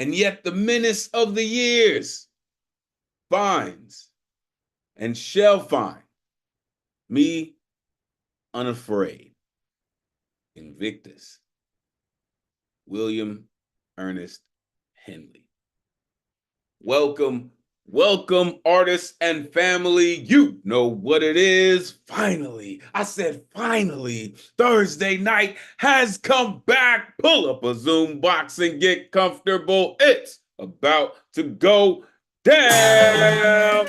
and yet the menace of the years finds and shall find me unafraid. Invictus. William Ernest Henley. Welcome, welcome, artists and family. You know what it is. Finally, I said finally, Thursday night has come back. Pull up a Zoom box and get comfortable. It's about to go down.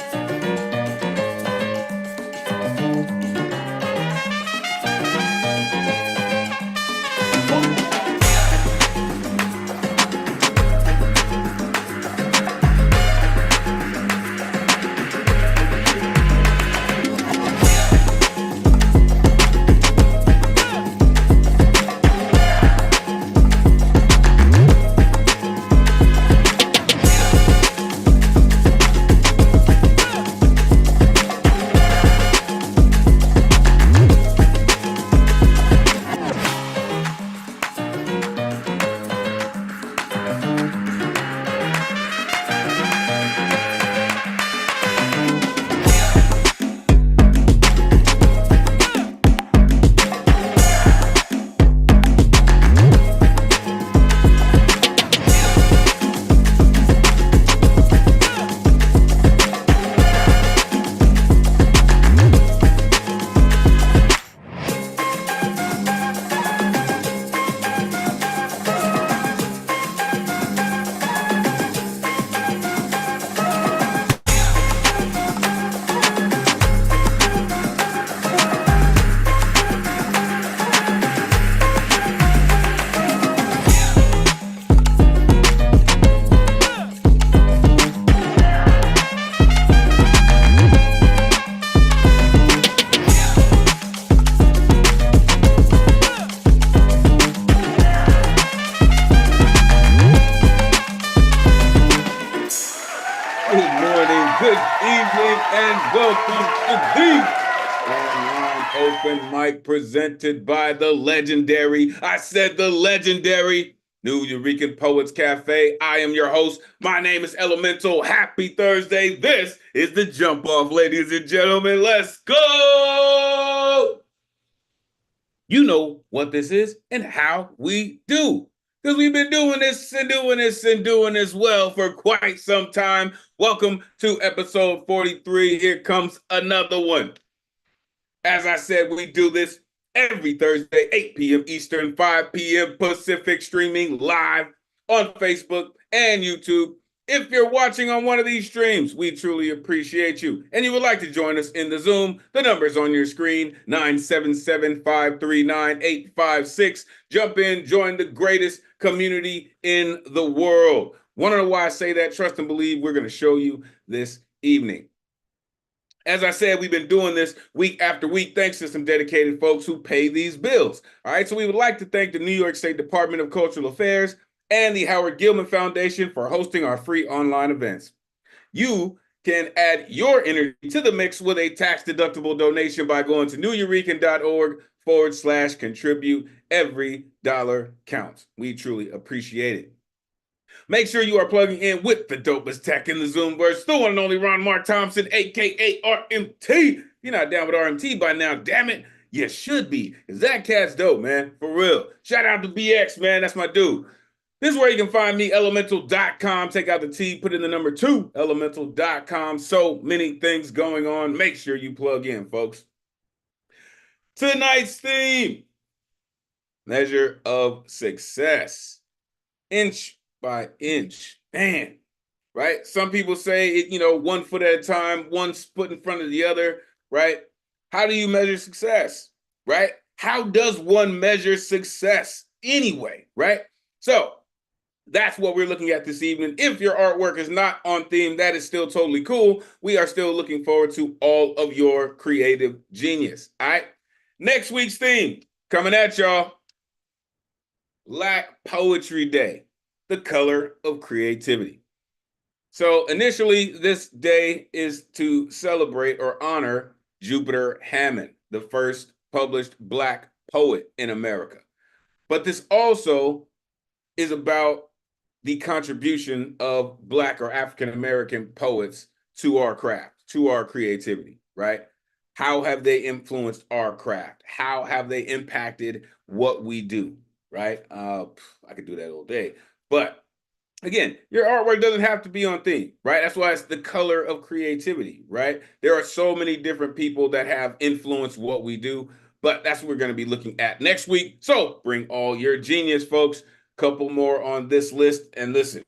Presented by the legendary, I said the legendary Nuyorican Poets Cafe. I am your host. My name is Elemen2al. Happy Thursday. This is the jump off, ladies and gentlemen. Let's go. You know what this is and how we do. Because we've been doing this and doing this and doing this well for quite some time. Welcome to episode 43. Here comes another one. As I said, we do this every Thursday, 8 p.m. Eastern, 5 p.m. Pacific, streaming live on Facebook and YouTube. If you're watching on one of these streams, we truly appreciate you. And you would like to join us in the Zoom, the number's on your screen, 977-539-856. Jump in, join the greatest community in the world. Want to know why I say that? Trust and believe we're going to show you this evening. As I said, we've been doing this week after week thanks to some dedicated folks who pay these bills. All right, so we would like to thank the New York State Department of Cultural Affairs and the Howard Gilman Foundation for hosting our free online events. You can add your energy to the mix with a tax-deductible donation by going to nuyorican.org/contribute. Every dollar counts. We truly appreciate it. Make sure you are plugging in with the dopest tech in the Zoomverse, the one and only Ron Mark Thompson, a.k.a. RMT. You're not down with RMT by now, damn it. You should be, because that cat's dope, man, for real. Shout out to BX, man, that's my dude. This is where you can find me, Elemen2al.com. Take out the T, put in the number 2, Elemen2al.com. So many things going on. Make sure you plug in, folks. Tonight's theme, measure of success. Inch by inch, man, right? Some people say it, 1 foot at a time, one foot in front of the other, right? How do you measure success, right? How does one measure success anyway, right? So that's what we're looking at this evening. If your artwork is not on theme, that is still totally cool. We are still looking forward to all of your creative genius, all right? Next week's theme, coming at y'all, Black Poetry Day. The color of creativity. So initially, this day is to celebrate or honor Jupiter Hammond, the first published Black poet in America. But this also is about the contribution of Black or African American poets to our craft, to our creativity, right? How have they influenced our craft? How have they impacted what we do, right? I could do that all day. But again, your artwork doesn't have to be on theme, right? That's why it's the color of creativity, right? There are so many different people that have influenced what we do, but that's what we're going to be looking at next week. So bring all your genius, folks. Couple more on this list. And listen,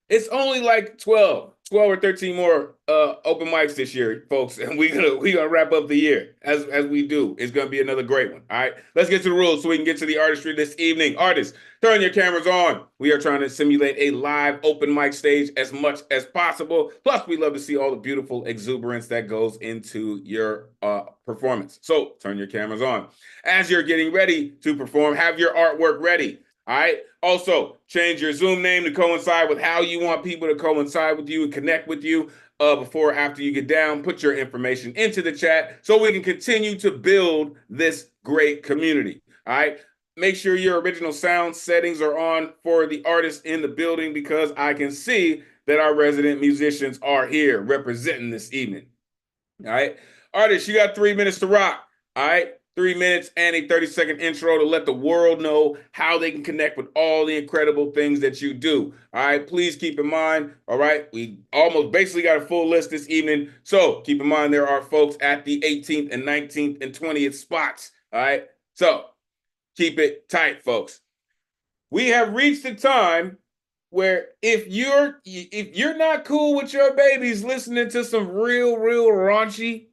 it's only like 12 or 13 more open mics this year, folks, and we gonna wrap up the year as we do. It's gonna be another great one. All right, let's get to the rules so we can get to the artistry this evening. Artists, turn your cameras on. We are trying to simulate a live open mic stage as much as possible. Plus, we love to see all the beautiful exuberance that goes into your performance. So turn your cameras on. As you're getting ready to perform, have your artwork ready. All right. Also, change your Zoom name to coincide with how you want people to coincide with you and connect with you before or after you get down. Put your information into the chat so we can continue to build this great community. All right. Make sure your original sound settings are on for the artists in the building because I can see that our resident musicians are here representing this evening. All right. Artists, you got 3 minutes to rock. All right. 3 minutes and a 30-second intro to let the world know how they can connect with all the incredible things that you do. All right, please keep in mind, all right, we almost basically got a full list this evening. So keep in mind there are folks at the 18th and 19th and 20th spots. All right, so keep it tight, folks. We have reached the time where if you're not cool with your babies listening to some real raunchy,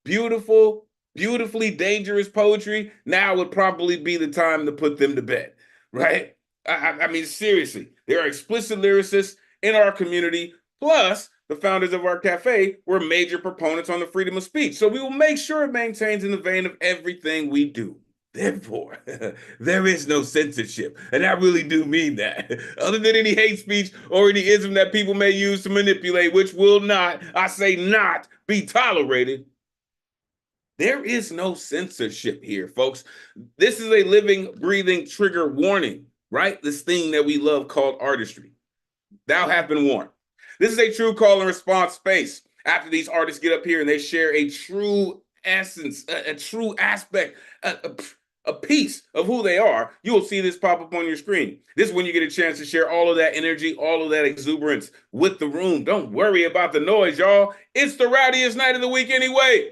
beautifully dangerous poetry, now would probably be the time to put them to bed, right? I mean, seriously, there are explicit lyricists in our community, plus the founders of our cafe were major proponents on the freedom of speech. So we will make sure it maintains in the vein of everything we do. Therefore, there is no censorship. And I really do mean that. Other than any hate speech or any ism that people may use to manipulate, which will not, I say not, be tolerated. There is no censorship here, folks. This is a living, breathing trigger warning, right? This thing that we love called artistry. Thou have been warned. This is a true call and response space. After these artists get up here and they share a true essence, a true aspect, a piece of who they are, you will see this pop up on your screen. This is when you get a chance to share all of that energy, all of that exuberance with the room. Don't worry about the noise, y'all. It's the rowdiest night of the week anyway.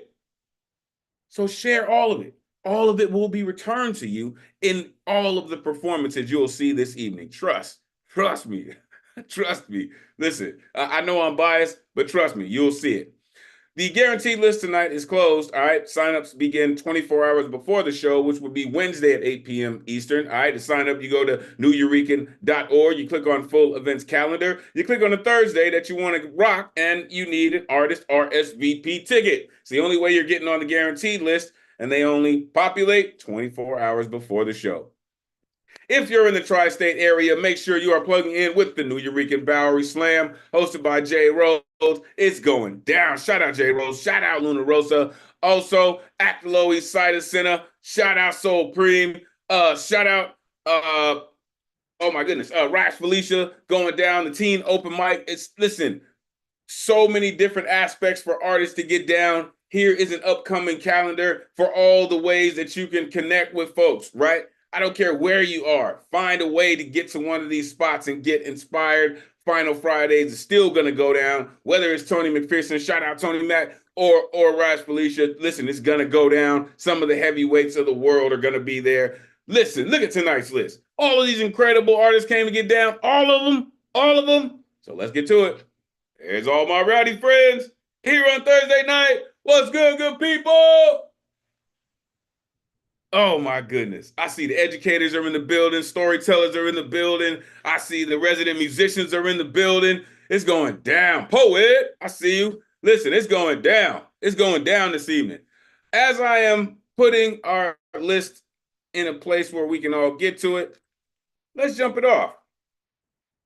So share all of it. All of it will be returned to you in all of the performances you'll see this evening. Trust me, trust me. Listen, I know I'm biased, but trust me, you'll see it. The guaranteed list tonight is closed. All right, signups begin 24 hours before the show, which will be Wednesday at 8 p.m. Eastern. All right, to sign up, you go to Nuyorican.org. You click on full events calendar. You click on the Thursday that you want to rock, and you need an artist RSVP ticket. It's the only way you're getting on the guaranteed list, and they only populate 24 hours before the show. If you're in the tri-state area, make sure you are plugging in with the Nuyorican Bowery Slam, hosted by J. Rose. It's going down. Shout out J. Rose. Shout out Luna Rosa. Also, at the Lower East Side of Center. Shout out Soul Preem. Shout out, oh my goodness, Rash Felicia going down. The teen open mic. Listen, so many different aspects for artists to get down. Here is an upcoming calendar for all the ways that you can connect with folks, right? I don't care where you are. Find a way to get to one of these spots and get inspired. Final Fridays is still going to go down. Whether it's Tony McPherson, shout out Tony Mac, or Raj Felicia. Listen, it's going to go down. Some of the heavyweights of the world are going to be there. Listen, look at tonight's list. All of these incredible artists came to get down. All of them. So let's get to it. There's all my rowdy friends here on Thursday night. What's good, good people? Oh my goodness. I see the educators are in the building. Storytellers are in the building. I see the resident musicians are in the building. It's going down. Poet, I see you. Listen, it's going down. It's going down this evening. As I am putting our list in a place where we can all get to it, let's jump it off.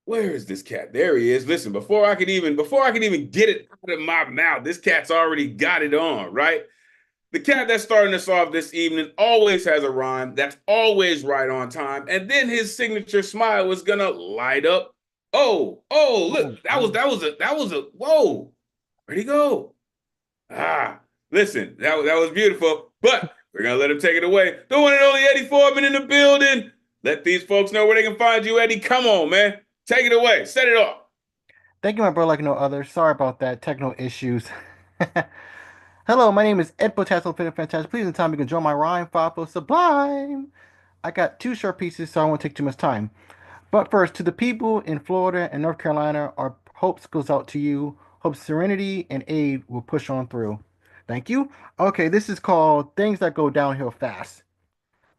Where is this cat? There he is. Listen, before I could even get it out of my mouth, this cat's already got it on, right? The cat that's starting us off this evening always has a rhyme that's always right on time, and then his signature smile is gonna light up. Look, that was a whoa. Where'd he go? Listen, that was beautiful, but we're gonna let him take it away. The one and only Eddie Foreman in the building. Let these folks know where they can find you, Eddie. Come on, man. Take it away. Set it off. Thank you, my bro, like no other. Sorry about that technical issues. Hello, my name is Ed Potasso Fit and Fantastic. Please, in time, you can join my rhyme file for Sublime. I got two short pieces, so I won't take too much time. But first, to the people in Florida and North Carolina, our hopes goes out to you. Hope serenity and aid will push on through. Thank you. Okay, this is called Things That Go Downhill Fast.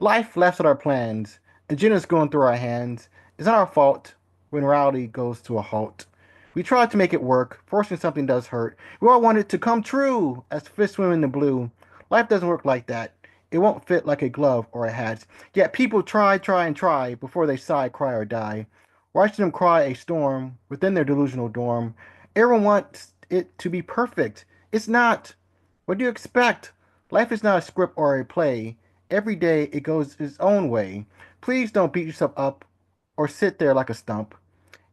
Life laughs at our plans. Agenda's going through our hands. It's not our fault when reality goes to a halt. We try to make it work. Forcing something does hurt. We all want it to come true as fish swim in the blue. Life doesn't work like that. It won't fit like a glove or a hat. Yet people try and try before they sigh, cry, or die. Watching them cry a storm within their delusional dorm. Everyone wants it to be perfect. It's not. What do you expect? Life is not a script or a play. Every day it goes its own way. Please don't beat yourself up or sit there like a stump.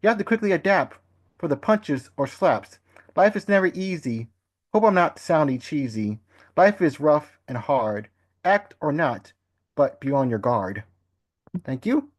You have to quickly adapt for the punches or slaps. Life is never easy. Hope I'm not sounding cheesy. Life is rough and hard. Act or not, but be on your guard. Thank you.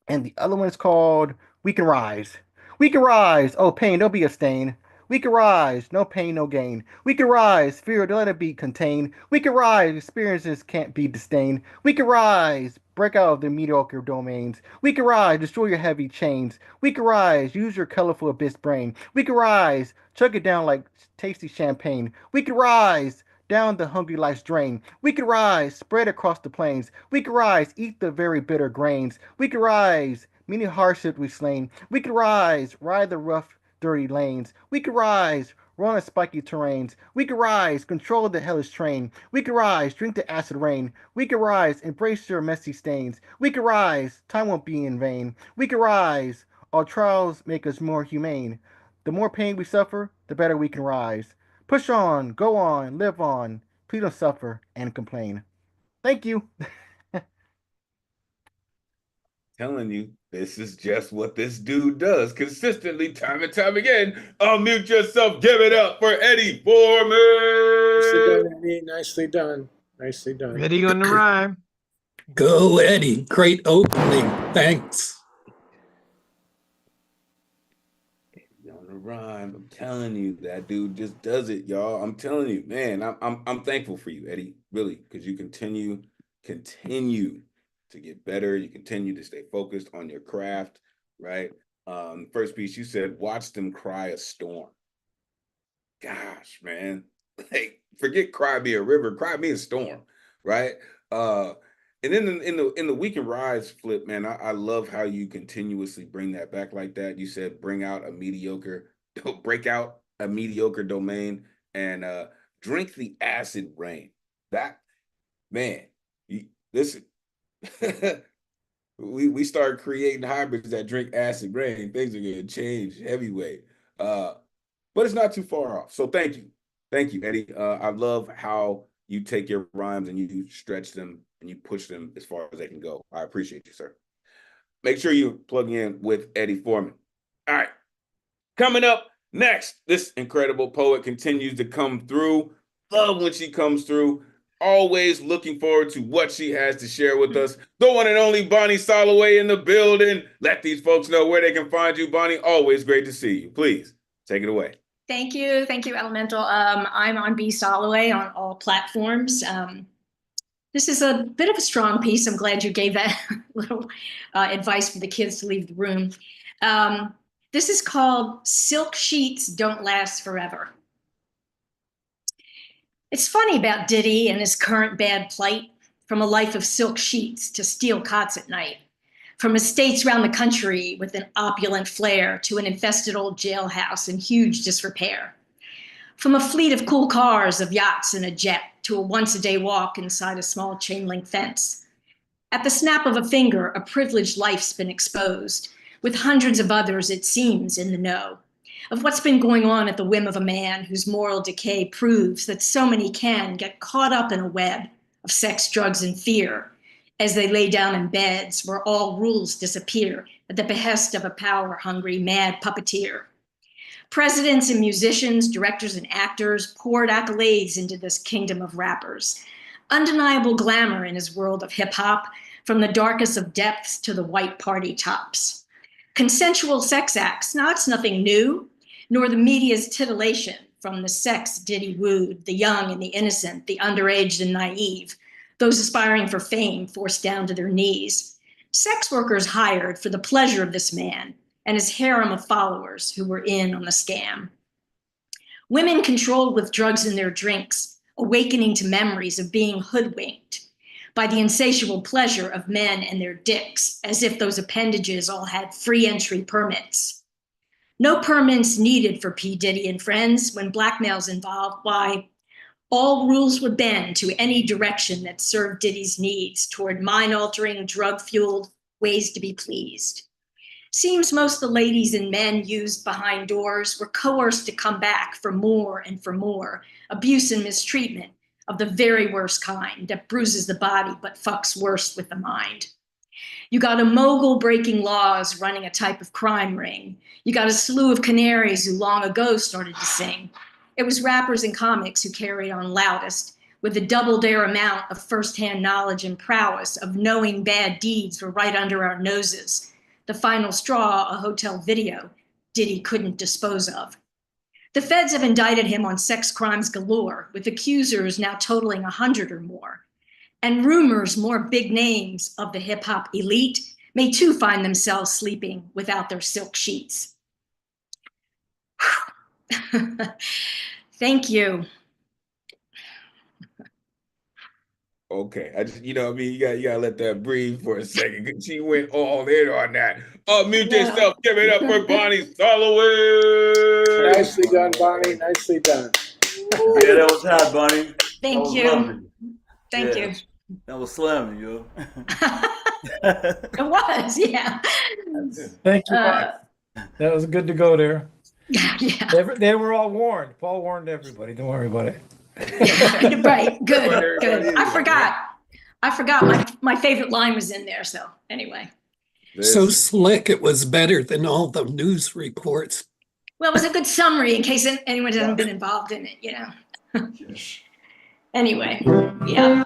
And the other one is called We Can Rise. We can rise. Oh, pain, don't be a stain. We can rise. No pain, no gain. We can rise. Fear, don't let it be contained. We can rise. Experiences can't be disdained. We can rise. Break out of the mediocre domains. We can rise. Destroy your heavy chains. We can rise. Use your colorful abyss brain. We can rise. Chug it down like tasty champagne. We can rise down the hungry life's drain. We could rise, spread across the plains. We could rise, eat the very bitter grains. We could rise, many hardships we've slain. We could rise, ride the rough, dirty lanes. We could rise, run on spiky terrains. We could rise, control the hellish train. We could rise, drink the acid rain. We could rise, embrace your messy stains. We could rise, time won't be in vain. We could rise, our trials make us more humane. The more pain we suffer, the better we can rise. Push on, go on, live on. Please don't suffer and complain. Thank you. Telling you, this is just what this dude does consistently, time and time again. Unmute yourself. Give it up for Eddie Nicely Foreman. done, Eddie. Nicely done. Nicely done. Ready on the rhyme. Go, Eddie. Great opening. Thanks. On the rhyme, I'm telling you, that dude just does it, y'all. I'm telling you, man. I'm thankful for you, Eddie, really, because you continue to get better. You continue to stay focused on your craft, right? First piece you said, watch them cry a storm. Gosh, man. Like, forget cry me a river, cry me a storm, right? And then in the We Can Rise flip, man, I love how you continuously bring that back like that. You said break out a mediocre domain and drink the acid rain. That, man, listen, we start creating hybrids that drink acid rain, things are gonna change heavyweight. But it's not too far off. So thank you, Eddie. I love how you take your rhymes and you stretch them and you push them as far as they can go. I appreciate you, sir. Make sure you plug in with Eddie Foreman. All right. Coming up next, this incredible poet continues to come through. Love when she comes through. Always looking forward to what she has to share with us. The one and only Bonnie Solloway in the building. Let these folks know where they can find you, Bonnie. Always great to see you. Please take it away. Thank you, Elemen2al. I'm on B Solloway on all platforms. This is a bit of a strong piece. I'm glad you gave that little advice for the kids to leave the room. This is called Silk Sheets Don't Last Forever. It's funny about Diddy and his current bad plight, from a life of silk sheets to steel cots at night, from estates around the country with an opulent flair to an infested old jailhouse in huge disrepair, from a fleet of cool cars, of yachts and a jet, to a once-a-day walk inside a small chain-link fence. At the snap of a finger, a privileged life's been exposed, with hundreds of others, it seems, in the know. of what's been going on at the whim of a man whose moral decay proves that so many can get caught up in a web of sex, drugs, and fear as they lay down in beds where all rules disappear at the behest of a power-hungry, mad puppeteer. Presidents and musicians, directors and actors poured accolades into this kingdom of rappers. Undeniable glamour in his world of hip-hop, from the darkest of depths to the white party tops. Consensual sex acts, now it's nothing new, nor the media's titillation from the sex Diddy wooed, the young and the innocent, the underaged and naive, those aspiring for fame forced down to their knees. Sex workers hired for the pleasure of this man and his harem of followers who were in on the scam. Women controlled with drugs in their drinks, awakening to memories of being hoodwinked by the insatiable pleasure of men and their dicks, as if those appendages all had free entry permits. No permits needed for P. Diddy and friends. When blackmail's involved, why, all rules would bend to any direction that served Diddy's needs toward mind-altering, drug-fueled ways to be pleased. Seems most the ladies and men used behind doors were coerced to come back for more and for more abuse and mistreatment of the very worst kind that bruises the body but fucks worse with the mind. You got a mogul breaking laws running a type of crime ring. You got a slew of canaries who long ago started to sing. It was rappers and comics who carried on loudest, with the double their amount of firsthand knowledge and prowess of knowing bad deeds were right under our noses. The final straw, a hotel video Diddy couldn't dispose of. The feds have indicted him on sex crimes galore, with accusers now totaling 100 or more. And rumors more big names of the hip-hop elite may too find themselves sleeping without their silk sheets. Thank you. Okay, I just, you know what I mean? You gotta let that breathe for a second, because she went all in on that. Mute yourself, give it up for Bonnie Solloway. Nicely done, Bonnie. Nicely done. Yeah, that was hot, Bonnie. Thank you. Thank you. That was slamming, yo. It was, yeah. Thank you. That was good to go there. Yeah. They were all warned. Paul warned everybody. Don't worry about it. Right, good. I forgot my favorite line was in there, so anyway. So slick, it was better than all the news reports. Well, it was a good summary in case anyone hasn't been involved in it, you know. Anyway, yeah.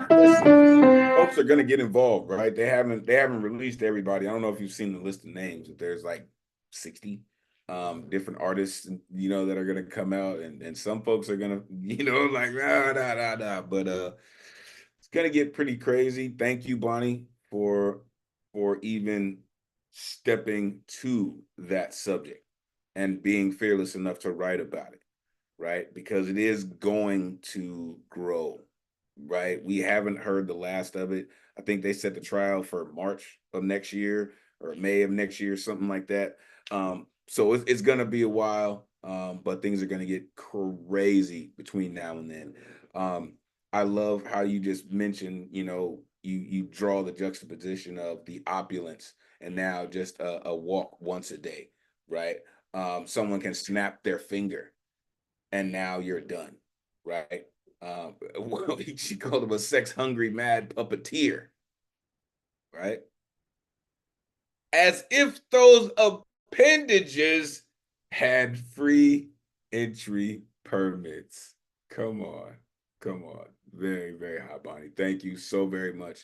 Folks are gonna get involved, right? They haven't released everybody. I don't know if you've seen the list of names, but there's like 60 different artists, you know, that are gonna come out, and some folks are gonna, you know, like but it's gonna get pretty crazy. Thank you, Bonnie, for even stepping to that subject and being fearless enough to write about it, right? Because it is going to grow, right? We haven't heard the last of it. I think they set the trial for March of next year or May of next year, something like that. So it's going to be a while, but things are going to get crazy between now and then. I love how you just mentioned, you know, you draw the juxtaposition of the opulence and now just a walk once a day, right? Someone can snap their finger and now you're done, right? Well, she called him a sex-hungry mad puppeteer, right? As if those appendages had free entry permits. Come on. Very, very hot, Bonnie. Thank you so very much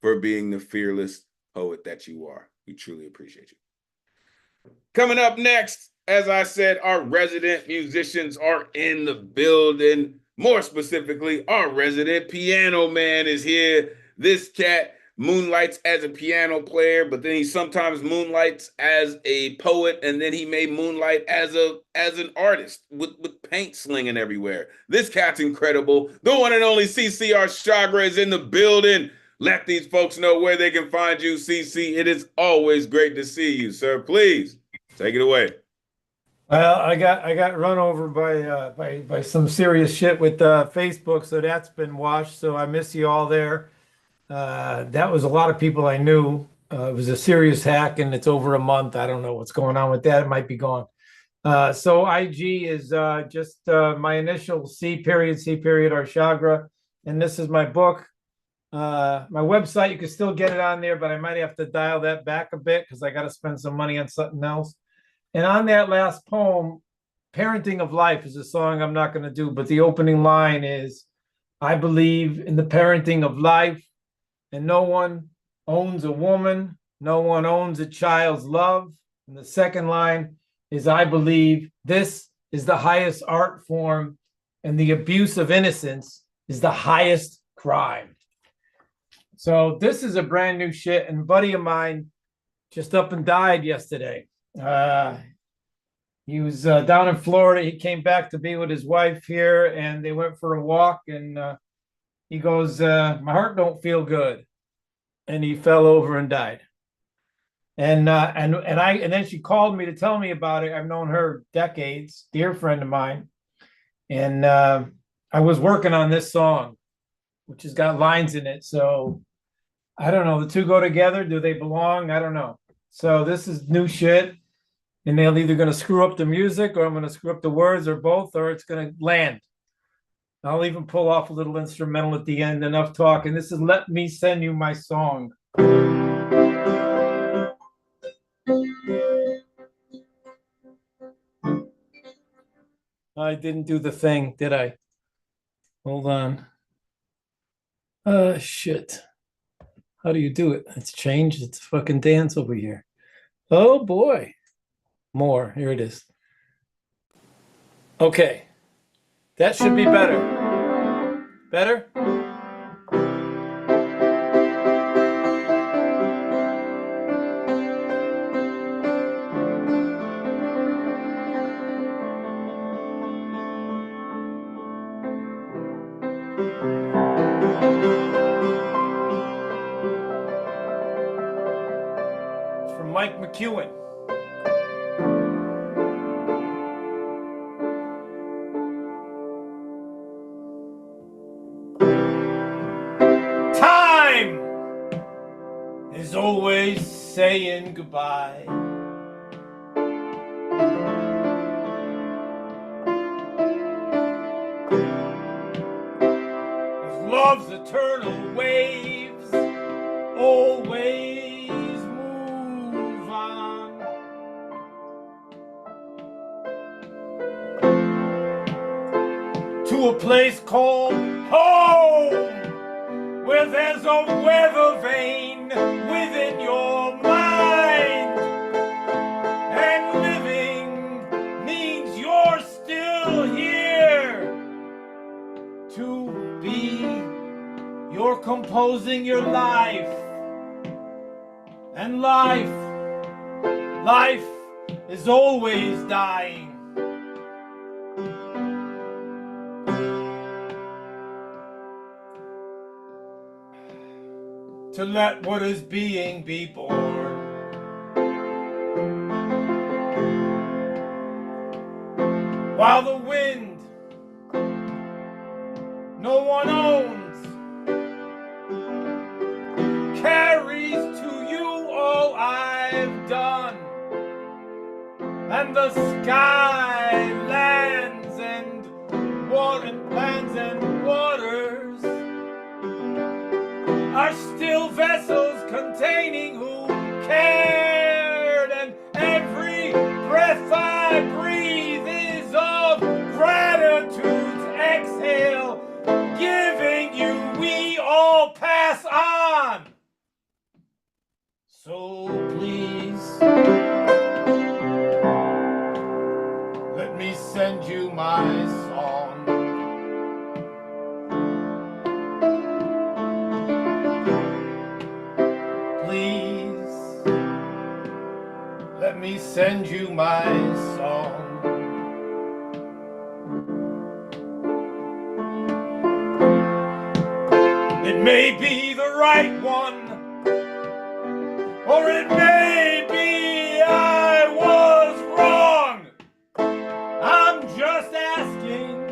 for being the fearless poet that you are. We truly appreciate you. Coming up next, as I said, our resident musicians are in the building. More specifically, our resident piano man is here. This cat moonlights as a piano player, but then he sometimes moonlights as a poet, and then he may moonlight as an artist with paint slinging everywhere. This cat's incredible. The one and only CC Arshagra is in the building. Let these folks know where they can find you, CC. It is always great to see you, sir. Please take it away. Well, I got run over by some serious shit with Facebook, so that's been washed. So I miss you all there. That was a lot of people I knew. It was a serious hack, and it's over a month. I don't know what's going on with that. It might be gone. So IG is just my initial C period Arshagra. And this is my book. My website, you can still get it on there, but I might have to dial that back a bit because I got to spend some money on something else. And on that last poem, Parenting of Life is a song I'm not going to do, but the opening line is, I believe in the parenting of life, and no one owns a woman, no one owns a child's love. And the second line is, I believe this is the highest art form, and the abuse of innocence is the highest crime. So this is a brand new shit, and a buddy of mine just up and died yesterday. He was down in Florida. He came back to be with his wife here, and they went for a walk, and he goes, my heart don't feel good. And he fell over and died. And then she called me to tell me about it. I've known her decades, dear friend of mine. And I was working on this song, which has got lines in it. So I don't know. The two go together. Do they belong? I don't know. So this is new shit. And they're either going to screw up the music, or I'm going to screw up the words, or both, or it's going to land. I'll even pull off a little instrumental at the end. Enough talk. And this is Let Me Send You My Song. I didn't do the thing, did I? Hold on. Shit. How do you do it? It's changed. It's fucking dance over here. Oh boy. More. Here it is. Okay. That should be better. Better? It's from Mike McEwen. Is always saying goodbye. As love's eternal waves always move on. To a place called home, where there's a weather vane within your mind, and living means you're still here. To be, you're composing your life, and life is always dying. To let what is being be born. While the wind no one owns carries to you all I've done, and the sky, lands and waters are still vessels containing who cared, and every breath I breathe is of gratitude's exhale, giving you we all pass on. So please, let me send you my song. Let me send you my song. It may be the right one, or it may be I was wrong. I'm just asking,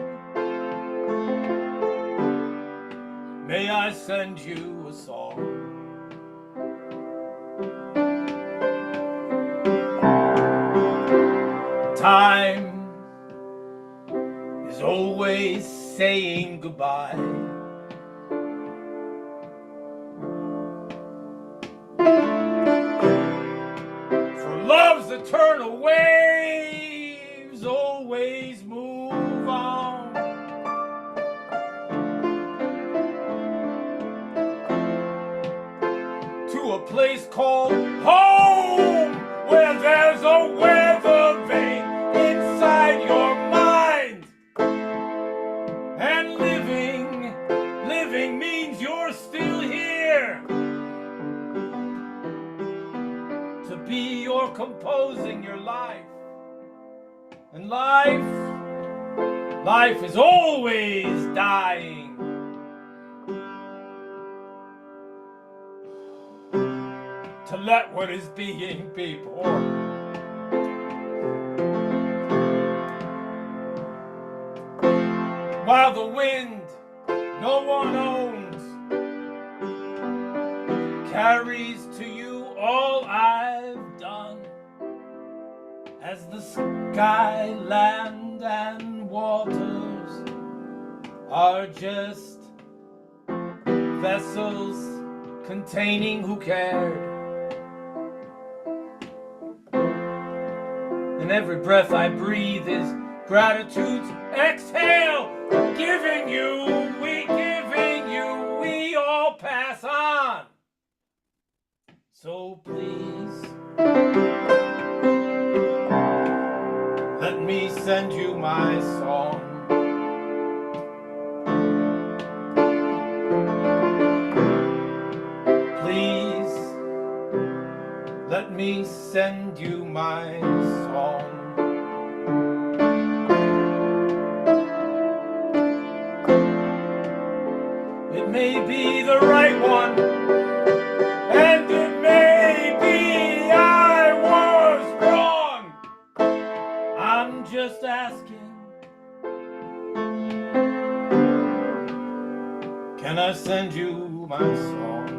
may I send you a song? Time is always saying goodbye. For love's eternal waves always move on. To a place called home, where there's a weather vane inside your mind. And living means you're still here. To be, you're composing your life. And life is always dying. To let what is being be born. While the wind no one owns carries to you all I've done, as the sky, land, and waters are just vessels containing who cared. And every breath I breathe is gratitude's exhale, giving you, we all pass on. So please, let me send you my song. Please, let me send you my song. It may be the right one, and it may be I was wrong. I'm just asking, can I send you my song?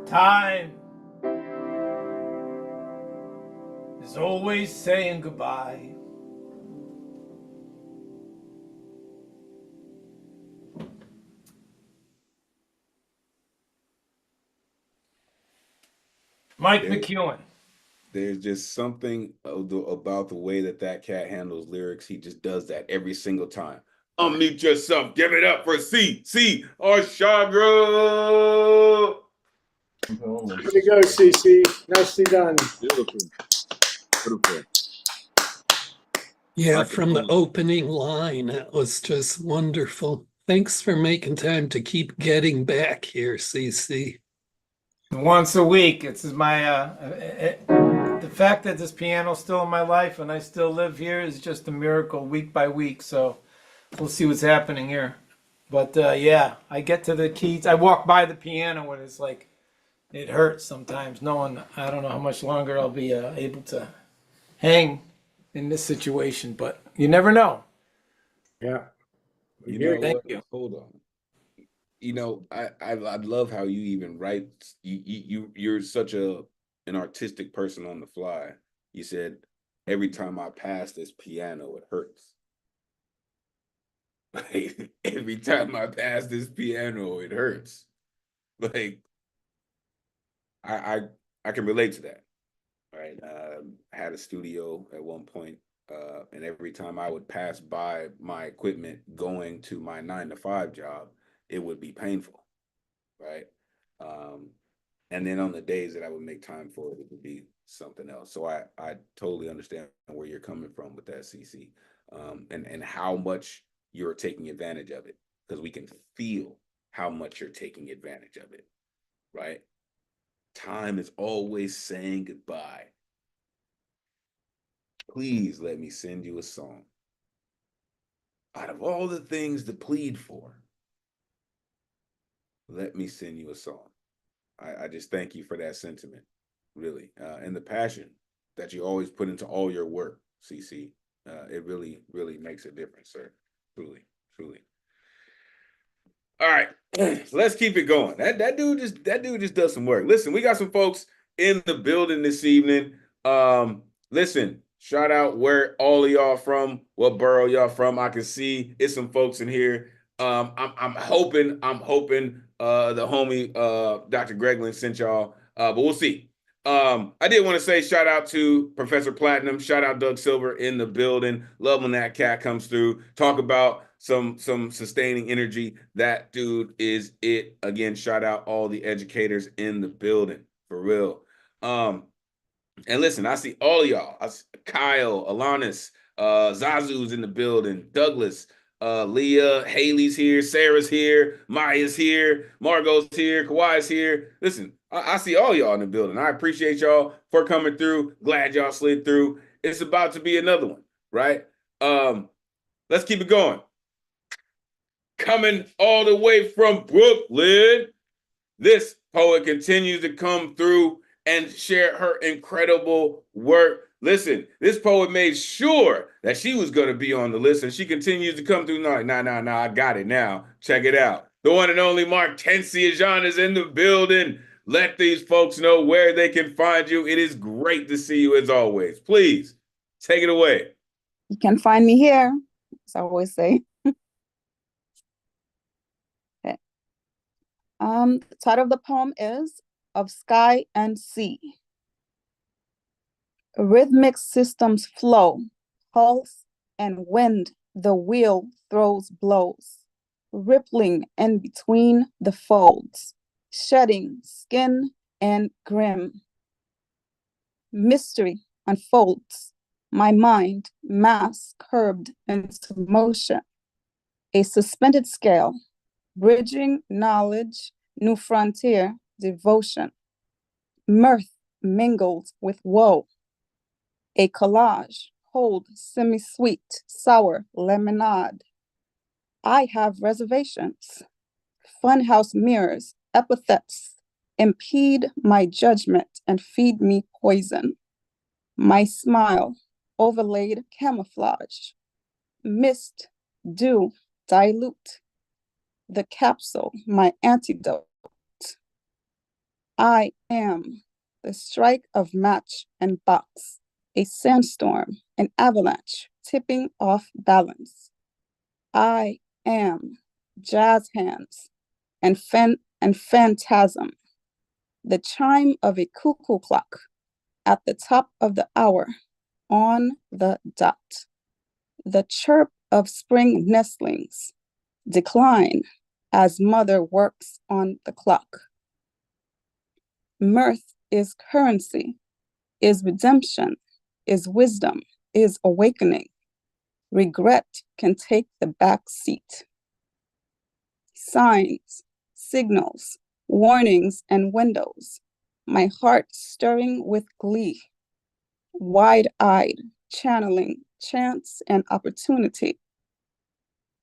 Time is always saying goodbye. Mike McEwen. There's just something about the way that cat handles lyrics. He just does that every single time. Unmute yourself. Give it up for C Arshagra. Way to go, CC. Nicely done. Beautiful. Beautiful. Yeah, from the opening line, that was just wonderful. Thanks for making time to keep getting back here, CC. Once a week. It's my the fact that this piano's still in my life and I still live here is just a miracle week by week. So we'll see what's happening here. But yeah, I get to the keys. I walk by the piano and it's like it hurts sometimes knowing I don't know how much longer I'll be able to hang in this situation, but you never know. Yeah. You know Thank what? you. Hold on. You know, I love how you even write. You're such an artistic person on the fly. You said every time I pass this piano, it hurts. Like every time I pass this piano, it hurts. Like I can relate to that. Right. I had a studio at one point, and every time I would pass by my equipment going to my 9-to-5 job, it would be painful. Right. And then on the days that I would make time for it, it would be something else. So I totally understand where you're coming from with that, CC, and how much you're taking advantage of it, because we can feel how much you're taking advantage of it, right? Time is always saying goodbye. please let me send you a song. Out of all the things to plead for, let me send you a song. I just thank you for that sentiment, really, and the passion that you always put into all your work, CC. It really, really makes a difference, sir. Truly, truly. All right, let's keep it going. That dude just does some work. Listen, we got some folks in the building this evening. Listen, shout out where all of y'all from, what borough y'all from. I can see it's some folks in here. I'm hoping the homie Dr. Greglin sent y'all, but we'll see. I did want to say shout out to Professor Platinum, shout out Doug Silver in the building. Love when that cat comes through. Talk about some sustaining energy. That dude is it. Again, shout out all the educators in the building, for real. And listen, I see all of y'all. Kyle, Alanis, Zazu's in the building, Douglas, Leah, Haley's here, Sarah's here, Maya's here, Margot's here, Kawhi's here. Listen, I see all y'all in the building. I appreciate y'all for coming through. Glad y'all slid through. It's about to be another one, right? Let's keep it going. Coming all the way from Brooklyn, this poet continues to come through and share her incredible work. Listen, this poet made sure that she was going to be on the list, and she continues to come through. No, I got it now. Check it out. The one and only Marckincia Jean is in the building. Let these folks know where they can find you. It is great to see you as always. Please, take it away. You can find me here, as I always say. Okay. The title of the poem is Of Sky and Sea. Rhythmic systems flow, pulse and wind the wheel throws blows, rippling in between the folds, shedding skin and grim. Mystery unfolds, my mind mass curbed into motion, a suspended scale, bridging knowledge, new frontier, devotion, mirth mingled with woe, a collage, hold semi-sweet, sour lemonade. I have reservations. Funhouse mirrors, epithets, impede my judgment and feed me poison. My smile, overlaid camouflage, mist, dew, dilute. The capsule, my antidote. I am the strike of match and box, a sandstorm, an avalanche, tipping off balance. I am jazz hands and phantasm, the chime of a cuckoo clock at the top of the hour, on the dot. The chirp of spring nestlings, decline as mother works on the clock. Mirth is currency, is redemption, is wisdom, is awakening. Regret can take the back seat. Signs, signals, warnings, and windows. My heart stirring with glee. Wide-eyed, channeling chance and opportunity.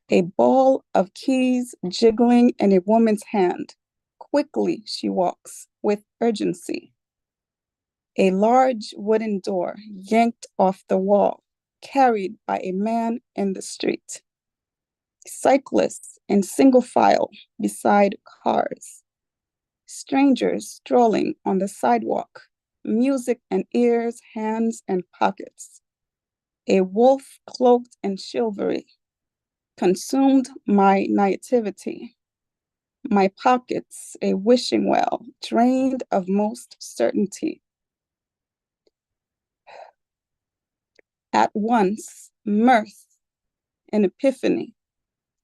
A ball of keys jiggling in a woman's hand. Quickly she walks with urgency. A large wooden door yanked off the wall, carried by a man in the street. Cyclists in single file beside cars. Strangers strolling on the sidewalk, music in ears, hands, and pockets. A wolf cloaked in chivalry consumed my naivety. My pockets, a wishing well, drained of most certainty. At once, mirth, an epiphany.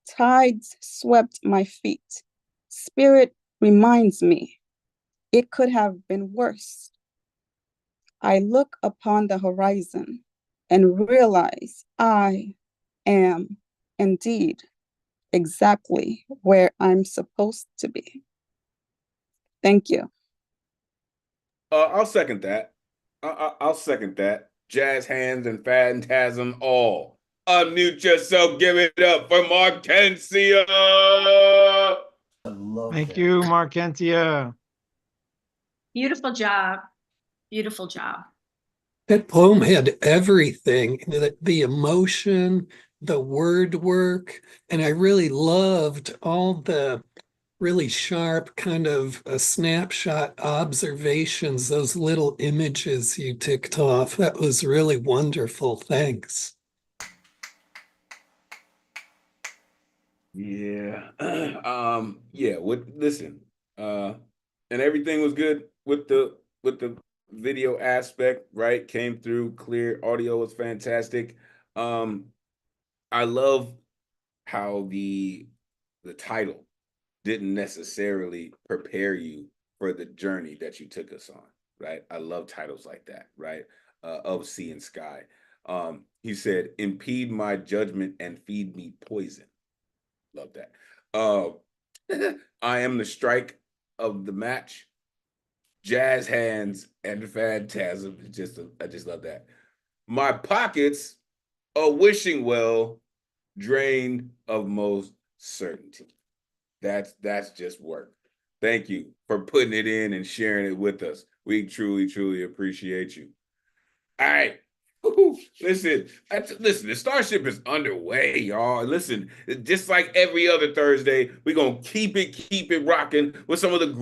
Tides swept my feet. Spirit reminds me, it could have been worse. I look upon the horizon and realize I am indeed exactly where I'm supposed to be. Thank you. I'll second that. I'll second that. jazz hands, and phantasm all. Unmute yourself, give it up for Marckincia. Thank you, Marckincia. Beautiful job. Beautiful job. That poem had everything, the emotion, the word work, and I really loved all the really sharp kind of snapshot observations, those little images you ticked off. That was really wonderful. Thanks. Yeah. Listen, and everything was good with the video aspect, right? Came through clear, audio was fantastic. I love how the title didn't necessarily prepare you for the journey that you took us on, right? I love titles like that, right? Of Sea and Sky. He said, impede my judgment and feed me poison. Love that. I am the strike of the match. Jazz hands and phantasm. I just love that. My pockets, a wishing well, drained of most certainty. That's just work. Thank you for putting it in and sharing it with us. We truly, truly appreciate you. All right. Listen, the Starship is underway, y'all. Listen, just like every other Thursday, we're going to keep it rocking with some of the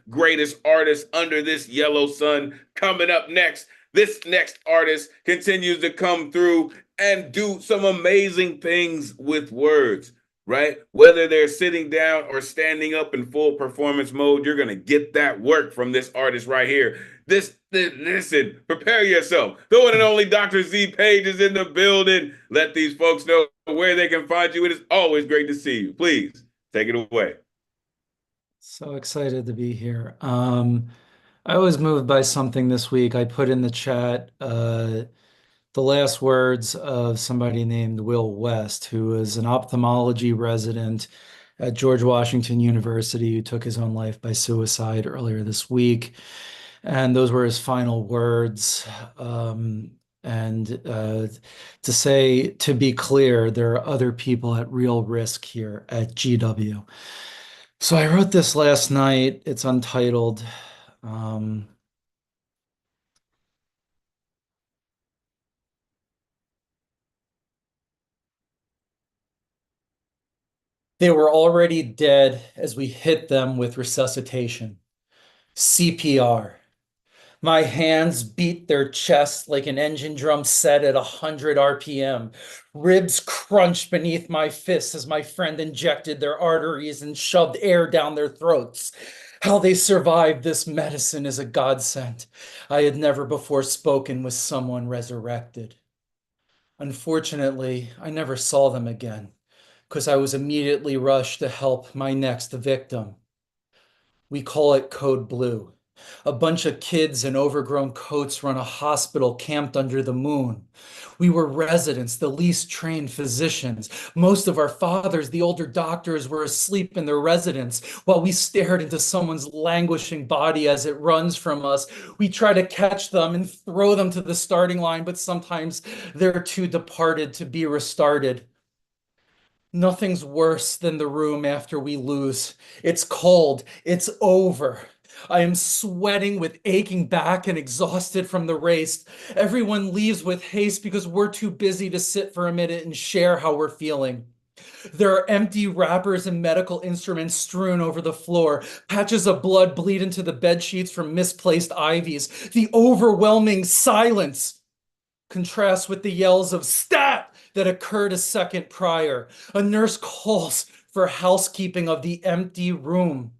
greatest artists under this yellow sun. Coming up next, this next artist continues to come through and do some amazing things with words, right? Whether they're sitting down or standing up in full performance mode, you're going to get that work from this artist right here. Listen, prepare yourself. The one and only Dr. Z Paige is in the building. Let these folks know where they can find you. It is always great to see you. Please take it away. So excited to be here. I was moved by something this week. I put in the chat the last words of somebody named Will West, who is an ophthalmology resident at George Washington University, who took his own life by suicide earlier this week. And those were his final words. To say, to be clear, there are other people at real risk here at GW. So I wrote this last night. It's untitled. They were already dead as we hit them with resuscitation. CPR. My hands beat their chests like an engine drum set at 100 RPM. Ribs crunched beneath my fists as my friend injected their arteries and shoved air down their throats. How they survived this medicine is a godsend. I had never before spoken with someone resurrected. Unfortunately, I never saw them again because I was immediately rushed to help my next victim. We call it Code Blue. A bunch of kids in overgrown coats run a hospital camped under the moon. We were residents, the least trained physicians. Most of our fathers, the older doctors, were asleep in their residence while we stared into someone's languishing body as it runs from us. We try to catch them and throw them to the starting line, but sometimes they're too departed to be restarted. Nothing's worse than the room after we lose. It's cold. It's over. I am sweating with aching back and exhausted from the race. Everyone leaves with haste because we're too busy to sit for a minute and share how we're feeling. There are empty wrappers and medical instruments strewn over the floor. Patches of blood bleed into the bed sheets from misplaced IVs. The overwhelming silence contrasts with the yells of "stat" that occurred a second prior. A nurse calls for housekeeping of the empty room.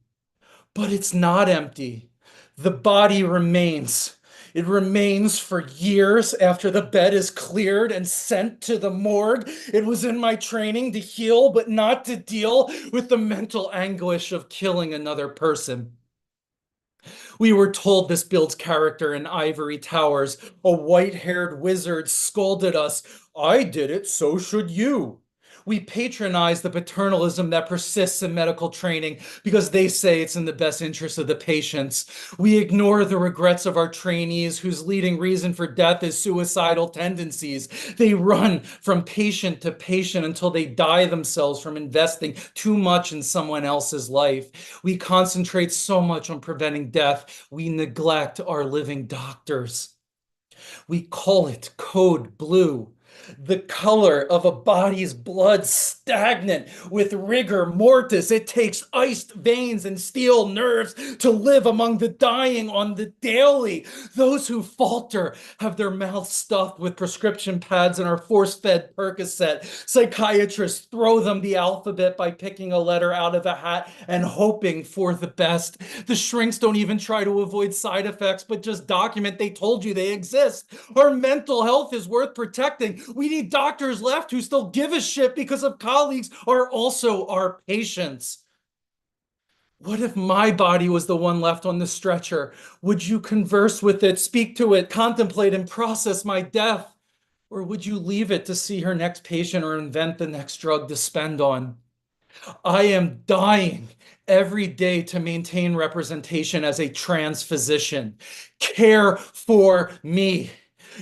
But it's not empty. The body remains. It remains for years after the bed is cleared and sent to the morgue. It was in my training to heal, but not to deal with the mental anguish of killing another person. We were told this builds character in ivory towers. A white-haired wizard scolded us. I did it, so should you. We patronize the paternalism that persists in medical training because they say it's in the best interest of the patients. We ignore the regrets of our trainees whose leading reason for death is suicidal tendencies. They run from patient to patient until they die themselves from investing too much in someone else's life. We concentrate so much on preventing death, we neglect our living doctors. We call it code blue, the color of a body's blood stagnant with rigor mortis. It takes iced veins and steel nerves to live among the dying on the daily. Those who falter have their mouths stuffed with prescription pads and are force-fed Percocet. Psychiatrists throw them the alphabet by picking a letter out of a hat and hoping for the best. The shrinks don't even try to avoid side effects, but just document they told you they exist. Our mental health is worth protecting. We need doctors left who still give a shit because of colleagues are also our patients. What if my body was the one left on the stretcher? Would you converse with it, speak to it, contemplate and process my death? Or would you leave it to see her next patient or invent the next drug to spend on? I am dying every day to maintain representation as a trans physician. Care for me.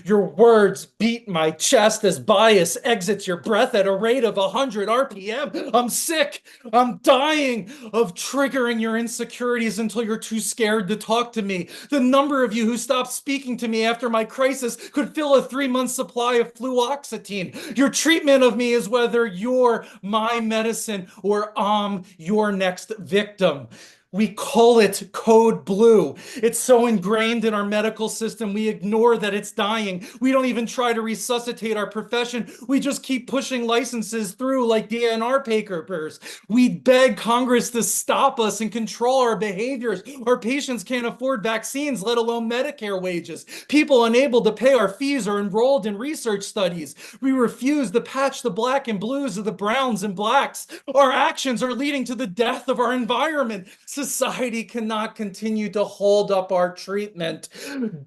Your words beat my chest as bias exits your breath at a rate of 100 RPM. I'm sick. I'm dying of triggering your insecurities until you're too scared to talk to me. The number of you who stopped speaking to me after my crisis could fill a 3-month supply of fluoxetine. Your treatment of me is whether you're my medicine or I'm your next victim. We call it code blue. It's so ingrained in our medical system, we ignore that it's dying. We don't even try to resuscitate our profession. We just keep pushing licenses through like DNR papers. We beg Congress to stop us and control our behaviors. Our patients can't afford vaccines, let alone Medicare wages. People unable to pay our fees are enrolled in research studies. We refuse to patch the black and blues of the browns and blacks. Our actions are leading to the death of our environment. Society cannot continue to hold up our treatment.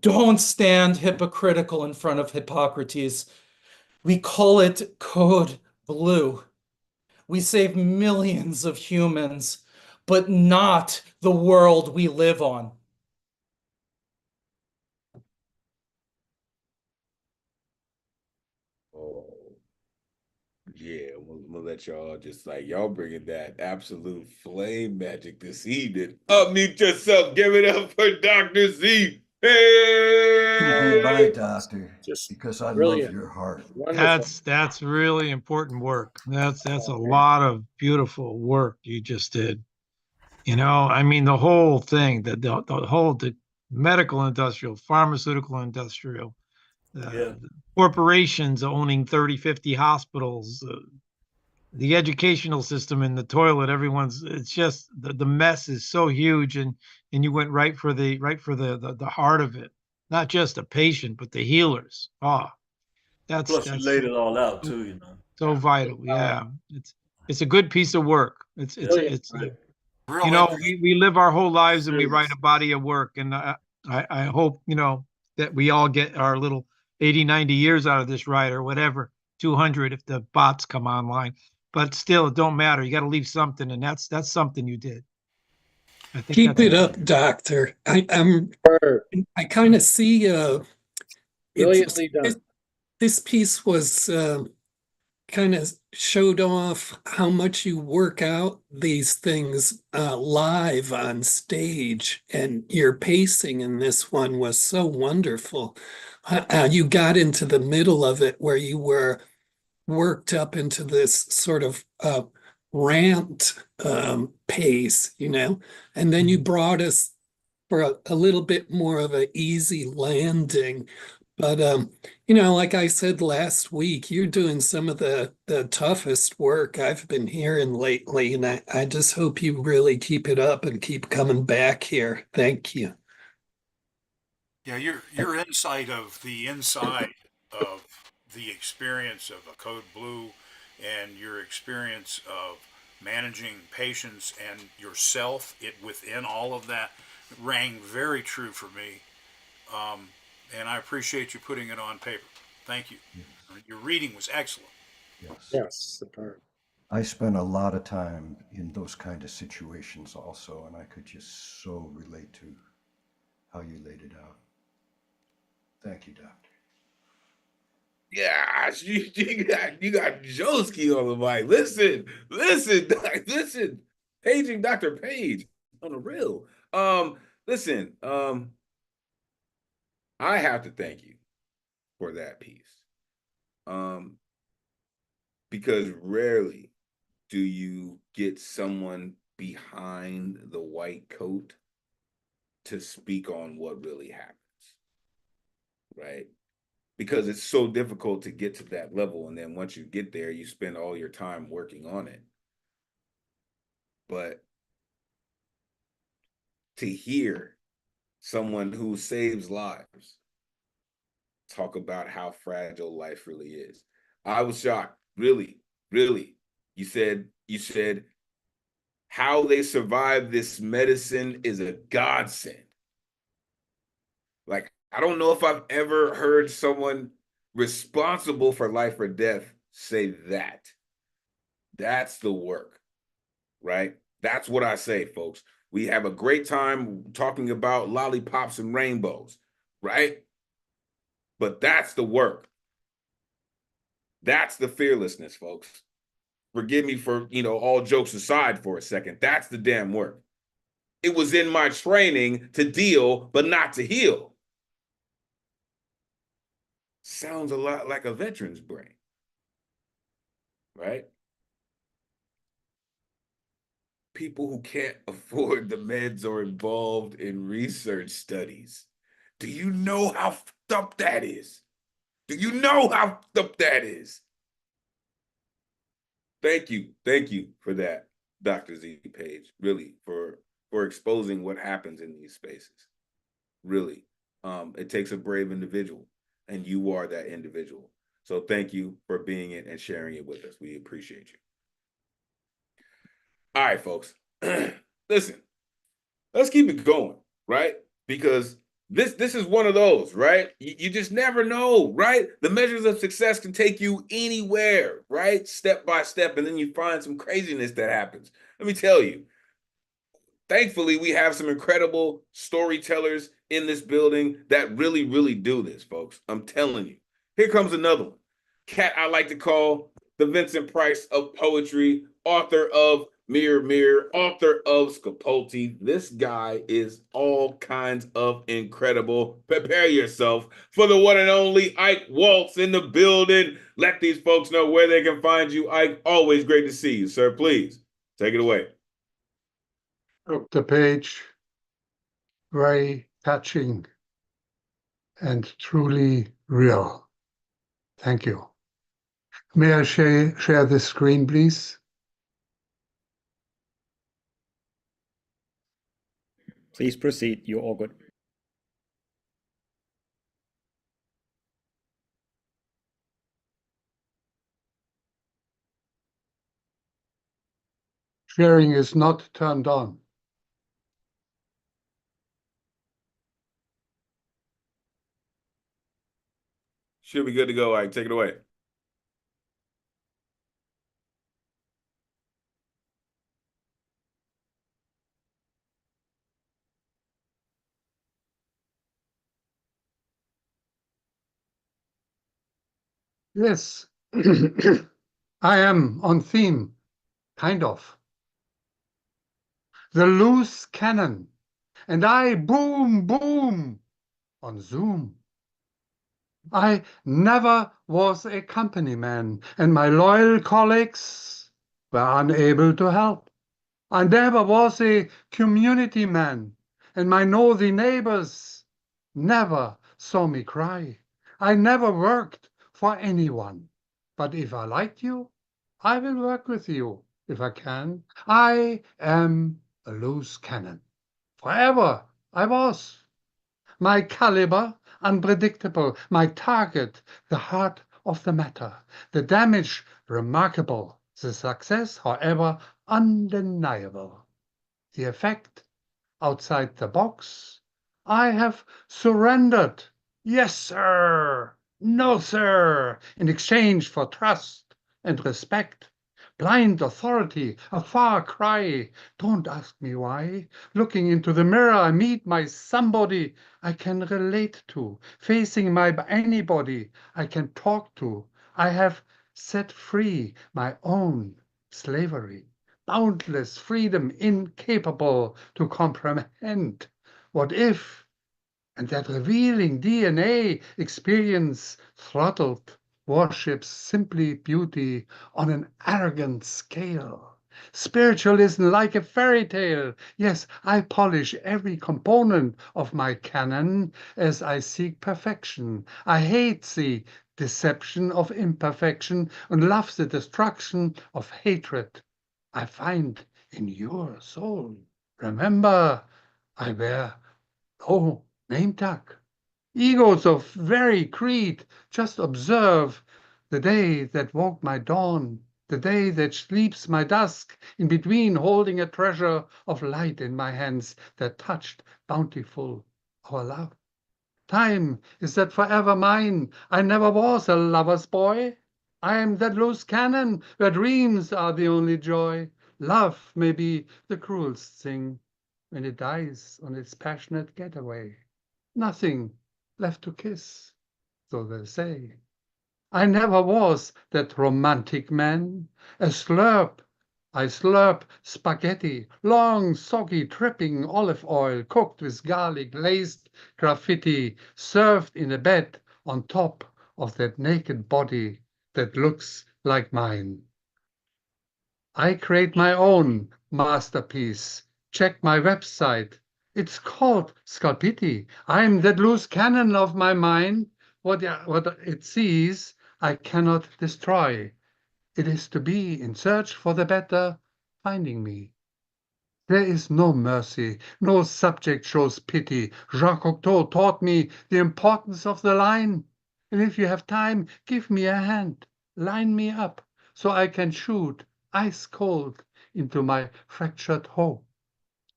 Don't stand hypocritical in front of Hippocrates. We call it code blue. We save millions of humans, but not the world we live on. Yeah, we'll let y'all just like y'all bringing that absolute flame magic this evening. Unmute yourself. Give it up for Dr. Z. Hey! Bye, doctor. Just Because I brilliant. love your heart. Wonderful. That's really important work. That's a lot of beautiful work you just did. You know, I mean, the whole thing, the medical industrial, pharmaceutical industrial, corporations owning 30, 50 hospitals, the educational system in the toilet, it's just the mess is so huge, and you went right for the heart of it, not just the patient, but the healers. That's Plus, you laid it all out too, you know. so vital. Yeah, it's a good piece of work. It's Right. you know, we live our whole lives and we write a body of work, and I hope, you know, that we all get our little 80, 90 years out of this ride, or whatever, 200 if the bots come online. But still, it don't matter. You got to leave something, and that's something you did. I think Keep it up, doctor. I kind of see Brilliantly done. this piece was kind of showed off how much you work out these things live on stage, and your pacing in this one was so wonderful. You got into the middle of it where you were worked up into this sort of ramped pace, you know, and then you brought us for a little bit more of an easy landing. But you know, like I said last week, you're doing some of the toughest work I've been hearing lately, and I just hope you really keep it up and keep coming back here. Thank you. Yeah, your insight of the inside of the experience of a Code Blue and your experience of managing patients and yourself within all of that rang very true for me. And I appreciate you putting it on paper. Thank you. Your reading was excellent. Yes, superb. I spent a lot of time in those kind of situations also, and I could just so relate to how you laid it out. Thank you, Doctor. Yeah, you got Joeski on the mic. Listen, listen. Paging Dr. Paige on the real. Listen, I have to thank you for that piece. Because rarely do you get someone behind the white coat to speak on what really happens, right? Because it's so difficult to get to that level. And then once you get there, you spend all your time working on it. But to hear someone who saves lives talk about how fragile life really is, I was shocked. Really. You said how they survive this medicine is a godsend. Like, I don't know if I've ever heard someone responsible for life or death say that. That's the work, right? That's what I say, folks. We have a great time talking about lollipops and rainbows, right? But that's the work. That's the fearlessness, folks. Forgive me for, all jokes aside for a second. That's the damn work. It was in my training to deal, but not to heal. Sounds a lot like a veteran's brain, right? People who can't afford the meds are involved in research studies. Do you know how fucked up that is? Do you know how fucked up that is? Thank you for that, Dr. Z Page, really, for exposing what happens in these spaces. Really, it takes a brave individual, and you are that individual. So thank you for being it and sharing it with us. We appreciate you. All right, folks. Listen, let's keep it going, right? Because this is one of those, right? You just never know, right? The measures of success can take you anywhere, right? Step by step, and then you find some craziness that happens. Let me tell you, thankfully, we have some incredible storytellers in this building that really do this, folks. I'm telling you. Here comes another one. Cat I like to call the Vincent Price of poetry, author of Mirror, Mirror, author of Scapulti. This guy is all kinds of incredible. Prepare yourself for the one and only Ike Waltz in the building. Let these folks know where they can find you, Ike. Always great to see you, sir. Please take it away. Dr. Paige, very touching and truly real. Thank you. May I share the screen, please? Please proceed. You're all good. Sharing is not turned on. Should be good to go, Ike. Take it away. Yes, I am on theme, kind of. The loose cannon, and I boom, boom on Zoom. I never was a company man, and my loyal colleagues were unable to help. I never was a community man, and my nosy neighbors never saw me cry. I never worked for anyone, but if I liked you, I will work with you if I can. I am a loose cannon. Forever I was. My caliber unpredictable, my target the heart of the matter, the damage remarkable, the success, however, undeniable. The effect outside the box, I have surrendered. Yes, sir. No, sir. In exchange for trust and respect, blind authority, a far cry. Don't ask me why. Looking into the mirror, I meet my somebody I can relate to, facing my anybody I can talk to. I have set free my own slavery, boundless freedom incapable to comprehend. What if, and that revealing DNA experience throttled worships simply beauty on an arrogant scale. Spiritualism like a fairy tale. Yes, I polish every component of my canon as I seek perfection. I hate the deception of imperfection and love the destruction of hatred I find in your soul. Remember, I wear no name tag. Egos of very creed, just observe the day that woke my dawn, the day that sleeps my dusk, in between holding a treasure of light in my hands that touched bountiful our love. Time is that forever mine. I never was a lover's boy. I am that loose cannon where dreams are the only joy. Love may be the cruelest thing when it dies on its passionate getaway. Nothing left to kiss, so they say. I never was that romantic man. I slurp spaghetti, long, soggy, dripping olive oil, cooked with garlic, laced graffiti, served in a bed on top of that naked body that looks like mine. I create my own masterpiece. Check my website. It's called Sculpiti. I'm that loose cannon of my mind. What it sees, I cannot destroy. It is to be in search for the better, finding me. There is no mercy, no subject shows pity. Jean Cocteau taught me the importance of the line. And if you have time, give me a hand, line me up, so I can shoot ice cold into my fractured hoe.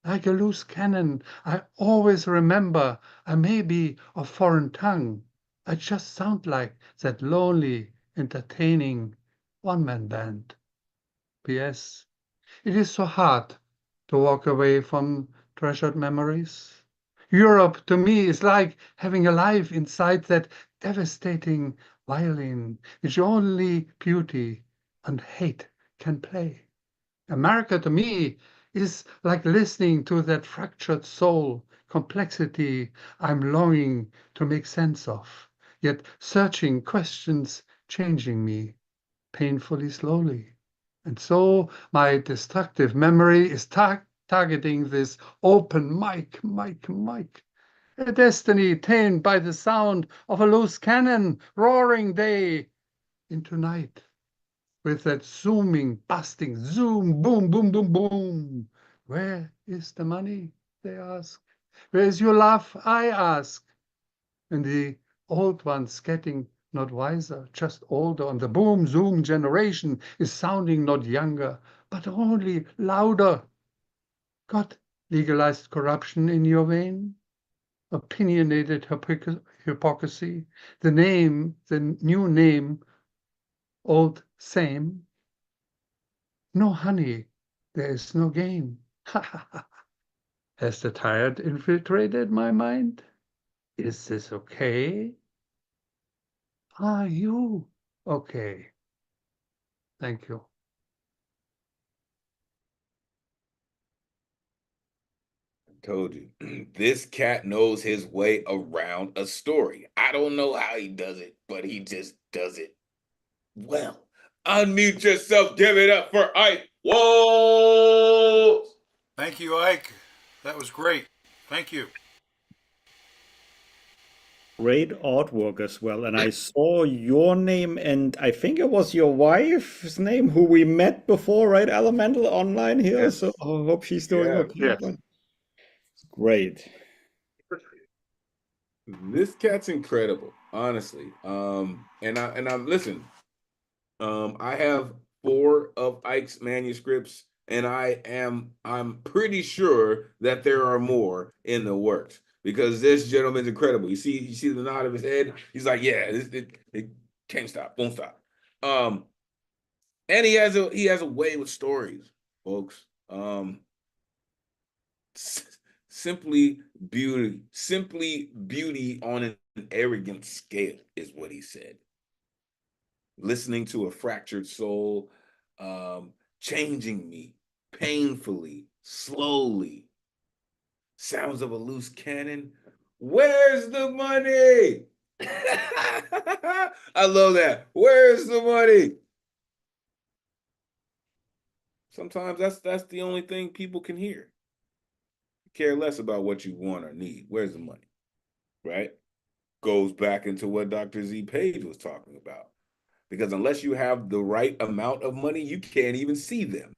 Like a loose cannon, I always remember I may be of foreign tongue. I just sound like that lonely, entertaining one-man band. P.S. It is so hard to walk away from treasured memories. Europe to me is like having a life inside that devastating violin, which only beauty and hate can play. America to me is like listening to that fractured soul, complexity I'm longing to make sense of, yet searching questions changing me painfully slowly. And so my destructive memory is targeting this open mic, a destiny tamed by the sound of a loose cannon, roaring day into night. With that zooming, busting, zoom, boom, boom, boom, boom. Where is the money, they ask. Where is your love, I ask. And the old ones getting not wiser, just older, and the boom, zoom generation is sounding not younger, but only louder. God legalized corruption in your vein, opinionated hypocrisy, the new name, old same. No honey, there is no gain. Has the tired infiltrated my mind? Is this okay? Are you okay? Thank you. Told you, this cat knows his way around a story. I don't know how he does it, but he just does it well. Unmute yourself. Give it up for Ike Waltz. Thank you, Ike. That was great. Thank you. Great artwork as well. And I saw your name and I think it was your wife's name who we met before, right? Elemental online here. Yes. So I hope she's doing okay. Yes. But great. This cat's incredible, honestly. And I'm listen. I have 4 of Ike's manuscripts, and I'm pretty sure that there are more in the works because this gentleman's incredible. You see the nod of his head. He's like, yeah, it can't stop, won't stop. And he has a way with stories, folks. Simply beauty on an arrogant scale is what he said. Listening to a fractured soul, changing me painfully, slowly. Sounds of a loose cannon. Where's the money? I love that. Where's the money? Sometimes that's the only thing people can hear. Care less about what you want or need. Where's the money? Right? Goes back into what Dr. Z Paige was talking about. Because unless you have the right amount of money, you can't even see them.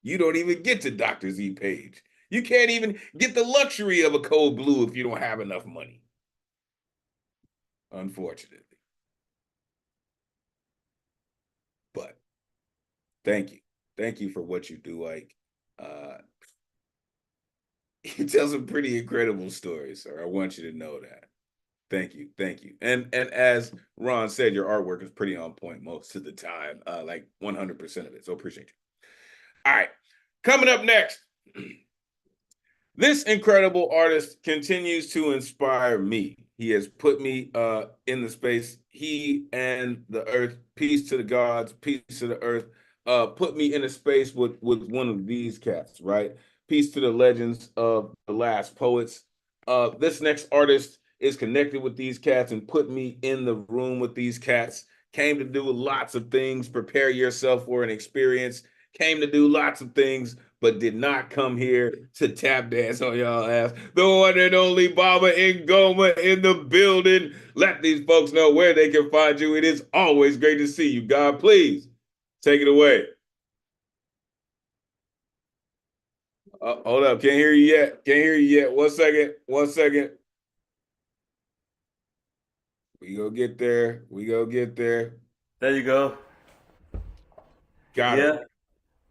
You don't even get to Dr. Z Paige. You can't even get the luxury of a cold blue if you don't have enough money. Unfortunately. But thank you. Thank you for what you do, Ike. You tell some pretty incredible stories, sir. I want you to know that. Thank you. Thank you. And as Ron said, your artwork is pretty on point most of the time, like 100% of it. So appreciate you. All right. Coming up next. This incredible artist continues to inspire me. He has put me in the space. He and the earth, peace to the gods, peace to the earth, put me in a space with one of these cats, right? Peace to the legends of the last poets. This next artist is connected with these cats and put me in the room with these cats. Came to do lots of things, prepare yourself for an experience. Came to do lots of things, but did not come here to tap dance on y'all ass. The one and only Baba Ngoma in the building. Let these folks know where they can find you. It is always great to see you. God, please take it away. Hold up. Can't hear you yet. Can't hear you yet. 1 second. 1 second. We go get there. We go get there. There you go. Got it.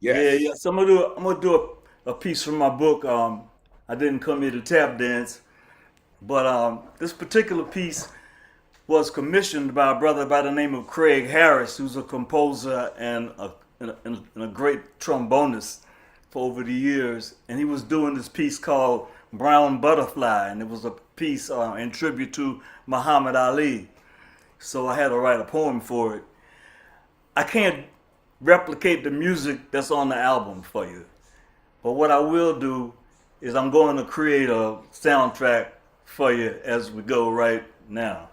Yes. Yeah. So I'm gonna do a piece from my book. I didn't come here to tap dance, but this particular piece was commissioned by a brother by the name of Craig Harris, who's a composer and a great trombonist for over the years. And he was doing this piece called Brown Butterfly, and it was a piece in tribute to Muhammad Ali. So I had to write a poem for it. I can't replicate the music that's on the album for you, but what I will do is I'm going to create a soundtrack for you as we go right now.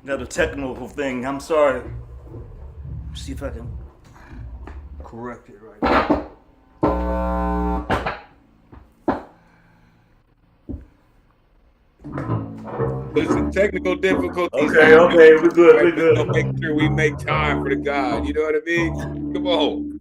Got a technical thing. I'm sorry. Let's see if I can correct it right now. Listen, technical difficulties. Okay, we're good. We're good. We'll make sure we make time for the God. You know what I mean? Come on.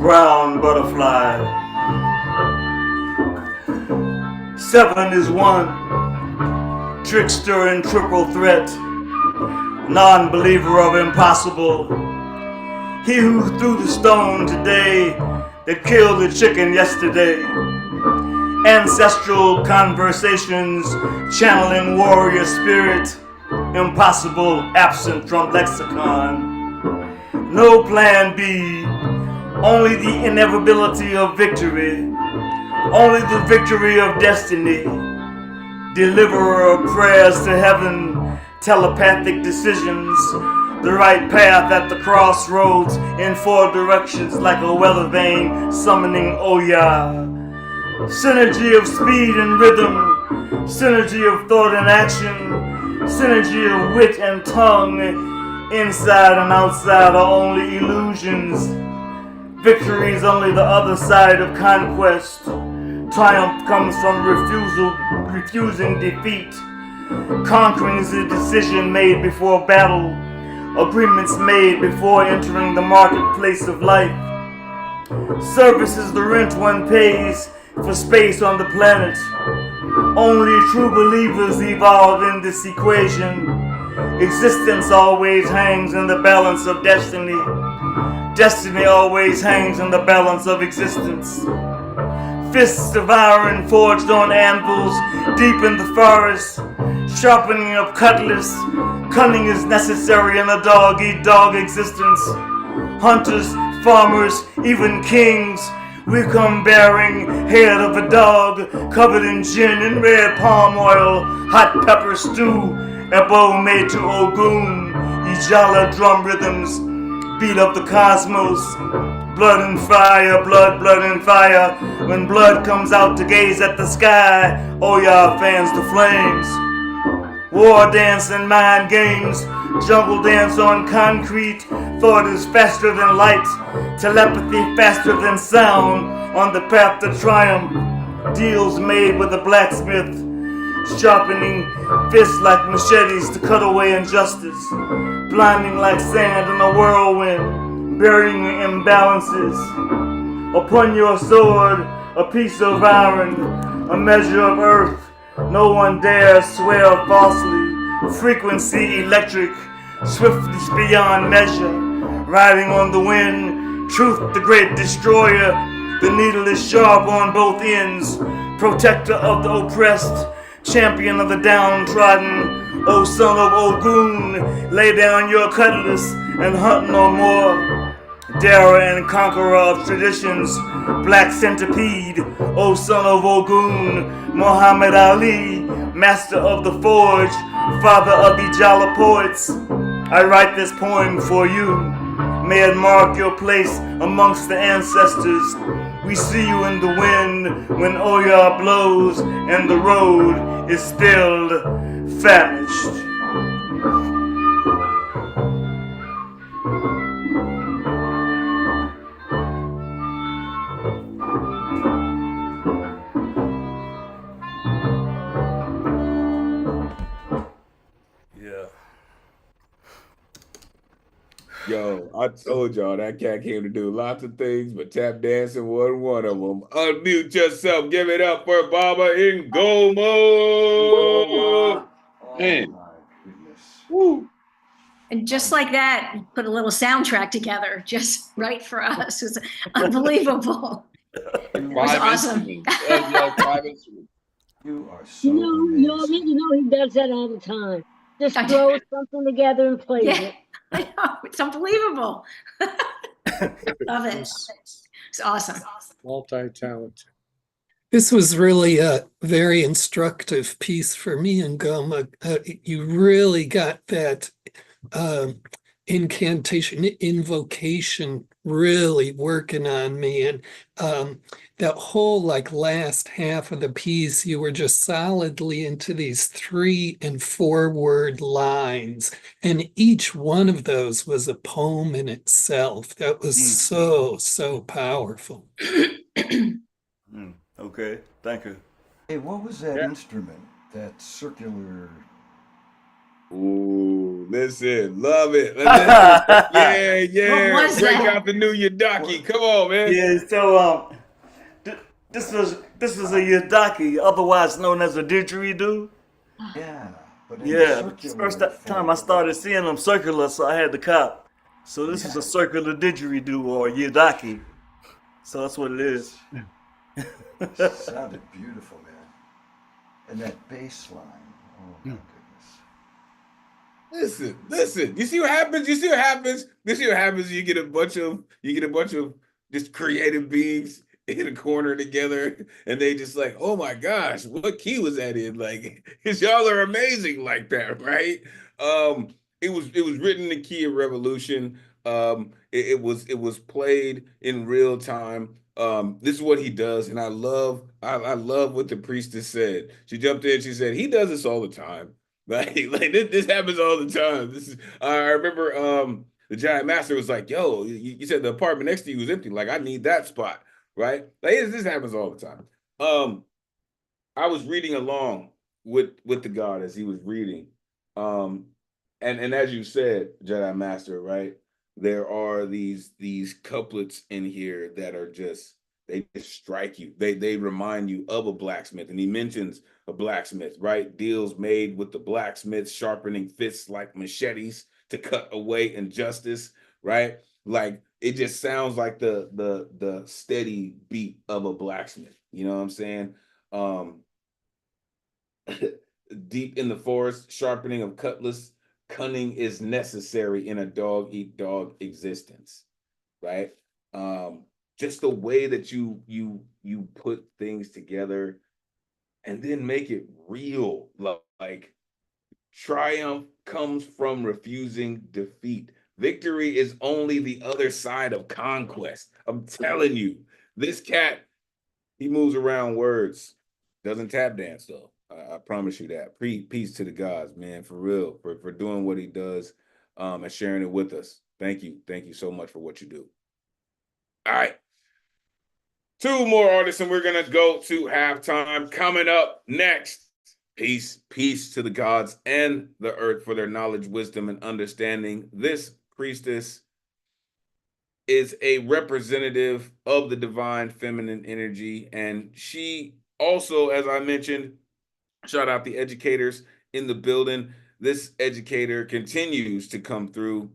Brown butterfly. 7 is 1. Trickster and triple threat. Non-believer of impossible. He who threw the stone today that killed the chicken yesterday. Ancestral conversations channeling warrior spirit. Impossible absent from lexicon. No plan B. Only the inevitability of victory. Only the victory of destiny. Deliverer of prayers to heaven. Telepathic decisions. The right path at the crossroads in 4 directions like a weather vane summoning Oya. Synergy of speed and rhythm. Synergy of thought and action. Synergy of wit and tongue. Inside and outside are only illusions. Victory is only the other side of conquest. Triumph comes from refusing defeat. Conquering is a decision made before battle. Agreements made before entering the marketplace of life. Service is the rent one pays for space on the planet. Only true believers evolve in this equation. Existence always hangs in the balance of destiny. Destiny always hangs in the balance of existence. Fists of iron forged on anvils deep in the forest. Sharpening of cutlass. Cunning is necessary in a dog-eat-dog existence. Hunters, farmers, even kings. We come bearing head of a dog covered in gin and red palm oil. Hot pepper stew. A bow made to Ogun. Ijala drum rhythms. Beat up the cosmos, blood and fire, blood and fire. When blood comes out to gaze at the sky, Oya fans the flames. War dance and mind games, jungle dance on concrete. Thought is faster than light, telepathy faster than sound. On the path to triumph, deals made with a blacksmith. Sharpening fists like machetes to cut away injustice. Blinding like sand in a whirlwind, burying imbalances. Upon your sword, a piece of iron, a measure of earth. No one dares swear falsely. Frequency electric, swiftness beyond measure. Riding on the wind, truth the great destroyer. The needle is sharp on both ends. Protector of the oppressed, champion of the downtrodden. O son of Ogun, lay down your cutlass and hunt no more. Darer and conqueror of traditions, black centipede. O son of Ogun, Muhammad Ali, master of the forge, father of Ijala poets. I write this poem for you. May it mark your place amongst the ancestors. We see you in the wind when Oya blows and the road is still famished. Yo, I told y'all that cat came to do lots of things, but tap dancing wasn't one of them. Unmute yourself. Give it up for Baba Ngoma. Man. Oh my goodness. Woo. And just like that, put a little soundtrack together just right for us. It was unbelievable. It was awesome. You are so You know he does that all the time. Just throws something together and plays it. I know, it's unbelievable. Love it. It's awesome. Multi-talented. This was really a very instructive piece for me and Ngoma. You really got that incantation, invocation really working on me. And that whole last half of the piece, you were just solidly into these 3 and 4 word lines. And each one of those was a poem in itself. That was so powerful. Okay, thank you. Hey, what was that instrument? That circular... Ooh, listen, love it. Yeah. What was Break that? out the new Yadaki. Come on, man. Yeah, so this was a yadaki, otherwise known as a didgeridoo. Yeah, but First time I started seeing them circular, so I had to cop. So this is a circular didgeridoo or yadaki. So that's what it is. Sounded beautiful, man. And that bass line. Oh my goodness. Listen. You see what happens? You get a bunch of just creative beings in a corner together, and they just like, oh my gosh, what key was that in? Like, because y'all are amazing like that, right? It was written in the key of revolution. It was played in real time. This is what he does, and I love what the priestess said. She jumped in, she said, he does this all the time. Like this happens all the time. I remember the giant master was like, yo, you said the apartment next to you was empty. Like, I need that spot, right? Like this happens all the time. I was reading along with the God as he was reading. And as you said, Jedi Master, right? There are these couplets in here that are they just strike you. They remind you of a blacksmith. And he mentions a blacksmith, right? Deals made with the blacksmith, sharpening fists like machetes to cut away injustice, right? Like it just sounds like the steady beat of a blacksmith. You know what I'm saying? Deep in the forest, sharpening of cutlass, cunning is necessary in a dog-eat-dog existence, right? Just the way that you put things together and then make it real. Like triumph comes from refusing defeat. Victory is only the other side of conquest. I'm telling you, this cat, he moves around words, doesn't tap dance though. I promise you that. Peace to the gods, man, for real, for doing what he does, and sharing it with us. Thank you so much for what you do. All right. 2 more artists, and we're gonna go to halftime. Coming up next, peace to the gods and the earth for their knowledge, wisdom, and understanding. This priestess is a representative of the divine feminine energy, and she also, as I mentioned, shout out the educators in the building. This educator continues to come through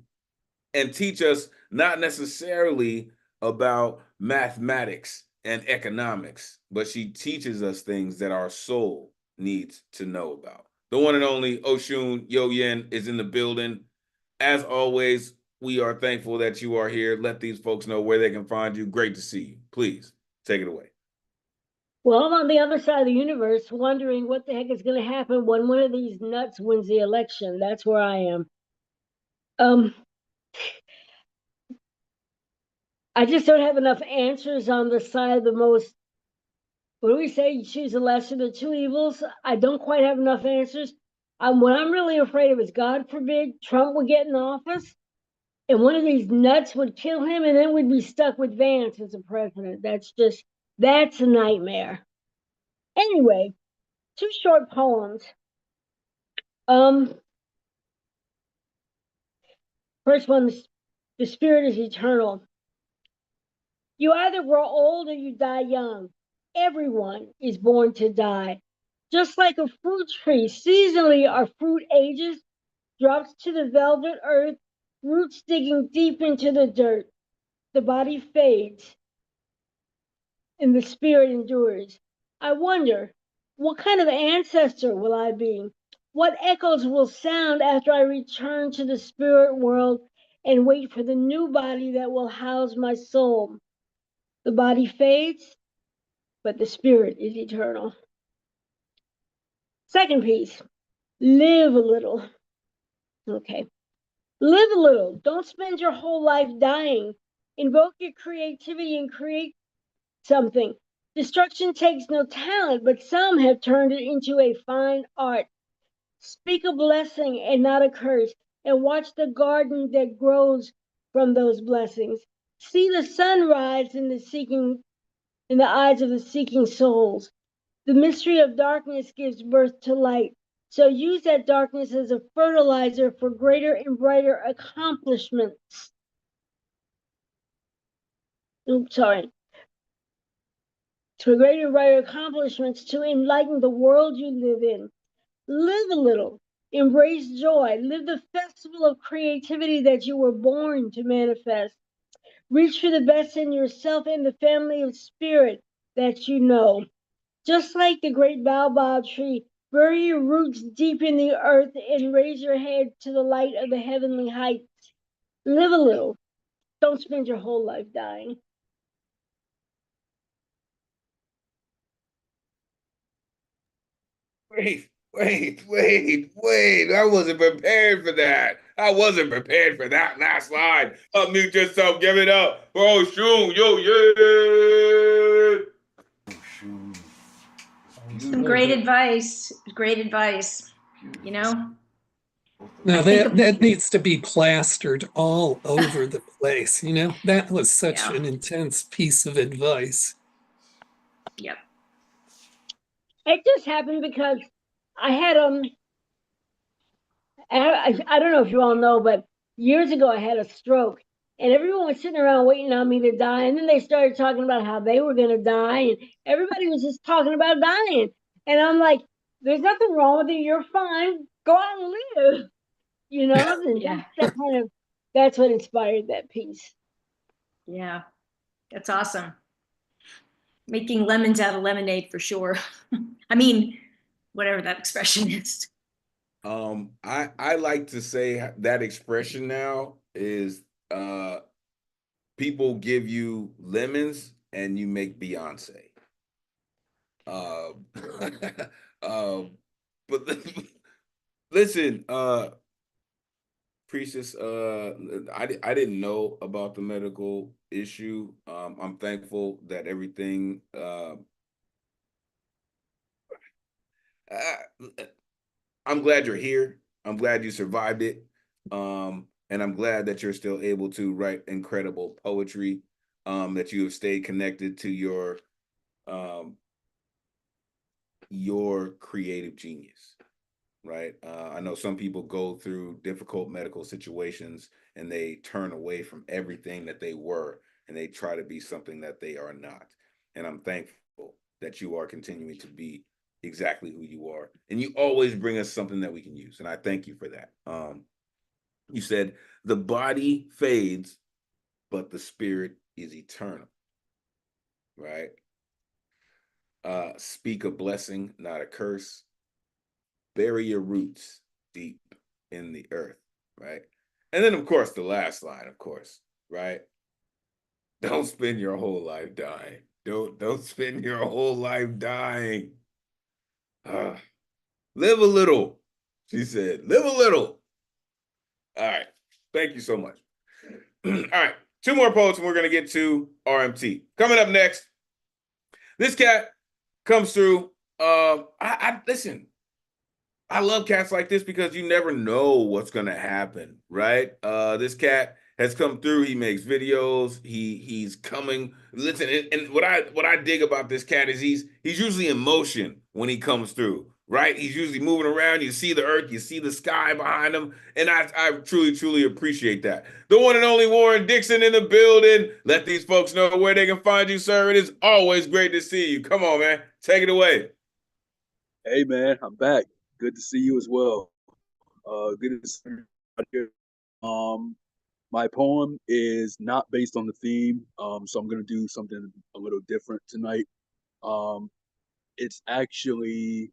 and teach us not necessarily about mathematics and economics, but she teaches us things that our soul needs to know about. The one and only Osunyoyin is in the building. As always, we are thankful that you are here. Let these folks know where they can find you. Great to see you. Please take it away. Well, I'm on the other side of the universe wondering what the heck is going to happen when one of these nuts wins the election. That's where I am. I just don't have enough answers on the side of the most, what do we say? You choose the lesser of the two evils. I don't quite have enough answers. What I'm really afraid of is, God forbid, Trump would get in office and one of these nuts would kill him, and then we'd be stuck with Vance as a president. That's a nightmare. Anyway, 2 short poems. First one, the spirit is eternal. You either grow old or you die young. Everyone is born to die. Just like a fruit tree, seasonally our fruit ages, drops to the velvet earth, roots digging deep into the dirt. The body fades and the spirit endures. I wonder, what kind of ancestor will I be? What echoes will sound after I return to the spirit world and wait for the new body that will house my soul? The body fades, but the spirit is eternal. Second piece, live a little. Okay. Live a little. Don't spend your whole life dying. Invoke your creativity and create something. Destruction takes no talent, but some have turned it into a fine art. Speak a blessing and not a curse, and watch the garden that grows from those blessings. See the sunrise in the eyes of the seeking souls. The mystery of darkness gives birth to light. So use that darkness as a fertilizer for greater and brighter accomplishments. To greater and brighter accomplishments to enlighten the world you live in. Live a little. Embrace joy. Live the festival of creativity that you were born to manifest. Reach for the best in yourself and the family of spirit that you know. Just like the great baobab tree, bury your roots deep in the earth and raise your head to the light of the heavenly heights. Live a little. Don't spend your whole life dying. Wait. I wasn't prepared for that. I wasn't prepared for that last line. Unmute yourself. Give it up for Oshun. Yo, yeah. Some great advice. Great advice. You know? Now that needs to be plastered all over the place. You know, that was such an intense piece of advice. Yep. It just happened because I had I don't know if you all know, but years ago I had a stroke, and everyone was sitting around waiting on me to die. And then they started talking about how they were going to die, and everybody was just talking about dying. And I'm like, there's nothing wrong with it. You're fine. Go out and live. You know, and Yeah. that's what inspired that piece. Yeah, that's awesome. Making lemons out of lemonade for sure. I mean, whatever that expression is. I like to say that expression now is people give you lemons and you make Beyonce. But listen, Priestess, I didn't know about the medical issue. I'm thankful that everything I'm glad you're here. I'm glad you survived it. And I'm glad that you're still able to write incredible poetry, that you have stayed connected to your creative genius, right? I know some people go through difficult medical situations and they turn away from everything that they were and they try to be something that they are not. And I'm thankful that you are continuing to be exactly who you are. And you always bring us something that we can use. And I thank you for that. You said the body fades, but the spirit is eternal, right? Speak a blessing, not a curse. Bury your roots deep in the earth, right? And then, of course, the last line, of course, right? Don't spend your whole life dying. Don't spend your whole life dying. Live a little, she said. Live a little. All right. Thank you so much. All right. 2 more poets, and we're going to get to RMT. Coming up next, this cat comes through. Listen, I love cats like this because you never know what's going to happen, right? This cat has come through. He makes videos. He's coming. Listen, and what I dig about this cat is he's usually in motion when he comes through, right? He's usually moving around. You see the earth, you see the sky behind him, and I truly appreciate that. The one and only Warren Dixon in the building. Let these folks know where they can find you, sir. It is always great to see you. Come on, man. Take it away. Hey, man, I'm back. Good to see you as well. Good to see you here. My poem is not based on the theme, so I'm gonna do something a little different tonight. It's actually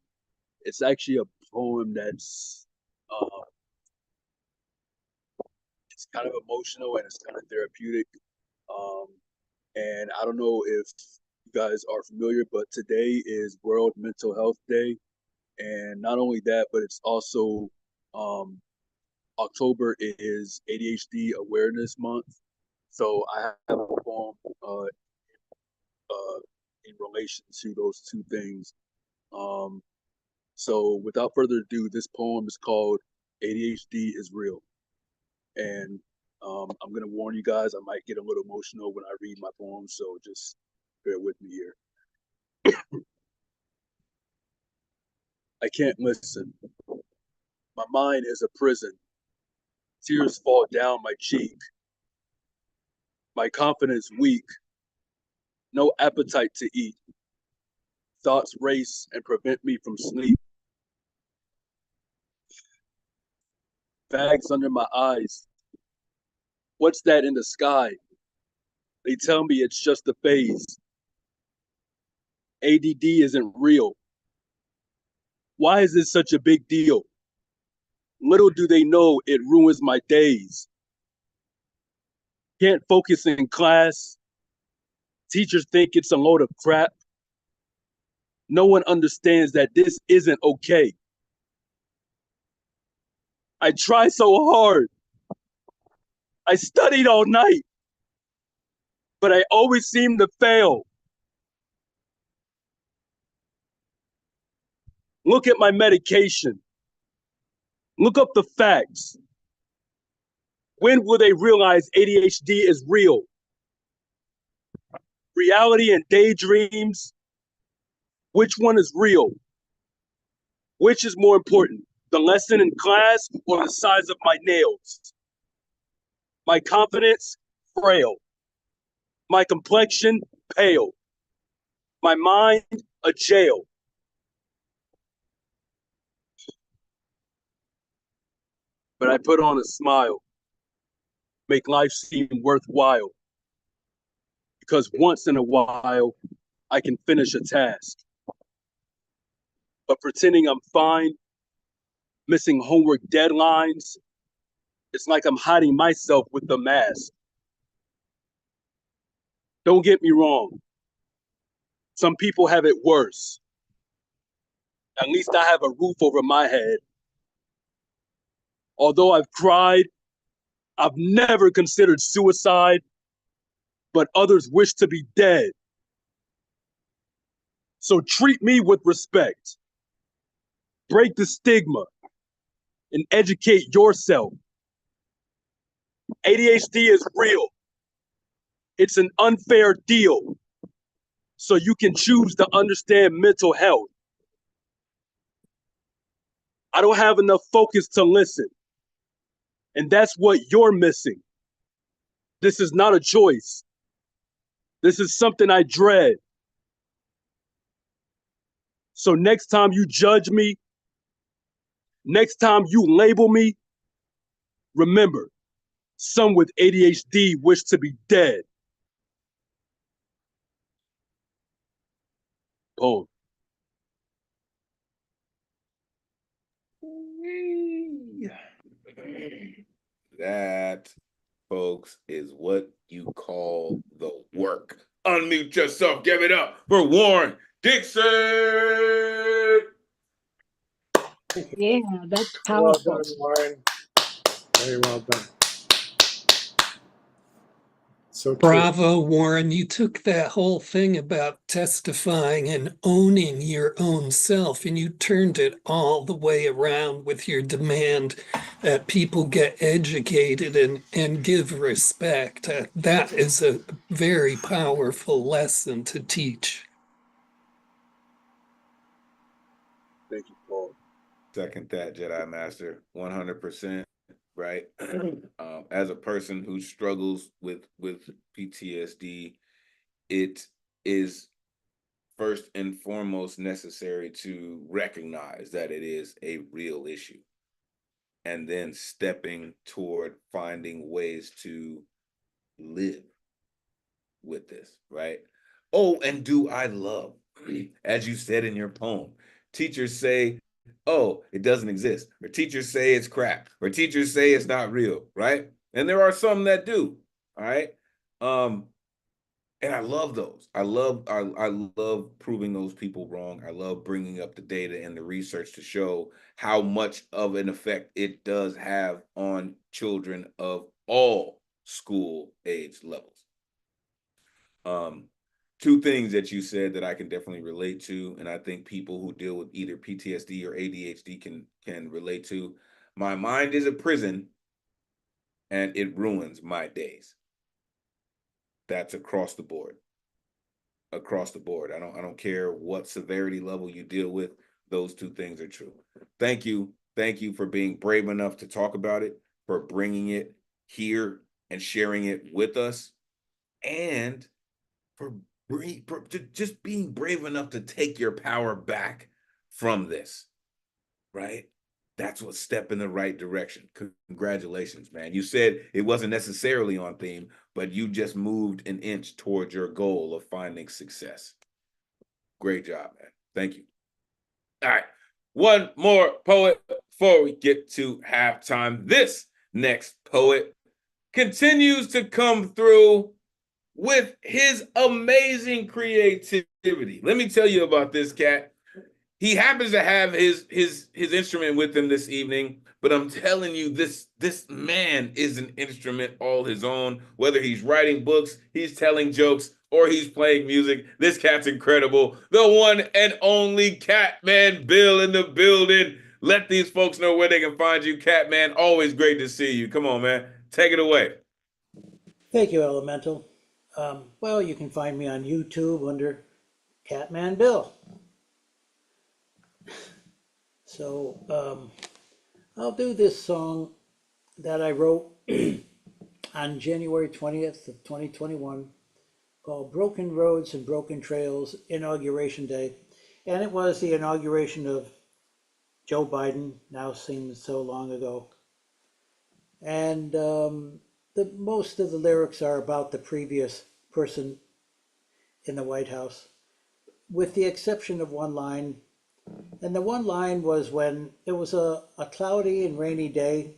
a poem that's it's kind of emotional and it's kind of therapeutic. And I don't know if you guys are familiar, but today is World Mental Health Day, and not only that, but it's also October is ADHD Awareness Month. So I have a poem in relation to those two things. So without further ado, this poem is called ADHD is Real. And I'm going to warn you guys, I might get a little emotional when I read my poem, so just bear with me here. I can't listen. My mind is a prison. Tears fall down my cheek. My confidence weak. No appetite to eat. Thoughts race and prevent me from sleep. Bags under my eyes. What's that in the sky? They tell me it's just a phase. ADD isn't real. Why is this such a big deal? Little do they know it ruins my days. Can't focus in class. Teachers think it's a load of crap. No one understands that this isn't okay. I try so hard. I studied all night, but I always seem to fail. Look at my medication. Look up the facts. When will they realize ADHD is real? Reality and daydreams? Which one is real? Which is more important, the lesson in class or the size of my nails? My confidence, frail. My complexion, pale. My mind, a jail. But I put on a smile, make life seem worthwhile. Because once in a while, I can finish a task. But pretending I'm fine, missing homework deadlines, it's like I'm hiding myself with the mask. Don't get me wrong. Some people have it worse. At least I have a roof over my head. Although I've cried, I've never considered suicide, but others wish to be dead. So treat me with respect. Break the stigma and educate yourself. ADHD is real. It's an unfair deal. So you can choose to understand mental health. I don't have enough focus to listen. And that's what you're missing. This is not a choice. This is something I dread. So next time you judge me, next time you label me, remember, some with ADHD wish to be dead. Poem. That, folks, is what you call the work unmute yourself. Give it up for Warren Dixon. Yeah, that's Well powerful. done, Warren. Very well done. So true. Bravo, Warren. You took that whole thing about testifying and owning your own self, and you turned it all the way around with your demand that people get educated and give respect. That is a very powerful lesson to teach. Thank you, Paul. Second that, Jedi Master, 100%. Right. As a person who struggles with PTSD, it is first and foremost necessary to recognize that it is a real issue, and then stepping toward finding ways to live with this, right? Oh, and do I love, as you said in your poem, teachers say, oh, it doesn't exist, or teachers say it's crap, or teachers say it's not real, right? And there are some that do, all right? And I love those. I love proving those people wrong. I love bringing up the data and the research to show how much of an effect it does have on children of all school age levels. Two things that you said that I can definitely relate to, and I think people who deal with either PTSD or ADHD can relate to. My mind is a prison, and it ruins my days. That's across the board. Across the board. I don't care what severity level you deal with. Those two things are true. Thank you. Thank you for being brave enough to talk about it, for bringing it here and sharing it with us, and for just being brave enough to take your power back from this, right? That's what step in the right direction. Congratulations, man. You said it wasn't necessarily on theme, but you just moved an inch towards your goal of finding success. Great job, man. Thank you. All right. One more poet before we get to halftime. This next poet continues to come through with his amazing creativity. Let me tell you about this cat. He happens to have his instrument with him this evening, but I'm telling you, this man is an instrument all his own. Whether he's writing books, he's telling jokes, or he's playing music, this cat's incredible. The one and only Catman Bill in the building. Let these folks know where they can find you, Catman. Always great to see you. Come on, man. Take it away. Thank you, Elemental. Well, you can find me on YouTube under Catman Bill. So I'll do this song that I wrote on January 20th of 2021 called Broken Roads and Broken Trails, Inauguration Day. And it was the inauguration of Joe Biden, now seems so long ago. And most of the lyrics are about the previous person in the White House, with the exception of one line. And the one line was when it was a cloudy and rainy day,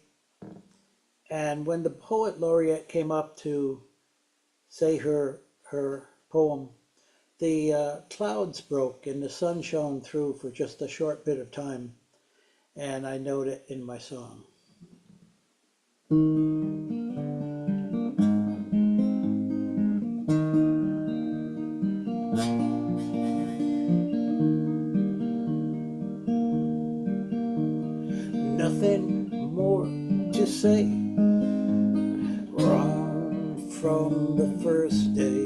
and when the poet laureate came up to say her poem, the clouds broke and the sun shone through for just a short bit of time, and I note it in my song. Nothing more to say, wrong from the first day,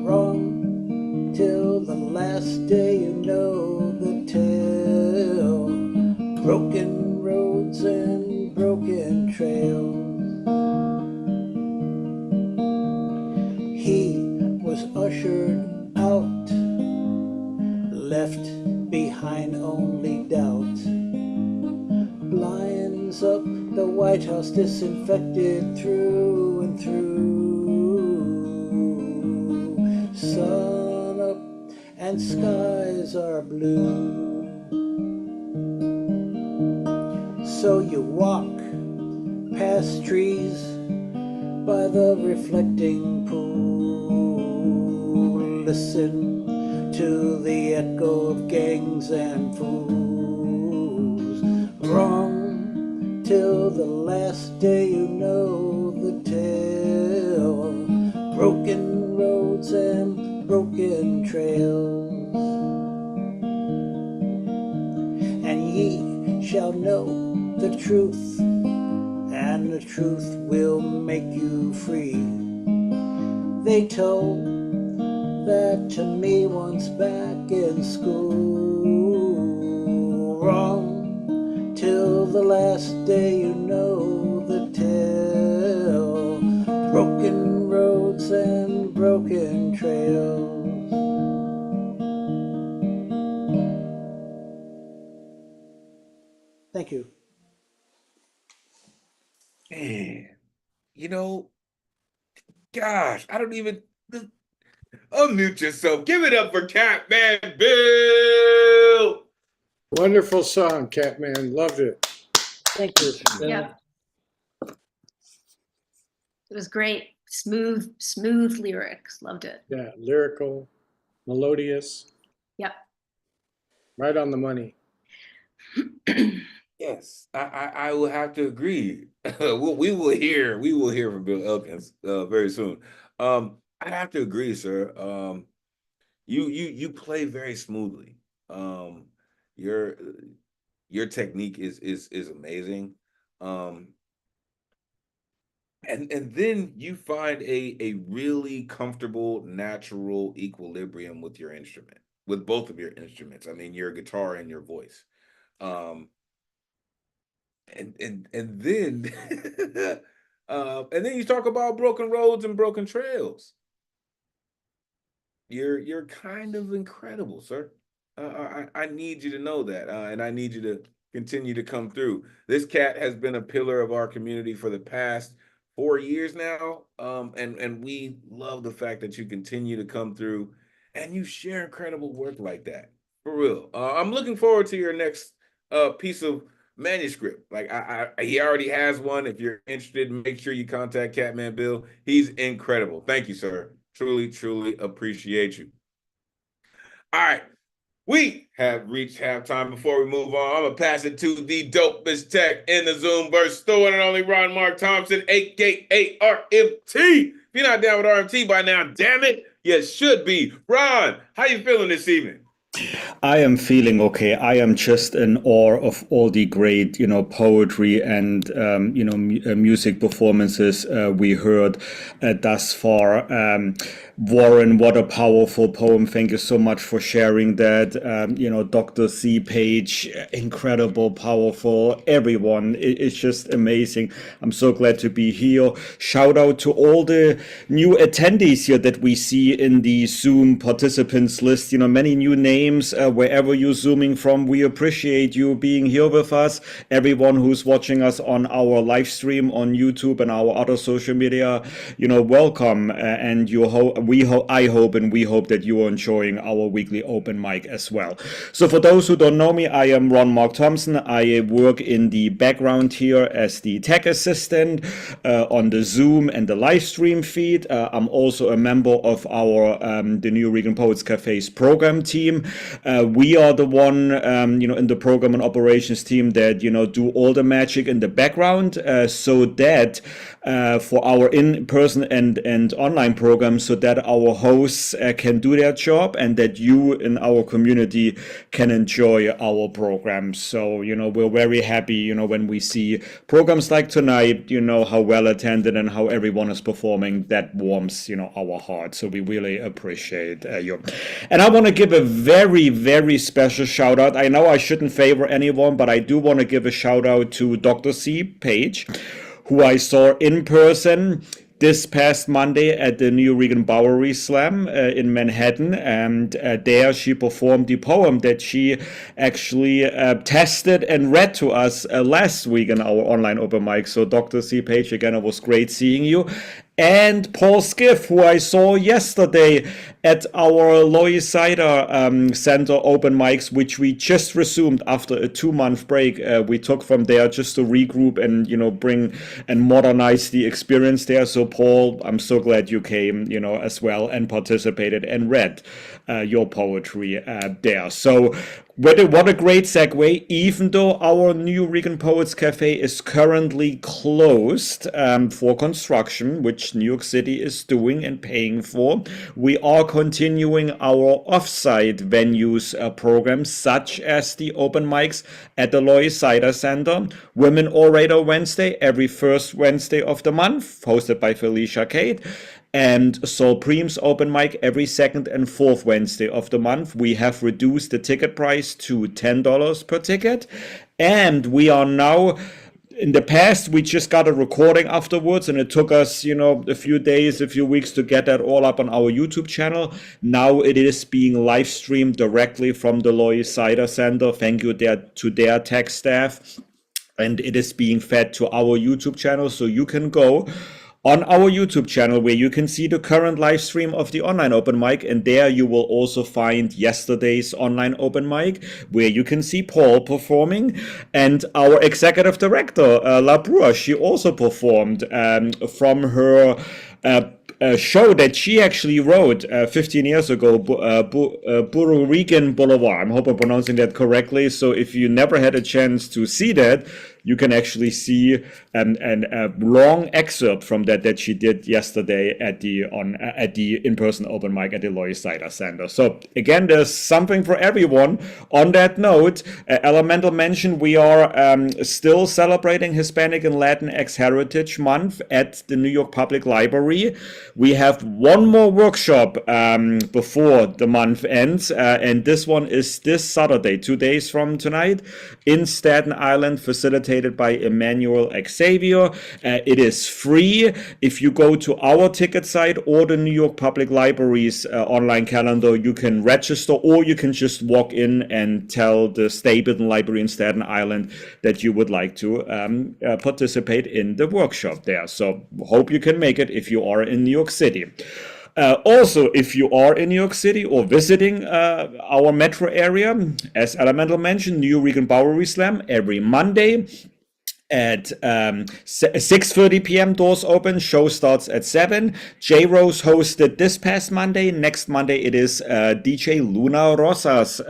wrong till the last day. You know the tale, broken roads and broken trails. He was ushered out, left behind only doubt. Blinds up the White House, disinfected through and through. Sun up and skies are blue. So you walk past trees by the reflecting pool. listen to the echo of gangs and fools. Wrong till the last day you know the tale. Broken roads and broken trails. And ye shall know the truth, and the truth will make you free. They told that to me once back in school. Wrong till the last day you know the tale. Broken roads and broken trails. Thank you. Man, you know, gosh, I don't even unmute yourself. Give it up for Catman Bill. Wonderful song, Catman. Loved it. Thank you. Yeah. It was great. Smooth lyrics. Loved it. Yeah, lyrical, melodious. Yep. Right on the money. Yes, I will have to agree. we will hear from Bill Elkins very soon. I have to agree, sir. You play very smoothly. Your technique is amazing. And then you find a really comfortable, natural equilibrium with your instrument, with both of your instruments. I mean, your guitar and your voice. And then and then you talk about broken roads and broken trails. You're kind of incredible, sir. I need you to know that, and I need you to continue to come through. This cat has been a pillar of our community for the past 4 years now, and we love the fact that you continue to come through and you share incredible work like that. For real. I'm looking forward to your next piece of manuscript. Like he already has one. If you're interested, make sure you contact Catman Bill. He's incredible. Thank you, sir. Truly appreciate you. All right. We have reached halftime. Before we move on, I'm going to pass it to the dopest tech in the Zoomverse, the one and only Ron Mark Thompson, a.k.a. RMT. If you're not down with RMT by now, damn it, you should be. Ron, how you feeling this evening? I am feeling okay. I am just in awe of all the great, poetry and, music performances we heard thus far. Warren, what a powerful poem. Thank you so much for sharing that. Dr. C, Paige, incredible, powerful. Everyone, it's just amazing. I'm so glad to be here. Shout out to all the new attendees here that we see in the Zoom participants list. Many new names wherever you're Zooming from. We appreciate you being here with us. Everyone who's watching us on our live stream on YouTube and our other social media, welcome. And I hope and we hope that you are enjoying our weekly open mic as well. So for those who don't know me, I am Ron Mark Thompson. I work in the background here as the tech assistant on the Zoom and the live stream feed. I'm also a member of our the Nuyorican Poets Cafe's program team. We are the one, in the program and operations team that, do all the magic in the background so that for our in-person and online programs, so that our hosts can do their job and that you in our community can enjoy our programs. So, we're very happy, when we see programs like tonight, how well attended and how everyone is performing. That warms, our heart. So we really appreciate you. And I want to give a very, very special shout out. I know I shouldn't favor anyone, but I do want to give a shout out to Dr. C, Paige, who I saw in person this past Monday at the Nuyorican Bowery Slam in Manhattan, and there she performed the poem that she actually tested and read to us last week in our online open mic. So Dr. C. Paige, again, it was great seeing you. And Paul Skiff, who I saw yesterday at our Loy Cider Center open mics, which we just resumed after a 2-month break. We took from there just to regroup and, bring and modernize the experience there. So Paul, I'm so glad you came, as well, and participated and read your poetry there. So what a great segue. Even though our Nuyorican Poets Cafe is currently closed for construction, which New York City is doing and paying for, we are continuing our off-site venues programs, such as the open mics at the Loy Cider Center, Women Orator Wednesday, every first Wednesday of the month, hosted by Felicia Kate, and Supreme's open mic every second and fourth Wednesday of the month. We have reduced the ticket price to $10 per ticket, and we are now, in the past, we just got a recording afterwards, and it took us, a few days, a few weeks to get that all up on our YouTube channel. Now it is being live streamed directly from the Loy Cider Center. Thank you to their tech staff. And it is being fed to our YouTube channel, so you can go on our YouTube channel where you can see the current live stream of the online open mic, and there you will also find yesterday's online open mic where you can see Paul performing, and our executive director Labrua, she also performed from her a show that she actually wrote 15 years ago, Nuyorican Boulevard. I hope I'm pronouncing that correctly. So if you never had a chance to see that, you can actually see a long excerpt from that she did yesterday at the in-person open mic at the Loy Cider Center. So again, there's something for everyone. On that note, Elemen2al mentioned we are still celebrating Hispanic and Latinx Heritage Month at the New York Public Library. We have one more workshop before the month ends, and this one is this Saturday, 2 days from tonight, in Staten Island, facilitated by Emmanuel Xavier. It is free. If you go to our ticket site or the New York Public Library's online calendar, you can register, or you can just walk in and tell the Stapleton Library in Staten Island that you would like to participate in the workshop there. So hope you can make it if you are in New York City. Also, if you are in New York City or visiting our metro area, as Elemen2al mentioned, Nuyorican Bowery Slam every Monday at 6:30 p.m. doors open. Show starts at 7. J Rose hosted this past Monday. Next Monday it is DJ Luna Rosa's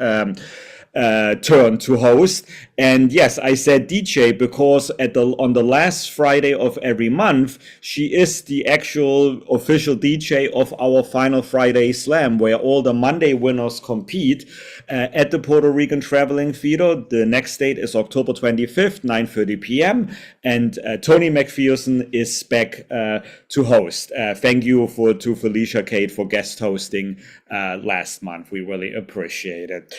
turn to host. And yes, I said DJ because on the last Friday of every month, she is the actual official DJ of our Final Friday Slam, where all the Monday winners compete at the Puerto Rican Traveling Theater. The next date is October 25th, 9:30 p.m. And Tony McPherson is back to host. Thank you to Felicia Kate for guest hosting last month. We really appreciate it.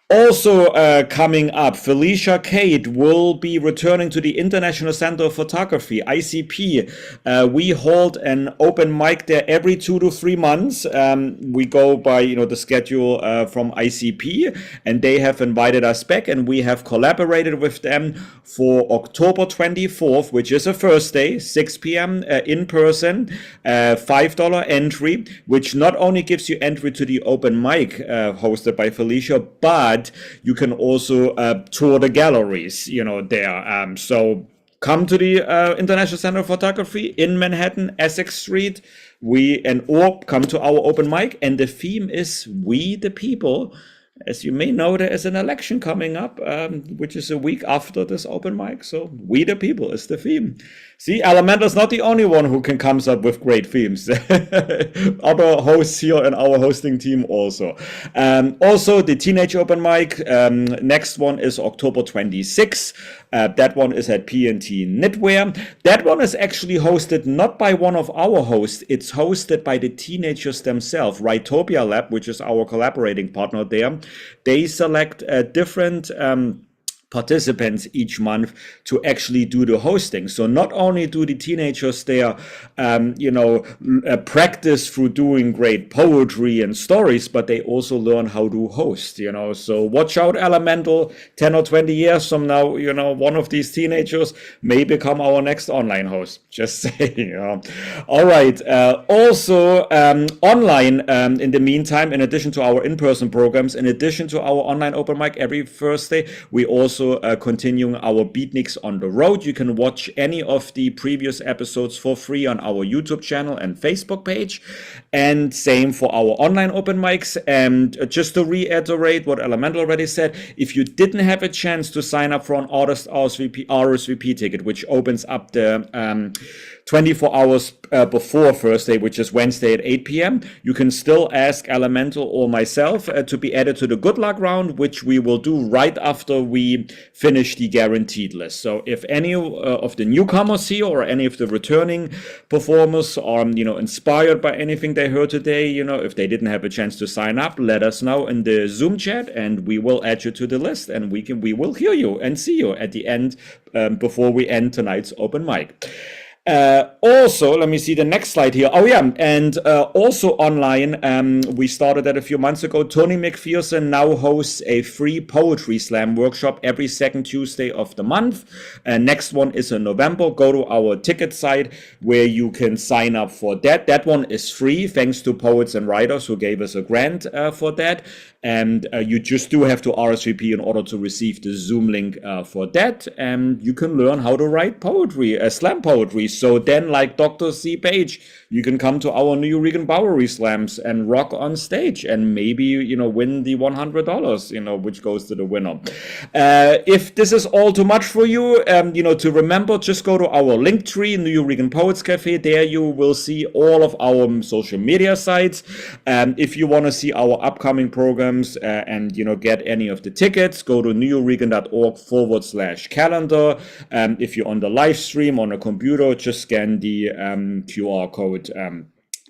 Also coming up, Felicia Kate will be returning to the International Center of Photography, ICP. We hold an open mic there every 2 to 3 months. We go by the schedule from ICP, and they have invited us back, and we have collaborated with them for October 24th, which is a Thursday, 6 p.m. In person, $5 entry, which not only gives you entry to the open mic hosted by Felicia, but you can also tour the galleries, there. So come to the International Center of Photography in Manhattan, Essex Street. Or come to our open mic, and the theme is We the People. As you may know, there is an election coming up, which is a week after this open mic. So We the People is the theme. See, Elemen2al's not the only one who can come up with great themes. Other hosts here in our hosting team also. Also, the Teenage Open Mic, next one is October 26th. That one is at P&T Knitwear. That one is actually hosted not by one of our hosts. It's hosted by the teenagers themselves. Rightopia Lab, which is our collaborating partner there. They select different participants each month to actually do the hosting. So not only do the teenagers there, practice through doing great poetry and stories, but they also learn how to host, So watch out, Elemen2al, 10 or 20 years from now, one of these teenagers may become our next online host. Just saying. All right. Also, online, in the meantime, in addition to our in-person programs, in addition to our online open mic every Thursday, we also continuing our beatniks on the road. You can watch any of the previous episodes for free on our YouTube channel and Facebook page, and same for our online open mics. And just to reiterate what Elemen2al already said, if you didn't have a chance to sign up for an RSVP ticket, which opens up the 24 hours before Thursday, which is Wednesday at 8 p.m. You can still ask Elemen2al or myself to be added to the good luck round, which we will do right after we finish the guaranteed list. So if any of the newcomers here or any of the returning performers are, inspired by anything they heard today, if they didn't have a chance to sign up, let us know in the Zoom chat and we will add you to the list, and we will hear you and see you at the end before we end tonight's open mic. Also, let me see the next slide here. Oh yeah, and also online, we started that a few months ago. Tony McPherson now hosts a free poetry slam workshop every second Tuesday of the month. Next one is in November. Go to our ticket site where you can sign up for that. That one is free, thanks to poets and writers who gave us a grant for that. And you just do have to RSVP in order to receive the Zoom link for that. And you can learn how to write poetry, slam poetry. So then, like Dr. C. Paige, you can come to our Nuyorican Bowery slams and rock on stage and maybe, win the $100, which goes to the winner. If this is all too much for you, to remember, just go to our link tree, Nuyorican Poets Cafe. There you will see all of our social media sites. If you want to see our upcoming programs and, get any of the tickets, go to nuyorican.org/calendar. If you're on the live stream on a computer, just scan the QR code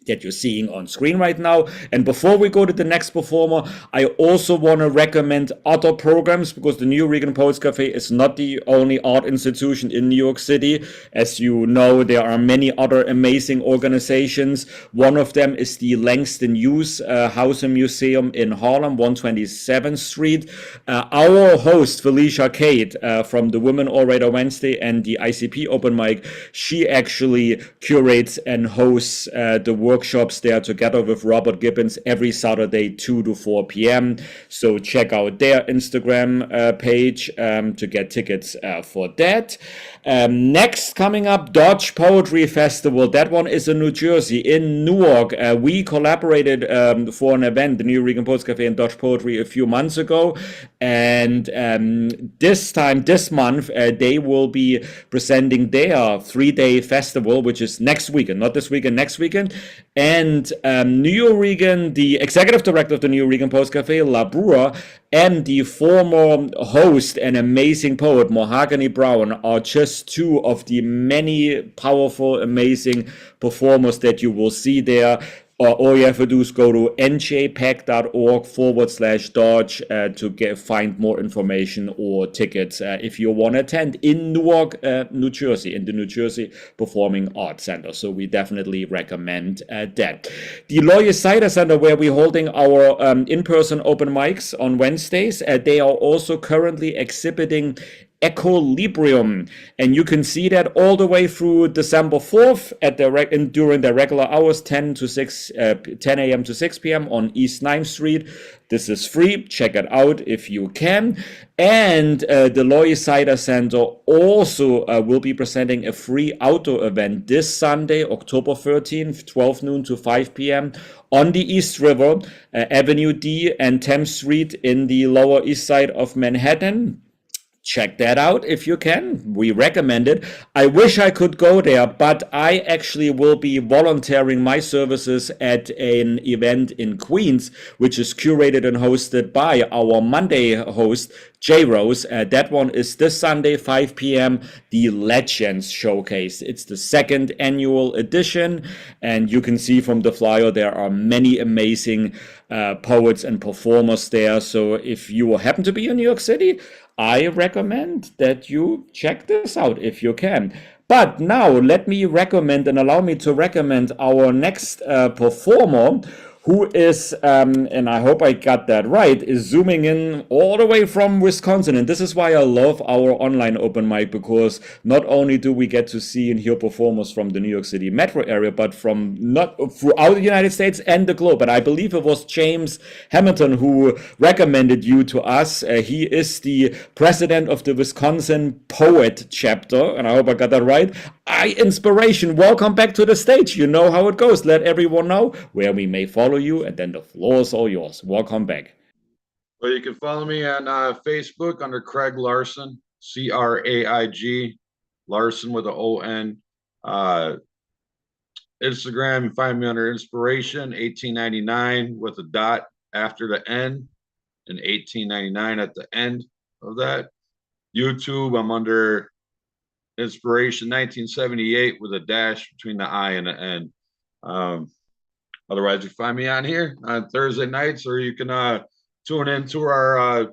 that you're seeing on screen right now. And before we go to the next performer, I also want to recommend other programs, because the Nuyorican Poets Cafe is not the only art institution in New York City. As you know, there are many other amazing organizations. One of them is the Langston Hughes House and Museum in Harlem, 127th Street. Our host, Felicia Kate, from the Women Orator Wednesday and the ICP Open Mic, she actually curates and hosts the workshops there together with Robert Gibbons every Saturday, 2 to 4 p.m. So check out their Instagram page to get tickets for that. Next, coming up, Dodge Poetry Festival. That one is in New Jersey, in Newark. We collaborated for an event, the Nuyorican Poets Cafe and Dodge Poetry, a few months ago. And this month, they will be presenting their 3-day festival, which is next weekend, not this weekend, next weekend. And Nuyorican, the executive director of the Nuyorican Poets Cafe, La Brua, and the former host and amazing poet, Mahogany Brown, are just two of the many powerful, amazing performers that you will see there. All you have to do is go to njpac.org/Dodge to find more information or tickets if you want to attend in Newark, New Jersey, in the New Jersey Performing Arts Center. So we definitely recommend that. The Lawyer Cider Center, where we're holding our in-person open mics on Wednesdays, they are also currently exhibiting Equilibrium, and you can see that all the way through December 4th at during the regular hours, 10 a.m. to 6 p.m. on East 9th Street. This is free. Check it out if you can. And the Lawyer Cider Center also will be presenting a free outdoor event this Sunday, October 13th, 12 noon to 5 p.m. on the East River, Avenue D and 10th Street in the Lower East Side of Manhattan. Check that out if you can. We recommend it. I wish I could go there, but I actually will be volunteering my services at an event in Queens, which is curated and hosted by our Monday host, J-Rose. That one is this Sunday, 5 p.m., the Legends Showcase. It's the second annual edition, and you can see from the flyer there are many amazing poets and performers there. So if you happen to be in New York City, I recommend that you check this out if you can. But now let me recommend and allow me to recommend our next performer, who is, and I hope I got that right, is zooming in all the way from Wisconsin. And this is why I love our online open mic, because not only do we get to see and hear performers from the New York City metro area, but from not throughout the United States and the globe. And I believe it was James Hamilton who recommended you to us. He is the president of the Wisconsin Poet chapter, and I hope I got that right. Inspiration, welcome back to the stage. You know how it goes. Let everyone know where we may follow you, and then the floor is all yours. Welcome back. Well, you can follow me on Facebook under Craig Larson, C-R-A-I-G, Larson with an O-N. Instagram, you find me under Inspiration 1899 with a dot after the N and 1899 at the end of that. YouTube, I'm under Inspiration 1978 with a dash between the I and the N. Otherwise, you find me on here on Thursday nights, or you can tune into our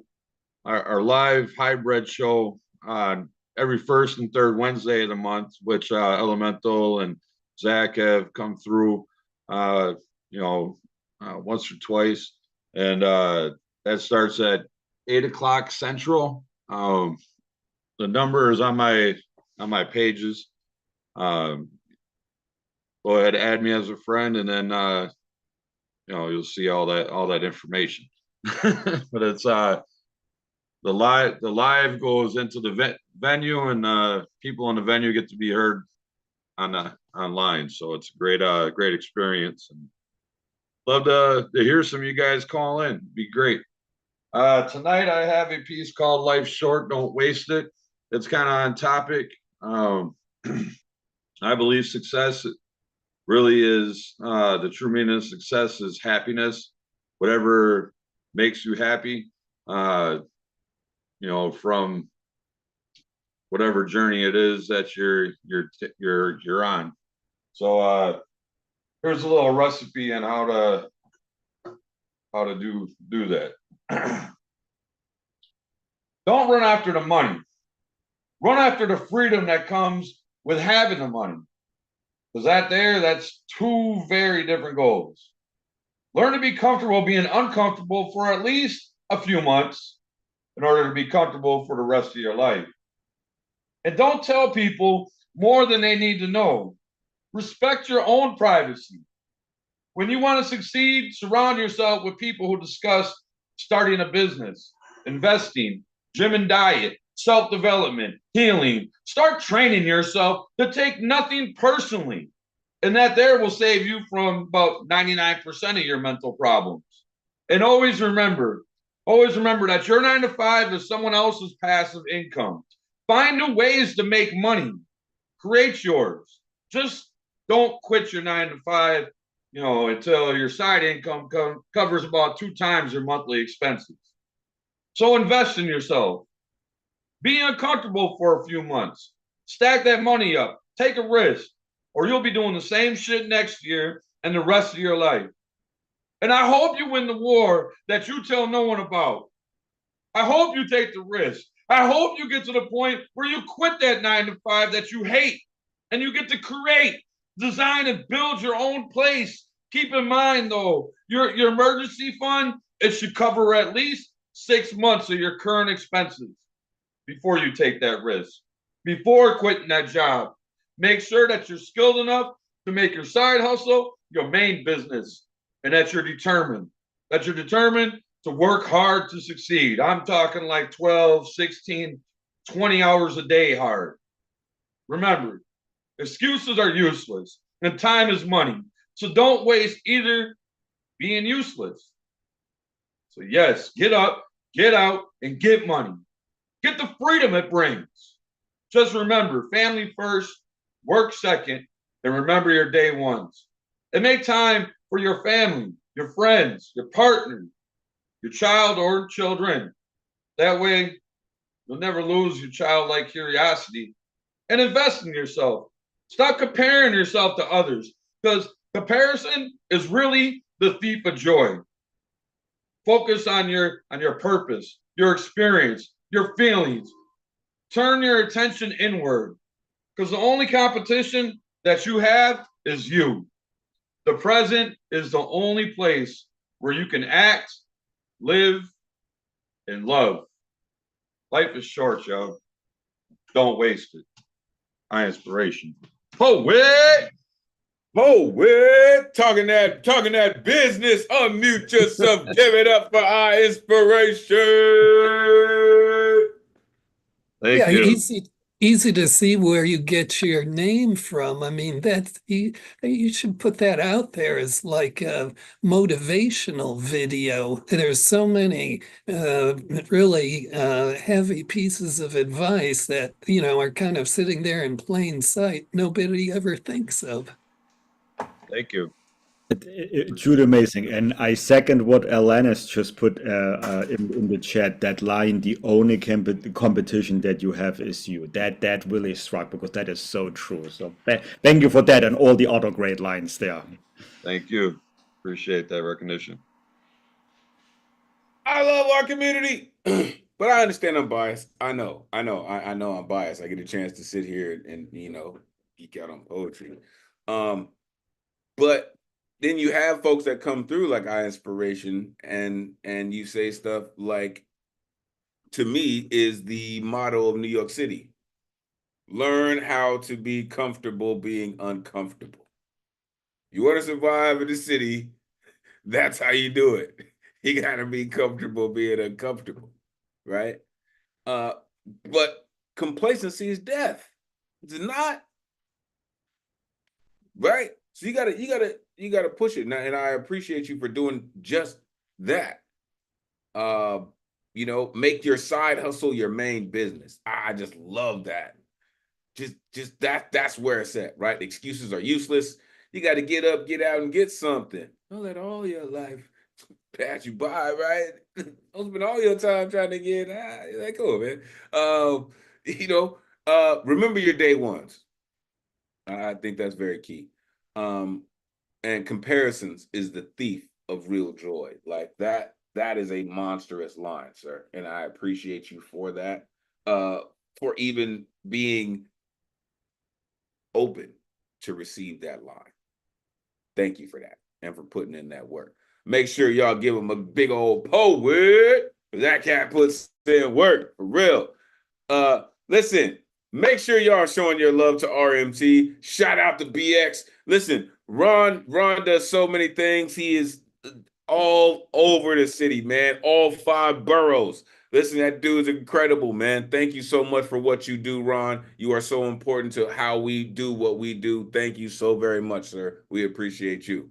live hybrid show on every first and third Wednesday of the month, which Elemen2al and Zack have come through, once or twice, and that starts at 8 o'clock Central. The number is on my pages. Go ahead, add me as a friend, and then you'll see all that information. But it's the live goes into the venue, and people in the venue get to be heard online. So it's a great experience, and love to hear some of you guys call in. It'd be great. Tonight I have a piece called "Life's Short, Don't Waste It." It's kind of on topic. I believe success really is the true meaning of success is happiness, whatever makes you happy, from whatever journey it is that you're on. So here's a little recipe on how to do that. Don't run after the money. Run after the freedom that comes with having the money. Because that's two very different goals. Learn to be comfortable being uncomfortable for at least a few months in order to be comfortable for the rest of your life. And don't tell people more than they need to know. Respect your own privacy. When you want to succeed, surround yourself with people who discuss starting a business, investing, gym and diet, self-development, healing. Start training yourself to take nothing personally. And that there will save you from about 99% of your mental problems. And always remember that your 9 to 5 is someone else's passive income. Find new ways to make money. Create yours. Just don't quit your 9 to 5, until your side income covers about 2 times your monthly expenses. So invest in yourself. Be uncomfortable for a few months. Stack that money up. Take a risk, or you'll be doing the same shit next year and the rest of your life. And I hope you win the war that you tell no one about. I hope you take the risk. I hope you get to the point where you quit that 9 to 5 that you hate, and you get to create, design, and build your own place. Keep in mind, though, your emergency fund, it should cover at least 6 months of your current expenses before you take that risk, before quitting that job. Make sure that you're skilled enough to make your side hustle your main business, and that you're determined to work hard to succeed. I'm talking like 12, 16, 20 hours a day hard. Remember, excuses are useless, and time is money. So don't waste either being useless. So yes, get up, get out, and get money. Get the freedom it brings. Just remember, family first, work second, and remember your day ones. And make time for your family, your friends, your partner, your child or children. That way, you'll never lose your childlike curiosity and invest in yourself. Stop comparing yourself to others, because comparison is really the thief of joy. Focus on your purpose, your experience, your feelings. Turn your attention inward, because the only competition that you have is you. The present is the only place where you can act, live, and love. Life is short, y'all. Don't waste it. High inspiration. Poet! Poet! Talking that business. Unmute yourself. Give it up for our inspiration. Thank Yeah, you. easy to see where you get your name from. I mean, you should put that out there as like a motivational video. There's so many really heavy pieces of advice that, are kind of sitting there in plain sight. Nobody ever thinks of. Thank you. It's truly amazing, and I second what Alanis just put in the chat. That line, "The only competition that you have is you." That really struck, because that is so true. So thank you for that, and all the other great lines there. Thank you. Appreciate that recognition. I love our community, but I understand I'm biased. I know I'm biased. I get a chance to sit here and geek out on poetry. But then you have folks that come through like I Inspiration, and you say stuff like, to me, is the motto of New York City. Learn how to be comfortable being uncomfortable. You want to survive in the city, that's how you do it. You got to be comfortable being uncomfortable, right? But complacency is death. It's not, right? So you gotta push it now, and I appreciate you for doing just that. Make your side hustle your main business. I just love that. Just that's where it's at, right? Excuses are useless. You got to get up, get out, and get something. Don't let all your life pass you by, right? Don't spend all your time trying to get like, cool, man. Remember your day ones. I think that's very key. And comparisons is the thief of real joy. Like that is a monstrous line, sir. And I appreciate you for that. For even being open to receive that line. Thank you for that, and for putting in that work. Make sure y'all give him a big old poet. That cat puts in work, for real. Listen, make sure y'all showing your love to RMT. Shout out to BX. Listen, Ron does so many things. He is all over the city, man. All 5 boroughs. Listen, that dude's incredible, man. Thank you so much for what you do, Ron. You are so important to how we do what we do. Thank you so very much, sir. We appreciate you.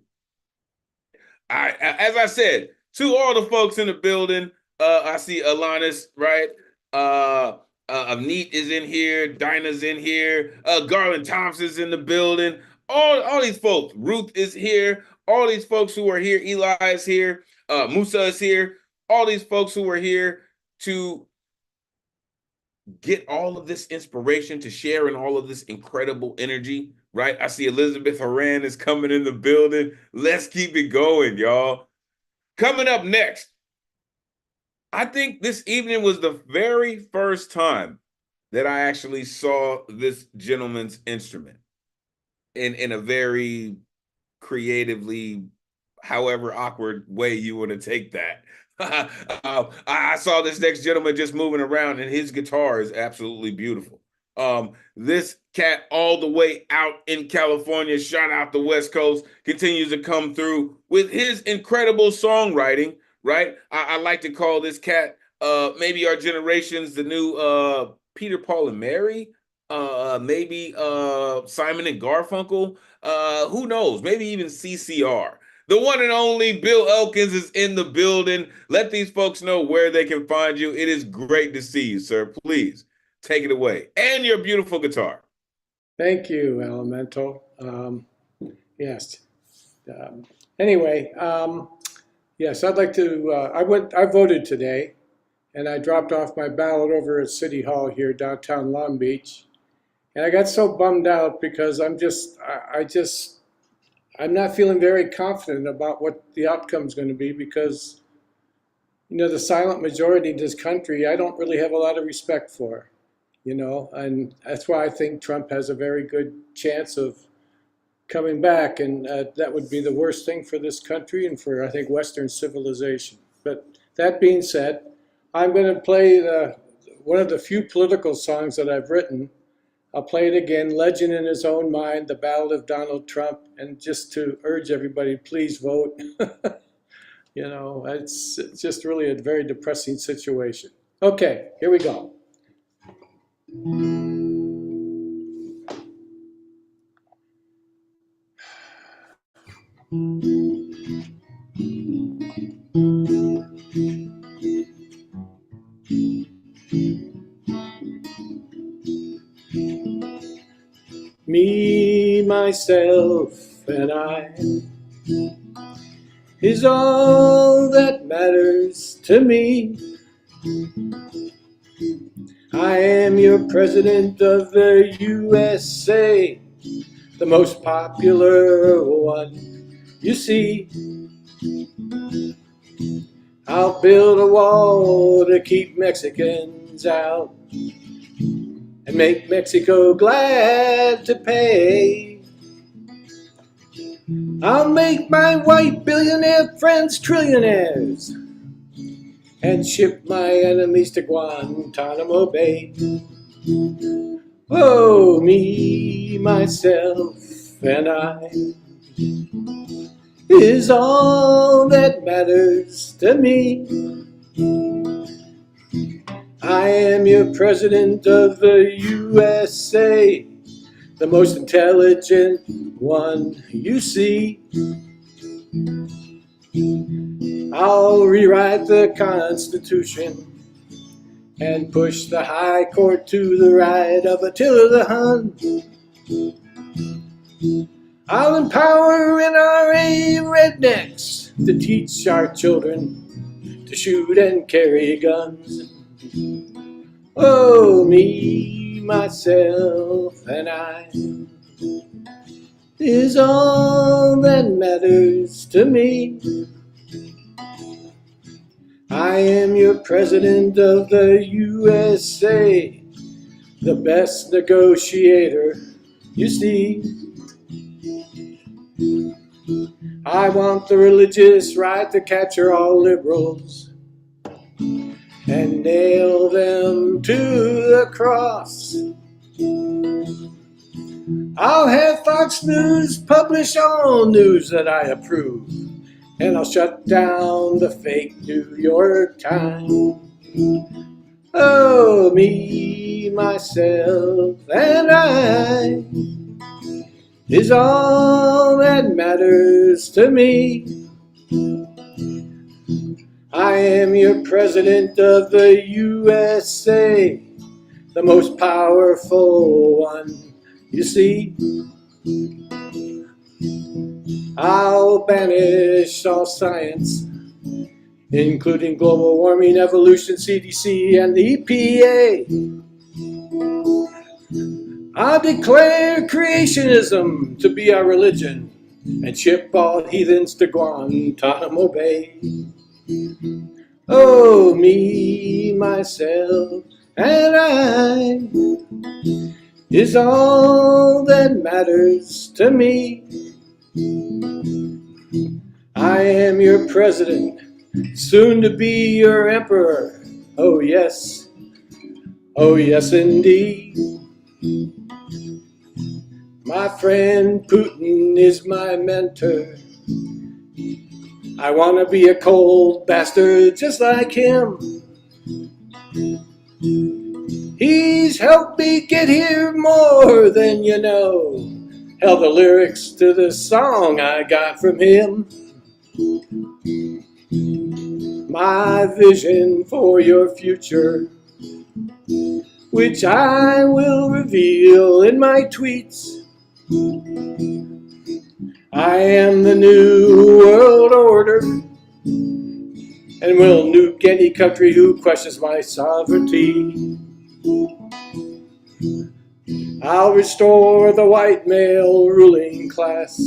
As I said, to all the folks in the building, I see Alanis, right? Avneet is in here. Dinah's in here. Garland Thompson's in the building. All these folks. Ruth is here. All these folks who are here. Eli is here. Musa is here. All these folks who are here to get all of this inspiration, to share in all of this incredible energy, right? I see Elizabeth Heran is coming in the building. Let's keep it going, y'all. Coming up next, I think this evening was the very first time that I actually saw this gentleman's instrument in a very creatively, however awkward way you want to take that. I saw this next gentleman just moving around, and his guitar is absolutely beautiful. This cat all the way out in California, shout out the West Coast, continues to come through with his incredible songwriting, right? I like to call this cat maybe our generation's the new Peter, Paul, and Mary, maybe Simon and Garfunkel, who knows, maybe even CCR. The one and only Bill Elkins is in the building. Let these folks know where they can find you. It is great to see you, sir. Please take it away. And your beautiful guitar. Thank you, Elemental. Yes. Anyway, yes, I'd like to. I voted today, and I dropped off my ballot over at City Hall here, downtown Long Beach. And I got so bummed out because I'm not feeling very confident about what the outcome is going to be because, you know, the silent majority in this country, I don't really have a lot of respect for, you know, and that's why I think Trump has a very good chance of coming back, and that would be the worst thing for this country and for, I think, Western civilization. But that being said, I'm going to play one of the few political songs that I've written. I'll play it again, Legend in His Own Mind, The Ballad of Donald Trump, and just to urge everybody, please vote. You know, it's just really a very depressing situation. Okay, here we go. Me, myself, and I is all that matters to me. I am your president of the USA, the most popular one, you see. I'll build a wall to keep Mexicans out and make Mexico glad to pay. I'll make my white billionaire friends trillionaires and ship my enemies to Guantanamo Bay. Oh, me, myself, and I is all that matters to me. I am your president of the USA, the most intelligent one you see. I'll rewrite the Constitution and push the High Court to the right of Attila the Hun. I'll empower NRA rednecks to teach our children to shoot and carry guns. Oh, me, myself, and I is all that matters to me. I am your president of the USA, the best negotiator you see. I want the religious right to capture all liberals and nail them to the cross. I'll have Fox News publish all news that I approve, and I'll shut down the fake New York Times. Oh, me, myself, and I is all that matters to me. I am your president of the USA, the most powerful one, you see. I'll banish all science, including global warming, evolution, CDC, and the EPA. I'll declare creationism to be our religion and ship all heathens to Guantanamo Bay. Oh, me, myself, and I is all that matters to me. I am your president, soon to be your emperor. Oh yes indeed. My friend Putin is my mentor. I want to be a cold bastard just like him. He's helped me get here more than you know. Hell, the lyrics to the song I got from him. My vision for your future, which I will reveal in my tweets. I am the new world order, and will nuke any country who questions my sovereignty. I'll restore the white male ruling class,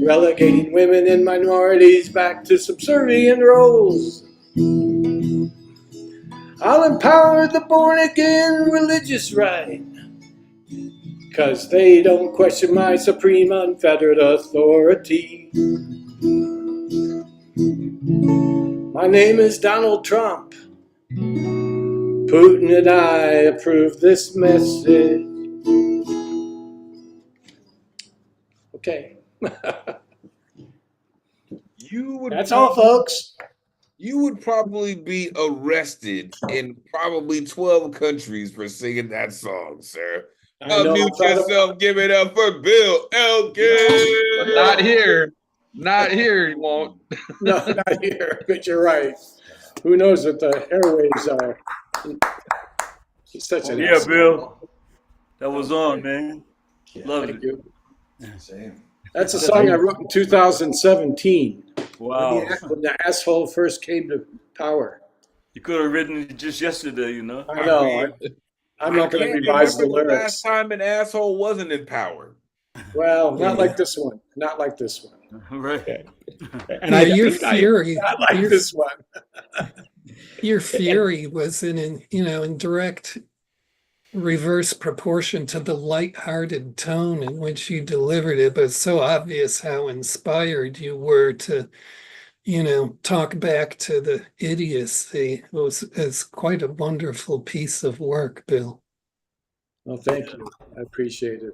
relegating women and minorities back to subservient roles. I'll empower the born-again religious right, 'cause they don't question my supreme unfettered authority. My name is Donald Trump. Putin and I approve this message. Okay. That's all, folks. You would probably be arrested in probably 12 countries for singing that song, sir. Unmute yourself. Give it up for Bill Elkins. Not here. Not here, he won't. No, not here, but you're right. Who knows what the airwaves are? He's such an Yeah, asshole. Bill. That was on, man. Love Thank it. you. Same. That's a song I wrote in 2017. Wow. When the asshole first came to power. You could have written it just yesterday, you know. I know. I'm not going to revise the Remember the lyrics. last time an asshole wasn't in power. Well, not like this one. Not like this one. Right. And your fury, not like this one. your fury was in direct reverse proportion to the lighthearted tone in which you delivered it, but it's so obvious how inspired you were to, talk back to the idiocy. It's quite a wonderful piece of work, Bill. Well, thank you. I appreciate it.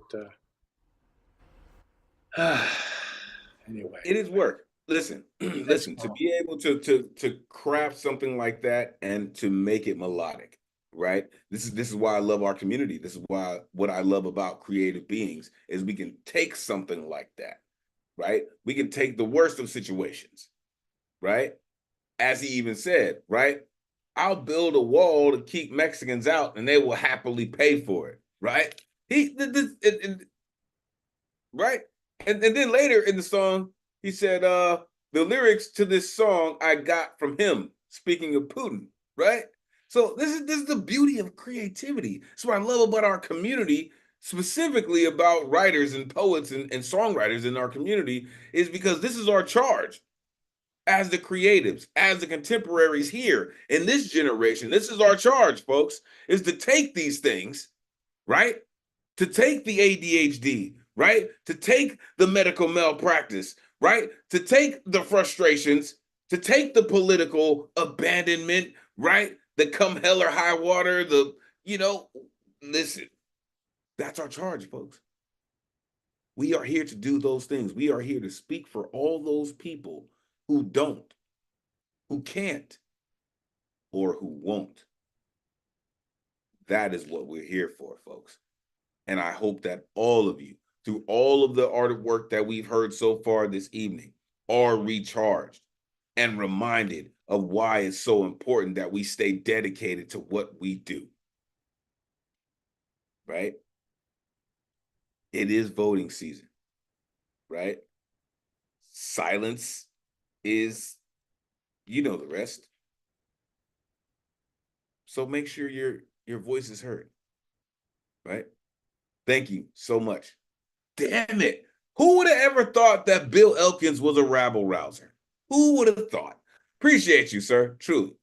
Anyway, it is work. Listen, to be able to craft something like that and to make it melodic, right? This is why I love our community. This is why what I love about creative beings is we can take something like that, right? We can take the worst of situations, right? As he even said, right? I'll build a wall to keep Mexicans out, and they will happily pay for it, right? Right? And then later in the song, he said, the lyrics to this song I got from him, speaking of Putin, right? So this is the beauty of creativity. That's what I love about our community, specifically about writers and poets and songwriters in our community, is because this is our charge as the creatives, as the contemporaries here in this generation. This is our charge, folks, is to take these things, right? To take the ADHD, right? To take the medical malpractice, right? To take the frustrations, to take the political abandonment, right? The come hell or high water, listen, that's our charge, folks. We are here to do those things. We are here to speak for all those people who don't, who can't, or who won't. That is what we're here for, folks. And I hope that all of you, through all of the artwork that we've heard so far this evening, are recharged and reminded of why it's so important that we stay dedicated to what we do. Right? It is voting season, right? Silence is, the rest. So make sure your voice is heard, right? Thank you so much. Damn it. Who would have ever thought that Bill Elkins was a rabble rouser? Who would have thought? Appreciate you, sir, truly.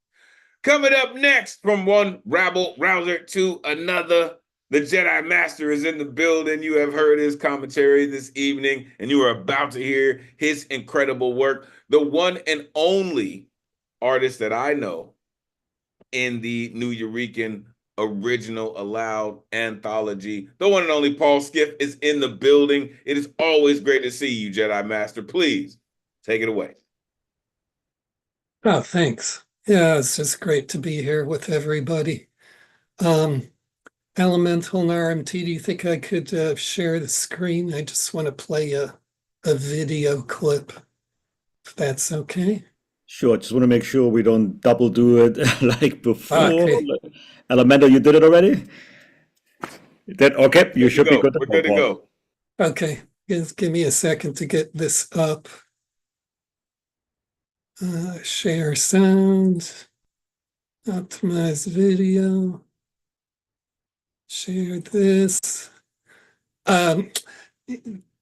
Coming up next, from one rabble rouser to another, the Jedi Master is in the building. You have heard his commentary this evening, and you are about to hear his incredible work. The one and only artist that I know in the Nuyorican original allowed anthology, the one and only Paul Skiff is in the building. It is always great to see you, Jedi Master. Please take it away. Oh, thanks. Yeah, it's just great to be here with everybody. Elemental and RMT, do you think I could share the screen? I just want to play a video clip, if that's okay. Sure, just want to make sure we don't double do it like before. Okay. Elemental, you did it already? Okay, you should be good. We're good to go. Okay, just give me a second to get this up. share sound, optimize video, share this.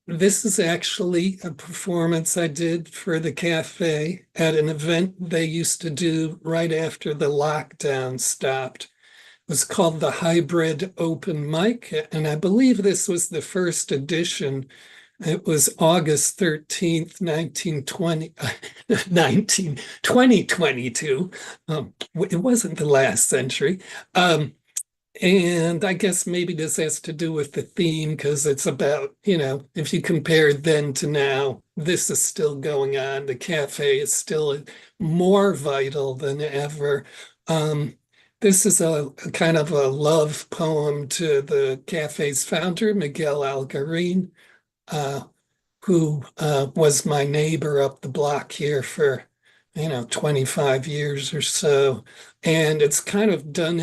This is actually a performance I did for the cafe at an event they used to do right after the lockdown stopped. It was called the Hybrid Open Mic, and I believe this was the first edition. It was August 13th, 2022. It wasn't the last century. And I guess maybe this has to do with the theme because it's about, if you compare then to now, this is still going on. The cafe is still more vital than ever. This is a kind of a love poem to the cafe's founder, Miguel Algarin, who was my neighbor up the block here for 25 years or so. And it's kind of done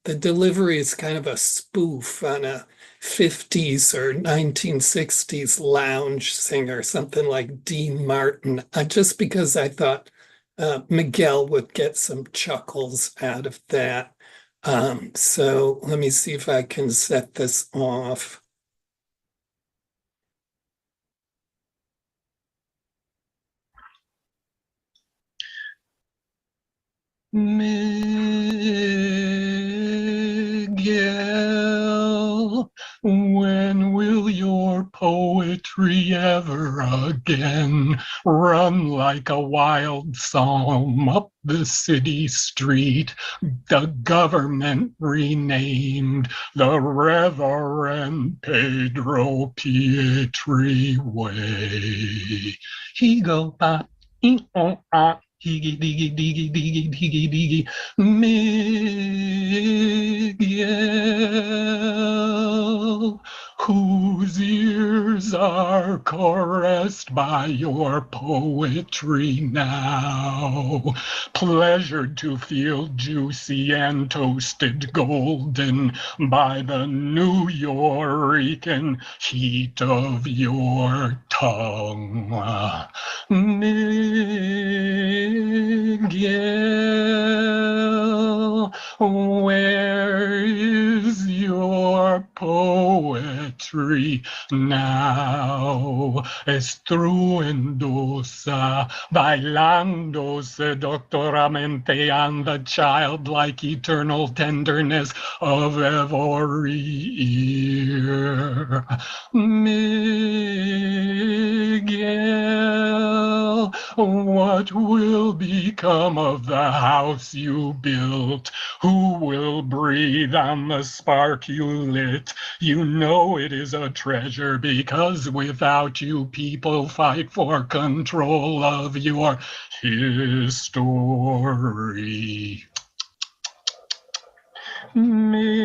the delivery is kind of a spoof on a 50s or 1960s lounge singer, something like Dean Martin, just because I thought Miguel would get some chuckles out of that. So let me see if I can set this off. Miguel, when will your poetry ever again run like a wild psalm up the city street? The government renamed the Reverend Pedro Pietri Way. He go ba diggy diggy diggy diggy diggy diggy Miguel, whose ears are caressed by your poetry now, pleasured to feel juicy and toasted golden by the Nuyorican heat of your tongue. Miguel, where is your poetry now? Estruendosa, bailando seductoramente on the childlike eternal tenderness of every ear. Miguel, what will become of the house you built? Who will breathe on the spark you lit? You know it is a treasure because without you, people fight for control of your history. Miguel,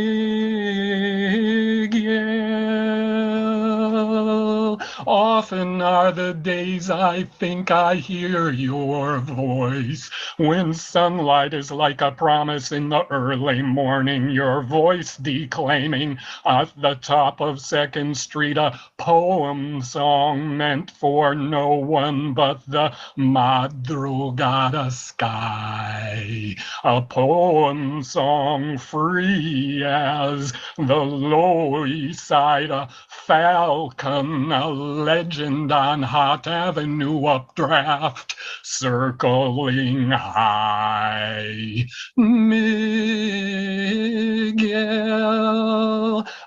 often are the days I think I hear your voice. When sunlight is like a promise in the early morning, your voice declaiming at the top of 2nd Street a poem song meant for no one but the madrugada sky. A poem song free as the Lower East Side, a falcon, a legend on Hot Avenue updraft, circling high. Miguel,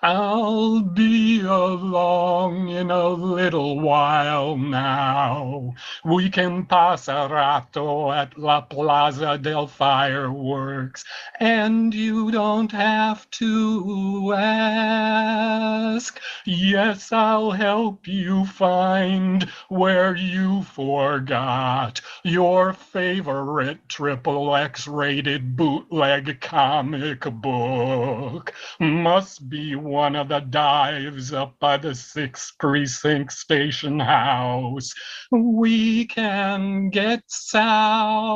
I'll be along in a little while now. We can pass a rato at La Plaza del Fireworks, and you don't have to ask. Yes, I'll help you find where you forgot your favorite XXX rated bootleg comic book. Must be be one of the dives up by the 6th Precinct Station House. We can get soused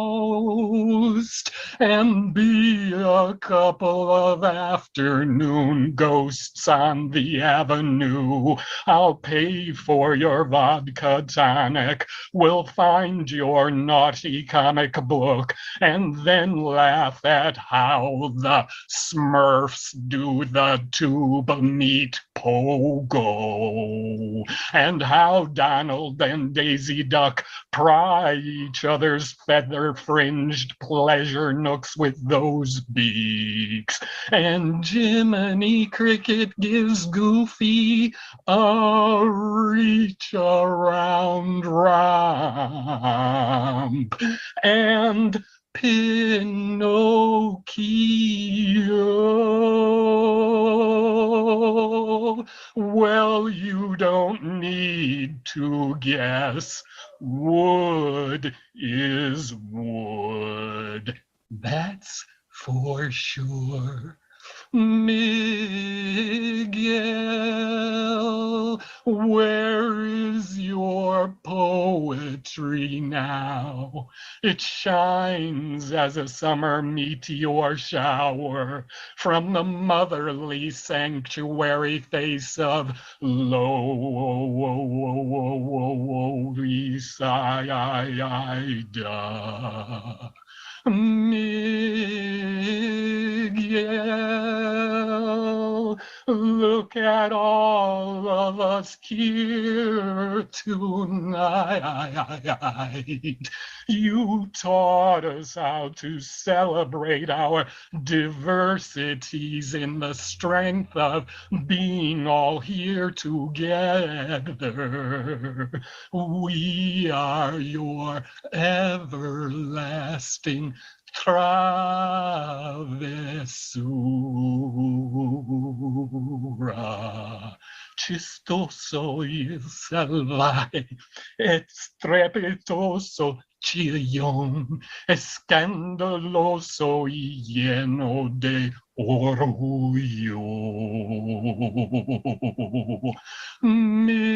and be a couple of afternoon ghosts on the avenue. I'll pay for your vodka tonic. We'll find your naughty comic book and then laugh at how the Smurfs do the tube meat pogo, and how Donald and Daisy Duck pry each other's feather-fringed pleasure nooks with those beaks, and Jiminy Cricket gives Goofy a reach around romp, and Pinocchio, well, you don't need to guess. Wood is wood. That's for sure. Miguel, where is your poetry now? It shines as a summer meteor shower from the motherly sanctuary face of Loisaida. Miguel, look at all of us here tonight. You taught us how to celebrate our diversities in the strength of being all here together. We are your everlasting travesura. Chistoso il salvaje, et strepitoso chillón, escandaloso y lleno de orgullo. Miguel,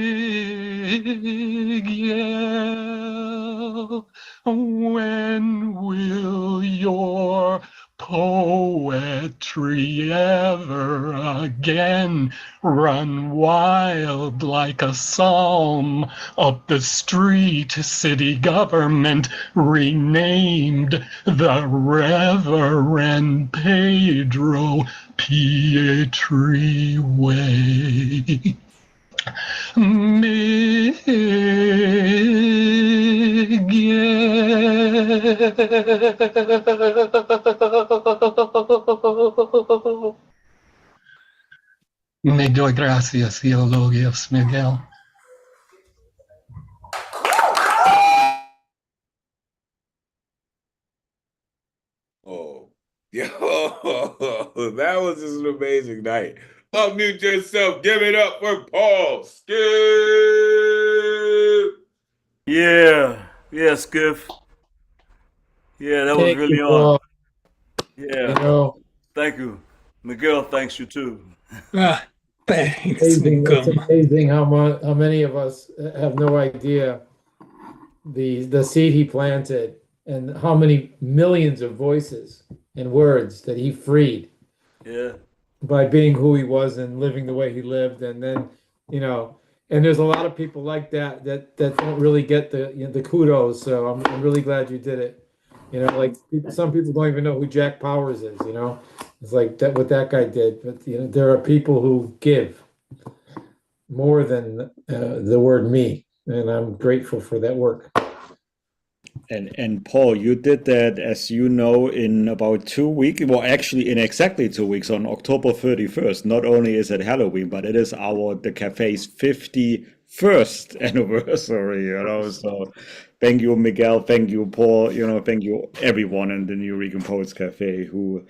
when will your poetry ever again run wild like a psalm up the street? City government renamed the Reverend Pedro Pietri Way. Miguel. Me doy gracias y elogios, Miguel. Oh, yo, that was just an amazing night. Unmute yourself. Give it up for Paul Skiff. Yeah, Skiff. Yeah, that was Thank really you, on. Paul. Yeah, You know, thank you. Miguel thanks you too. Thanks, it's Ngoma. amazing how many of us have no idea the seed he planted and how many millions of voices and words that he freed Yeah. by being who he was and living the way he lived. And then, and there's a lot of people like that don't really get the kudos. So I'm really glad you did it. Like some people don't even know who Jack Powers is. It's like that what that guy did. But there are people who give more than the word me, and I'm grateful for that work. And Paul, you did that, as you know, in about 2 weeks. Well, actually, in exactly 2 weeks, on October 31st. Not only is it Halloween, but it is the cafe's 51st anniversary. So, thank you, Miguel. Thank you, Paul. Thank you everyone in the Nuyorican Poets Cafe who,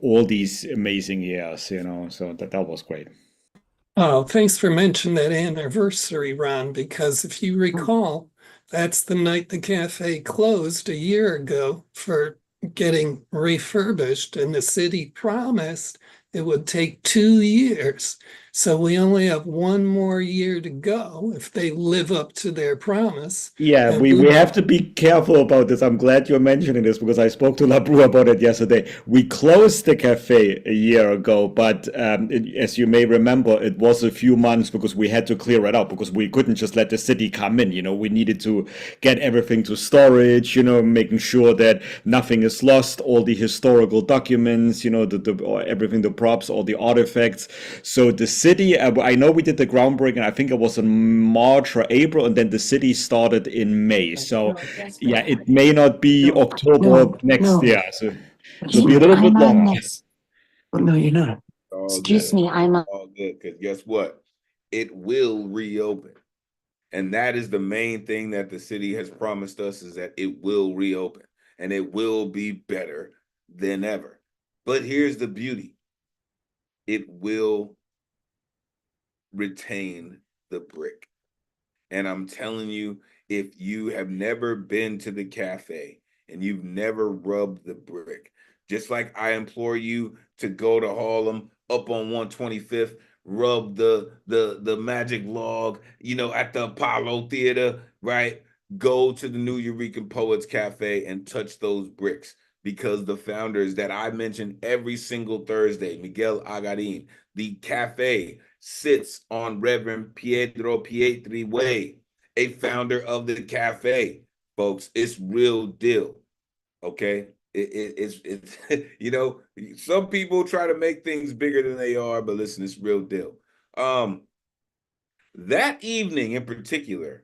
all these amazing years. So that was great. Oh, thanks for mentioning that anniversary, Ron, because if you recall, that's the night the cafe closed a year ago for getting refurbished, and the city promised it would take 2 years. So we only have one more year to go if they live up to their promise. Yeah, And we have to be careful about this. I'm glad you're mentioning this because I spoke to Labru about it yesterday. We closed the cafe a year ago, but as you may remember, it was a few months because we had to clear it out because we couldn't just let the city come in. We needed to get everything to storage, making sure that nothing is lost, all the historical documents, everything, the props, all the artifacts. So the city, I know we did the groundbreaking, I think it was in March or April, and then the city started in May. So yeah, it may not be October next year. So it'll be a little bit longer. No, you're not. All Excuse good. me, I'm all good. Because guess what? It will reopen. And that is the main thing that the city has promised us, is that it will reopen and it will be better than ever. But here's the beauty. It will retain the brick. And I'm telling you, if you have never been to the cafe and you've never rubbed the brick, just like I implore you to go to Harlem up on 125th, rub the magic log, at the Apollo Theater, right? Go to the Nuyorican Poets Cafe and touch those bricks, because the founders that I mention every single Thursday, Miguel Agarin, the cafe sits on Reverend Pietro Pietri Way, a founder of the cafe. Folks, it's real deal. Okay. It's some people try to make things bigger than they are, but listen, it's real deal. That evening in particular,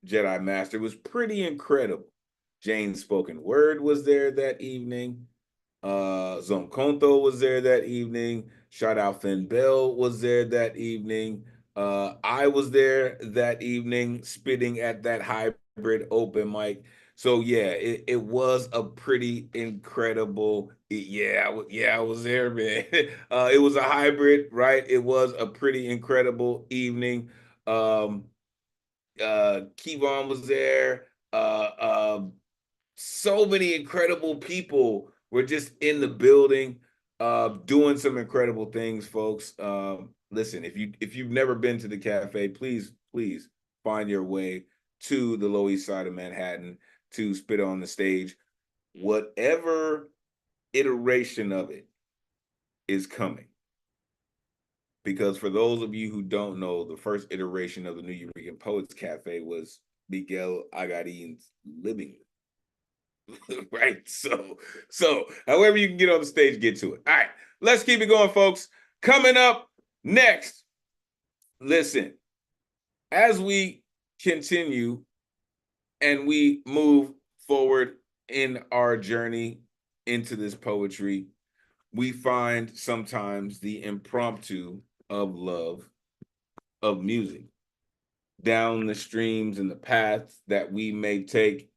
Jedi Master, was pretty incredible. Jane's spoken word was there that evening. Zonkonto was there that evening. Shout out Finn Bell was there that evening. I was there that evening spitting at that hybrid open mic. So yeah, it was a pretty incredible. I was there, man. It was a hybrid, right? It was a pretty incredible evening. Kevon was there. So many incredible people were just in the building, doing some incredible things, folks. Listen, if you've never been to the cafe, please find your way to the Lower East Side of Manhattan to spit on the stage. Whatever iteration of it is coming. Because for those of you who don't know, the first iteration of the Nuyorican Poets Cafe was Miguel Agarin's living room. Right? So however you can get on the stage, get to it. All right, let's keep it going, folks. Coming up next, listen, as we continue and we move forward in our journey into this poetry, we find sometimes the impromptu of love, of music, down the streams and the paths that we may take.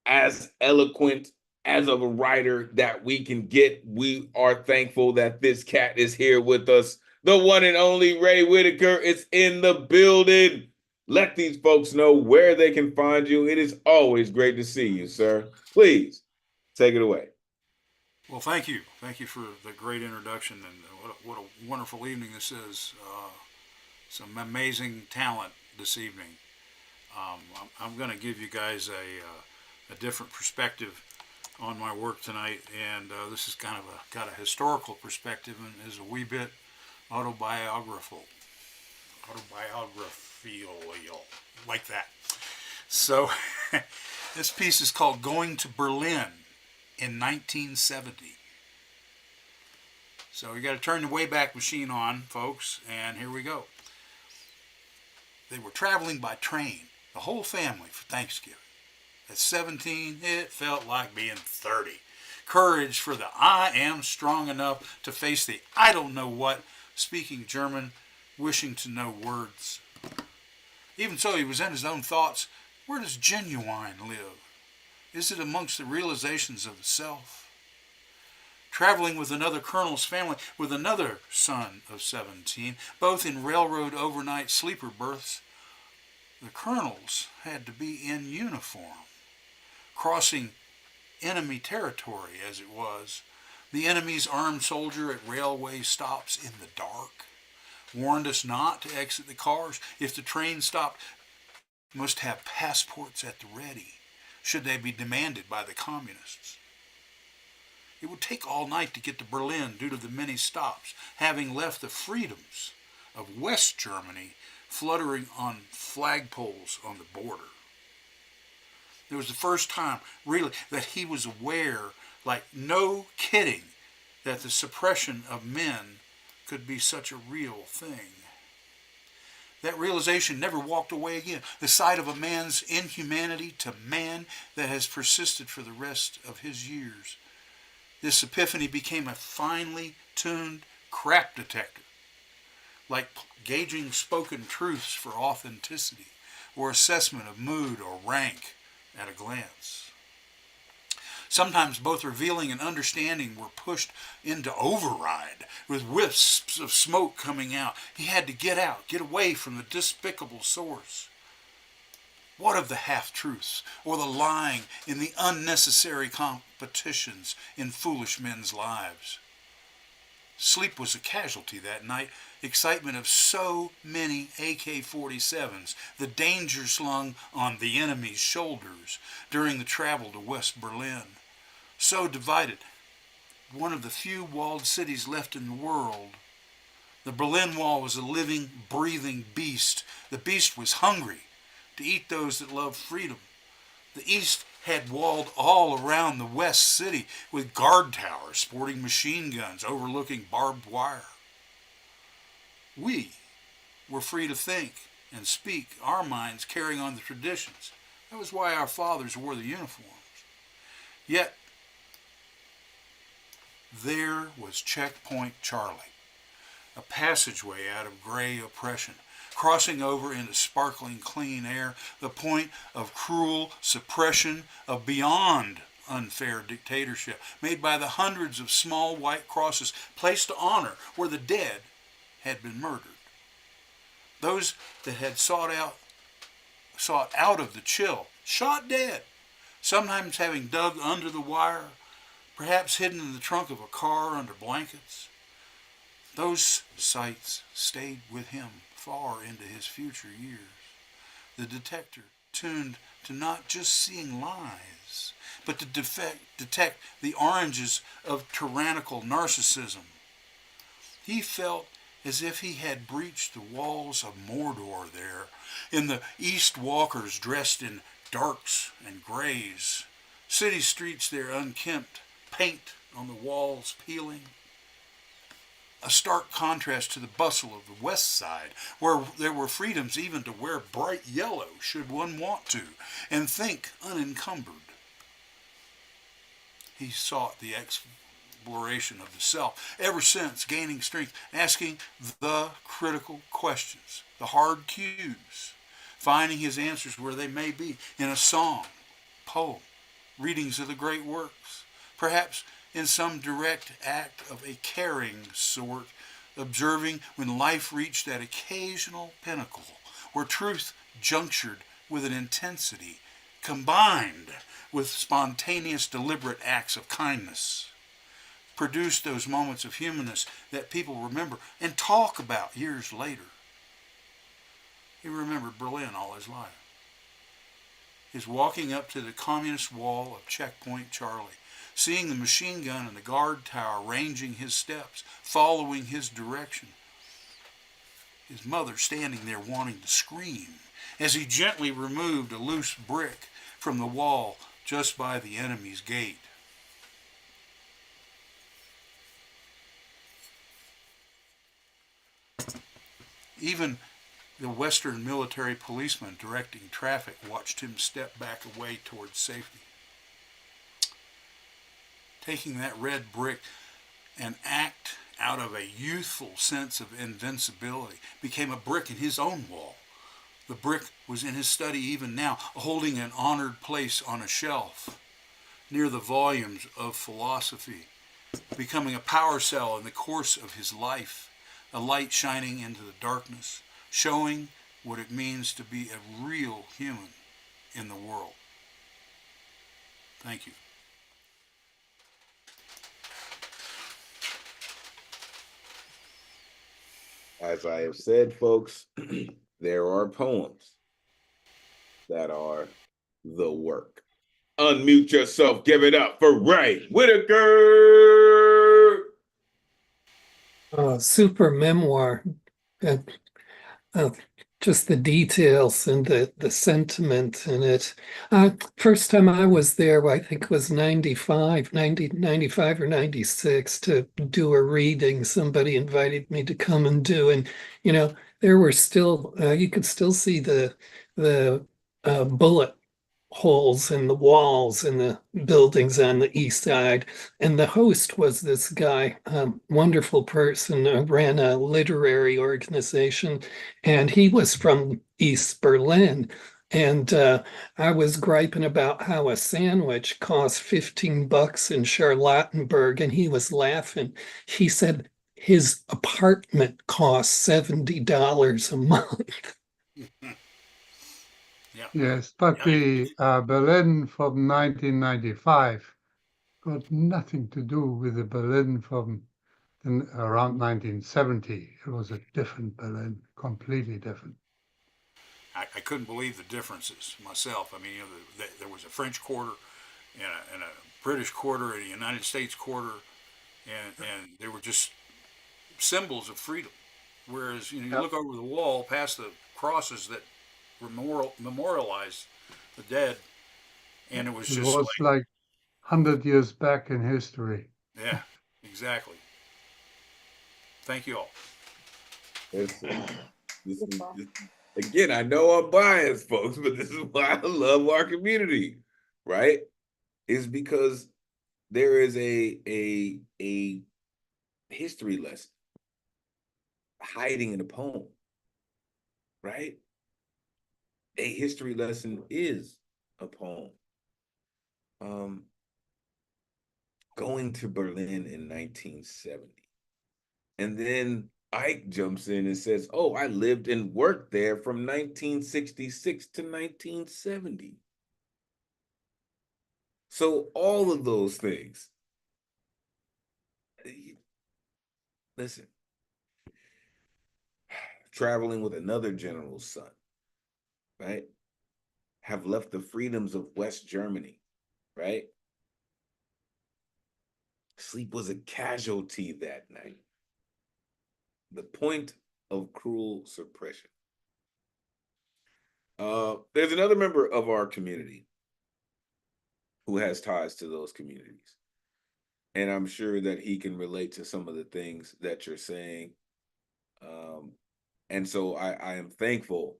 As eloquent as of a writer that we can get, we are thankful that this cat is here with us. The one and only Ray Whitaker is in the building. Let these folks know where they can find you. It is always great to see you, sir. Please take it away. Well, thank you. Thank you for the great introduction, and what a wonderful evening this is. Some amazing talent this evening. I'm going to give you guys a different perspective on my work tonight, and this is kind of got a historical perspective and is a wee bit autobiographical, like that. So this piece is called Going to Berlin in 1970. So you got to turn the Wayback Machine on, folks, and here we go. They were traveling by train, the whole family, for Thanksgiving. At 17, it felt like being 30. Courage for the I am strong enough to face the I don't know what, speaking German, wishing to know words. Even so, he was in his own thoughts. Where does genuine live? Is it amongst the realizations of the self? Traveling with another colonel's family, with another son of 17, both in railroad overnight sleeper berths, the colonels had to be in uniform, crossing enemy territory as it was, The enemy's armed soldier at railway stops in the dark warned us not to exit the cars. If the train stopped, must have passports at the ready, should they be demanded by the communists. It would take all night to get to Berlin due to the many stops, having left the freedoms of West Germany fluttering on flagpoles on the border. It was the first time, really, that he was aware, like no kidding, that the suppression of men could be such a real thing. That realization never walked away again. The sight of a man's inhumanity to man that has persisted for the rest of his years. This epiphany became a finely tuned crap detector, like gauging spoken truths for authenticity or assessment of mood or rank at a glance. Sometimes both revealing and understanding were pushed into override with wisps of smoke coming out. He had to get out, get away from the despicable source. What of the half-truths or the lying in the unnecessary competitions in foolish men's lives? Sleep was a casualty that night. Excitement of so many AK-47s, the danger slung on the enemy's shoulders during the travel to West Berlin. So divided, one of the few walled cities left in the world. The Berlin Wall was a living, breathing beast. The beast was hungry to eat those that loved freedom. The East had walled all around the West City with guard towers sporting machine guns overlooking barbed wire. We were free to think and speak, our minds carrying on the traditions. That was why our fathers wore the uniforms. Yet, there was Checkpoint Charlie, a passageway out of gray oppression, crossing over into sparkling clean air, the point of cruel suppression, of beyond unfair dictatorship, made by the hundreds of small white crosses placed to honor where the dead had been murdered. Those that had sought out of the chill, shot dead, sometimes having dug under the wire, perhaps hidden in the trunk of a car under blankets. Those sights stayed with him far into his future years. The detector tuned to not just seeing lies, but to detect the oranges of tyrannical narcissism. He felt as if he had breached the walls of Mordor there, in the East Walkers dressed in darks and grays, city streets there unkempt, paint on the walls peeling. A stark contrast to the bustle of the West Side, where there were freedoms even to wear bright yellow should one want to, and think unencumbered. He sought the exploration of the self, ever since gaining strength, asking the critical questions, the hard cues, finding his answers where they may be, in a song, poem, readings of the great works, perhaps in some direct act of a caring sort, observing when life reached that occasional pinnacle where truth junctured with an intensity combined with spontaneous deliberate acts of kindness, produced those moments of humanness that people remember and talk about years later. He remembered Berlin all his life. His walking up to the communist wall of Checkpoint Charlie, seeing the machine gun and the guard tower ranging his steps, following his direction. His mother standing there wanting to scream as he gently removed a loose brick from the wall just by the enemy's gate. Even the Western military policeman directing traffic watched him step back away towards safety. Taking that red brick, an act out of a youthful sense of invincibility, became a brick in his own wall. The brick was in his study even now, holding an honored place on a shelf near the volumes of philosophy, becoming a power cell in the course of his life, a light shining into the darkness, showing what it means to be a real human in the world. Thank you. As I have said, folks, there are poems that are the work. Unmute yourself. Give it up for Ray Whitaker. Super memoir. Uh, uh, just the details and the sentiment in it. First time I was there, I think it was 95 or 96 to do a reading. Somebody invited me to come and do, and there were still you could still see the bullet holes in the walls in the buildings on the east side. And the host was this guy, wonderful person, ran a literary organization, and he was from East Berlin. And I was griping about how a sandwich cost $15 in Charlottenburg, and he was laughing. He said his apartment cost $70 a month. Yes, but the Berlin from 1995 got nothing to do with the Berlin from around 1970. It was a different Berlin, completely different. I couldn't believe the differences myself. I mean, there was a French Quarter and a British Quarter and a United States Quarter, and they were just symbols of freedom. Whereas you look over the wall past the crosses that memorialized the dead, and it was just like 100 years back in history. Yeah, exactly. Thank you all. Again, I know I'm biased, folks, but this is why I love our community, right? Is because there is a history lesson hiding in a poem, right? A history lesson is a poem. Going to Berlin in 1970. And then Ike jumps in and says, oh, I lived and worked there from 1966 to 1970. So all of those things. Listen, traveling with another general's son, right? Have left the freedoms of West Germany, right? Sleep was a casualty that night. The point of cruel suppression. There's another member of our community who has ties to those communities. And I'm sure that he can relate to some of the things that you're saying. And so I am thankful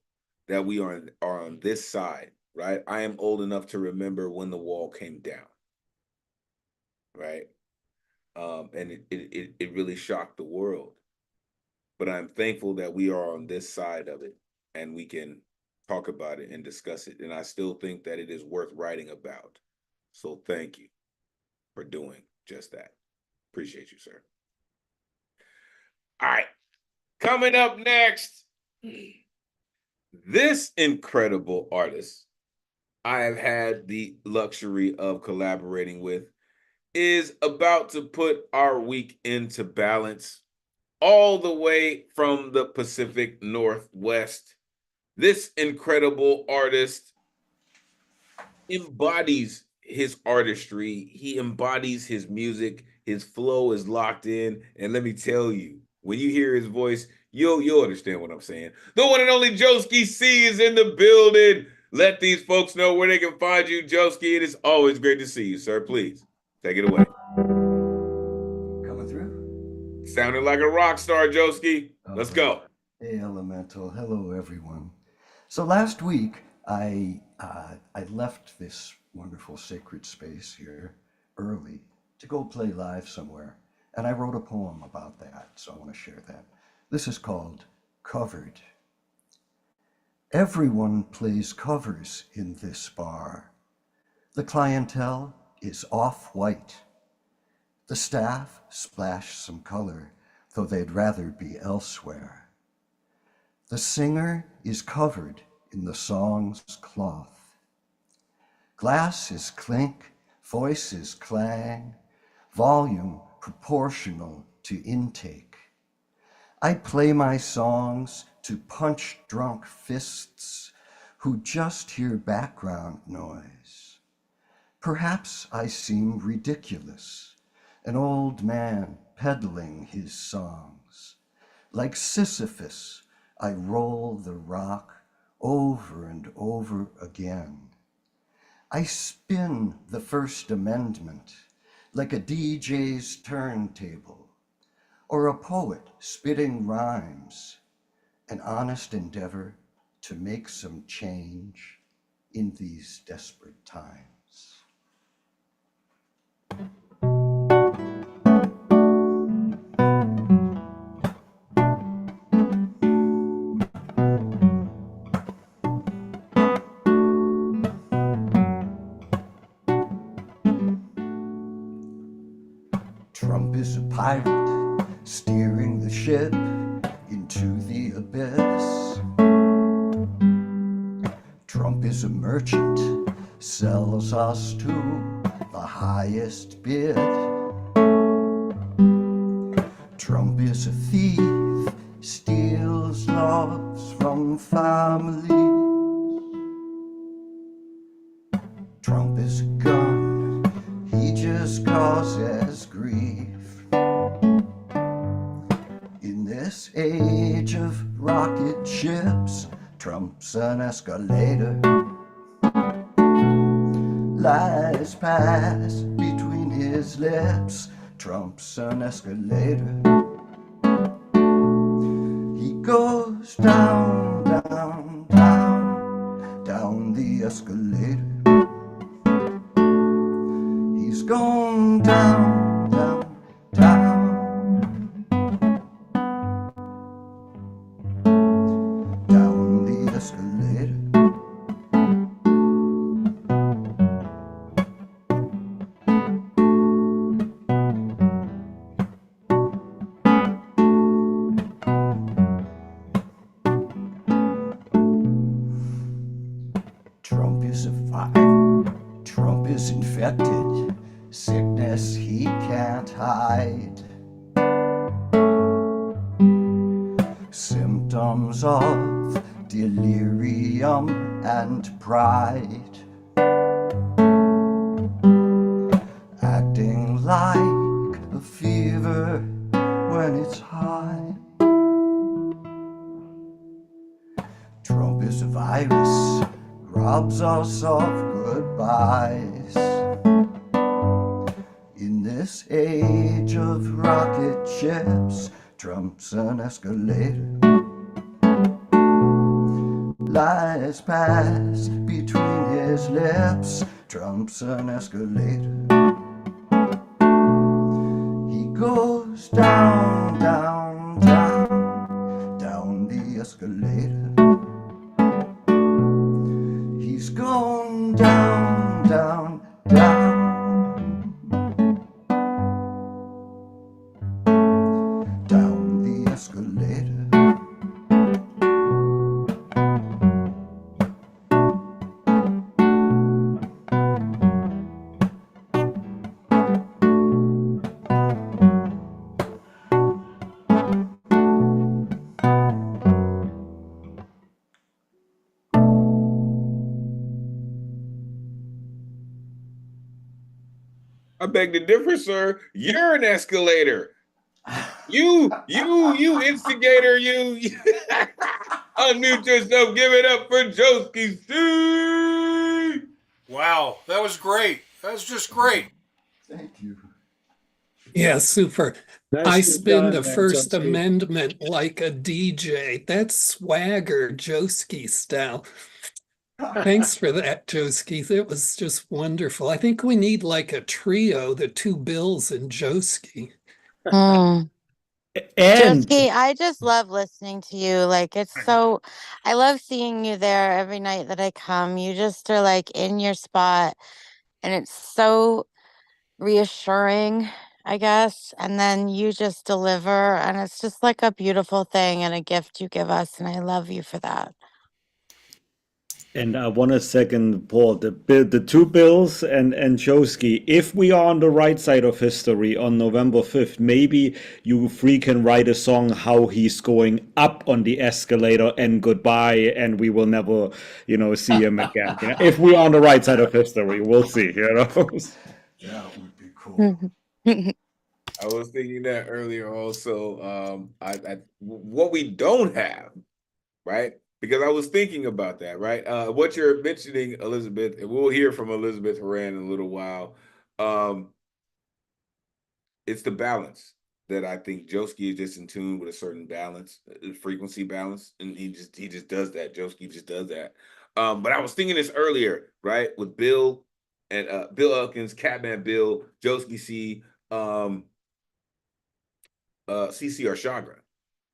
that we are on this side, right? I am old enough to remember when the wall came down, right? And it really shocked the world. But I'm thankful that we are on this side of it and we can talk about it and discuss it. And I still think that it is worth writing about. So thank you for doing just that. Appreciate you, sir. All right. Coming up next, this incredible artist I have had the luxury of collaborating with is about to put our week into balance all the way from the Pacific Northwest. This incredible artist embodies his artistry. He embodies his music. His flow is locked in. And let me tell you, when you hear his voice, you'll understand what I'm saying. The one and only Joeski C is in the building. Let these folks know where they can find you, Joeski. It is always great to see you, sir. Please take it away. Coming through? Sounding like a rock star, Joeski. Let's go. Hey, Elemental. Hello, everyone. So last week, I left this wonderful sacred space here early to go play live somewhere. And I wrote a poem about that, so I want to share that. This is called Covered. Everyone plays covers in this bar. The clientele is off-white. The staff splash some color, though they'd rather be elsewhere. The singer is covered in the song's cloth. Glass is clink, voice is clang, volume proportional to intake. I play my songs to punch-drunk fists who just hear background noise. Perhaps I seem ridiculous, an old man peddling his songs. Like Sisyphus, I roll the rock over and over again. I spin the First Amendment like a DJ's turntable, or a poet spitting rhymes, an honest endeavor to make some change in these desperate times. Trump is a pirate steering the ship into the abyss. Trump is a merchant, sells us to the highest bid. Trump is a thief, steals loves from families. Trump is a gun, he just causes grief. In this age of rocket ships, Trump's an escalator. Lies pass between his lips, Trump's an escalator. He goes down, down, down, down the escalator. He's gone down, down, down. Down the escalator. Trump is a fire. Trump is infected. Sickness he can't hide. Symptoms of delirium and pride. Acting like a fever when it's high. Trump is a virus, robs us of goodbyes. In this age of rocket ships, Trump's an escalator. Lies pass between his lips, Trump's an escalator. He goes down, down, down, down the escalator. He's gone down, down, down. Down the escalator. I beg to differ, sir. You're an escalator. You instigator, you unmute yourself. Give it up for Joeski. Steve. Wow, that was great. That was just great. Thank you. Yeah, super. I Nicely spin done, the man, First Joeski. Amendment like a DJ. That's swagger, Joeski style. Thanks for that, Joeski. It was just wonderful. I think we need like a trio, the two Bills and Joeski. And Joeski, I just love listening to you. Like, it's so, I love seeing you there every night that I come. You just are like in your spot, and it's so reassuring, I guess. And then you just deliver, and it's just like a beautiful thing and a gift you give us. And I love you for that. And I want to second Paul, the two Bills and Joeski. If we are on the right side of history on November 5th, maybe you three can write a song how he's going up on the escalator and goodbye, and we will never, see him again. If we are on the right side of history, we'll see. That would be cool. I was thinking that earlier also. What we don't have, right? Because I was thinking about that, right? What you're mentioning, Elizabeth, and we'll hear from Elizabeth Heran in a little while. It's the balance that I think Joeski is just in tune with a certain balance, frequency balance, and he just does that. Joeski just does that. But I was thinking this earlier, right? With Bill and Bill Elkins, Catman Bill, Joeski C, CC Arshagra,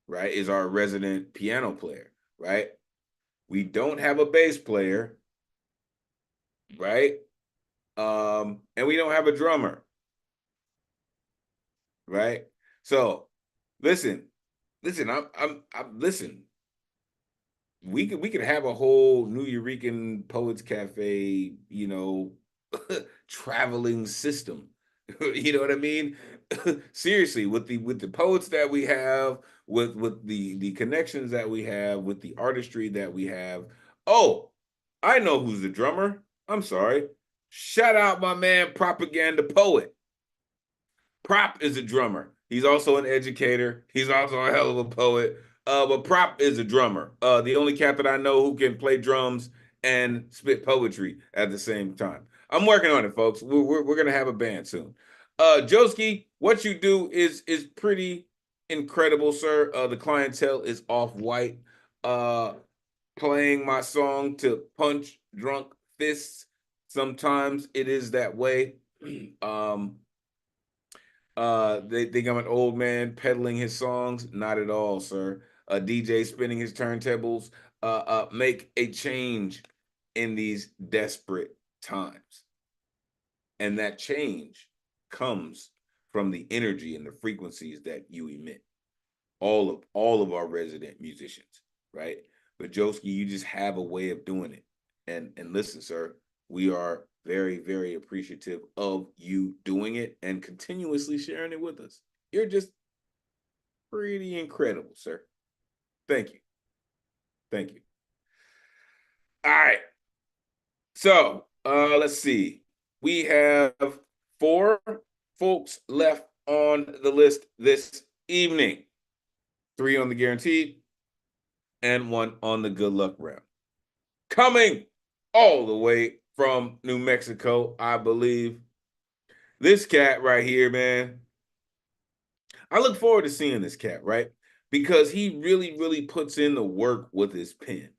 right, is our resident piano player, right? We don't have a bass player, right? And we don't have a drummer, right? So listen, I'm listen. We could have a whole Nuyorican Poets Cafe, traveling system. You know what I mean? Seriously, with the poets that we have, with the connections that we have, with the artistry that we have. Oh, I know who's the drummer. I'm sorry. Shout out my man Propaganda Poet. Prop is a drummer. He's also an educator. He's also a hell of a poet. But Prop is a drummer. The only cat that I know who can play drums and spit poetry at the same time. I'm working on it, folks. We're gonna have a band soon. Joeski, what you do is pretty incredible, sir. The clientele is off-white. Playing my song to punch drunk fists. Sometimes it is that way. They think I'm an old man peddling his songs. Not at all, sir. A DJ spinning his turntables. Make a change in these desperate times. And that change comes from the energy and the frequencies that you emit. All of our resident musicians, right? But Joeski, you just have a way of doing it. And listen, sir, we are very, very appreciative of you doing it and continuously sharing it with us. You're just pretty incredible, sir. Thank you. Thank you. All right. So let's see. We have 4 folks left on the list this evening. 3 on the guaranteed and 1 on the good luck round. Coming all the way from New Mexico, I believe. This cat right here, man. I look forward to seeing this cat, right? Because he really, really puts in the work with his pen,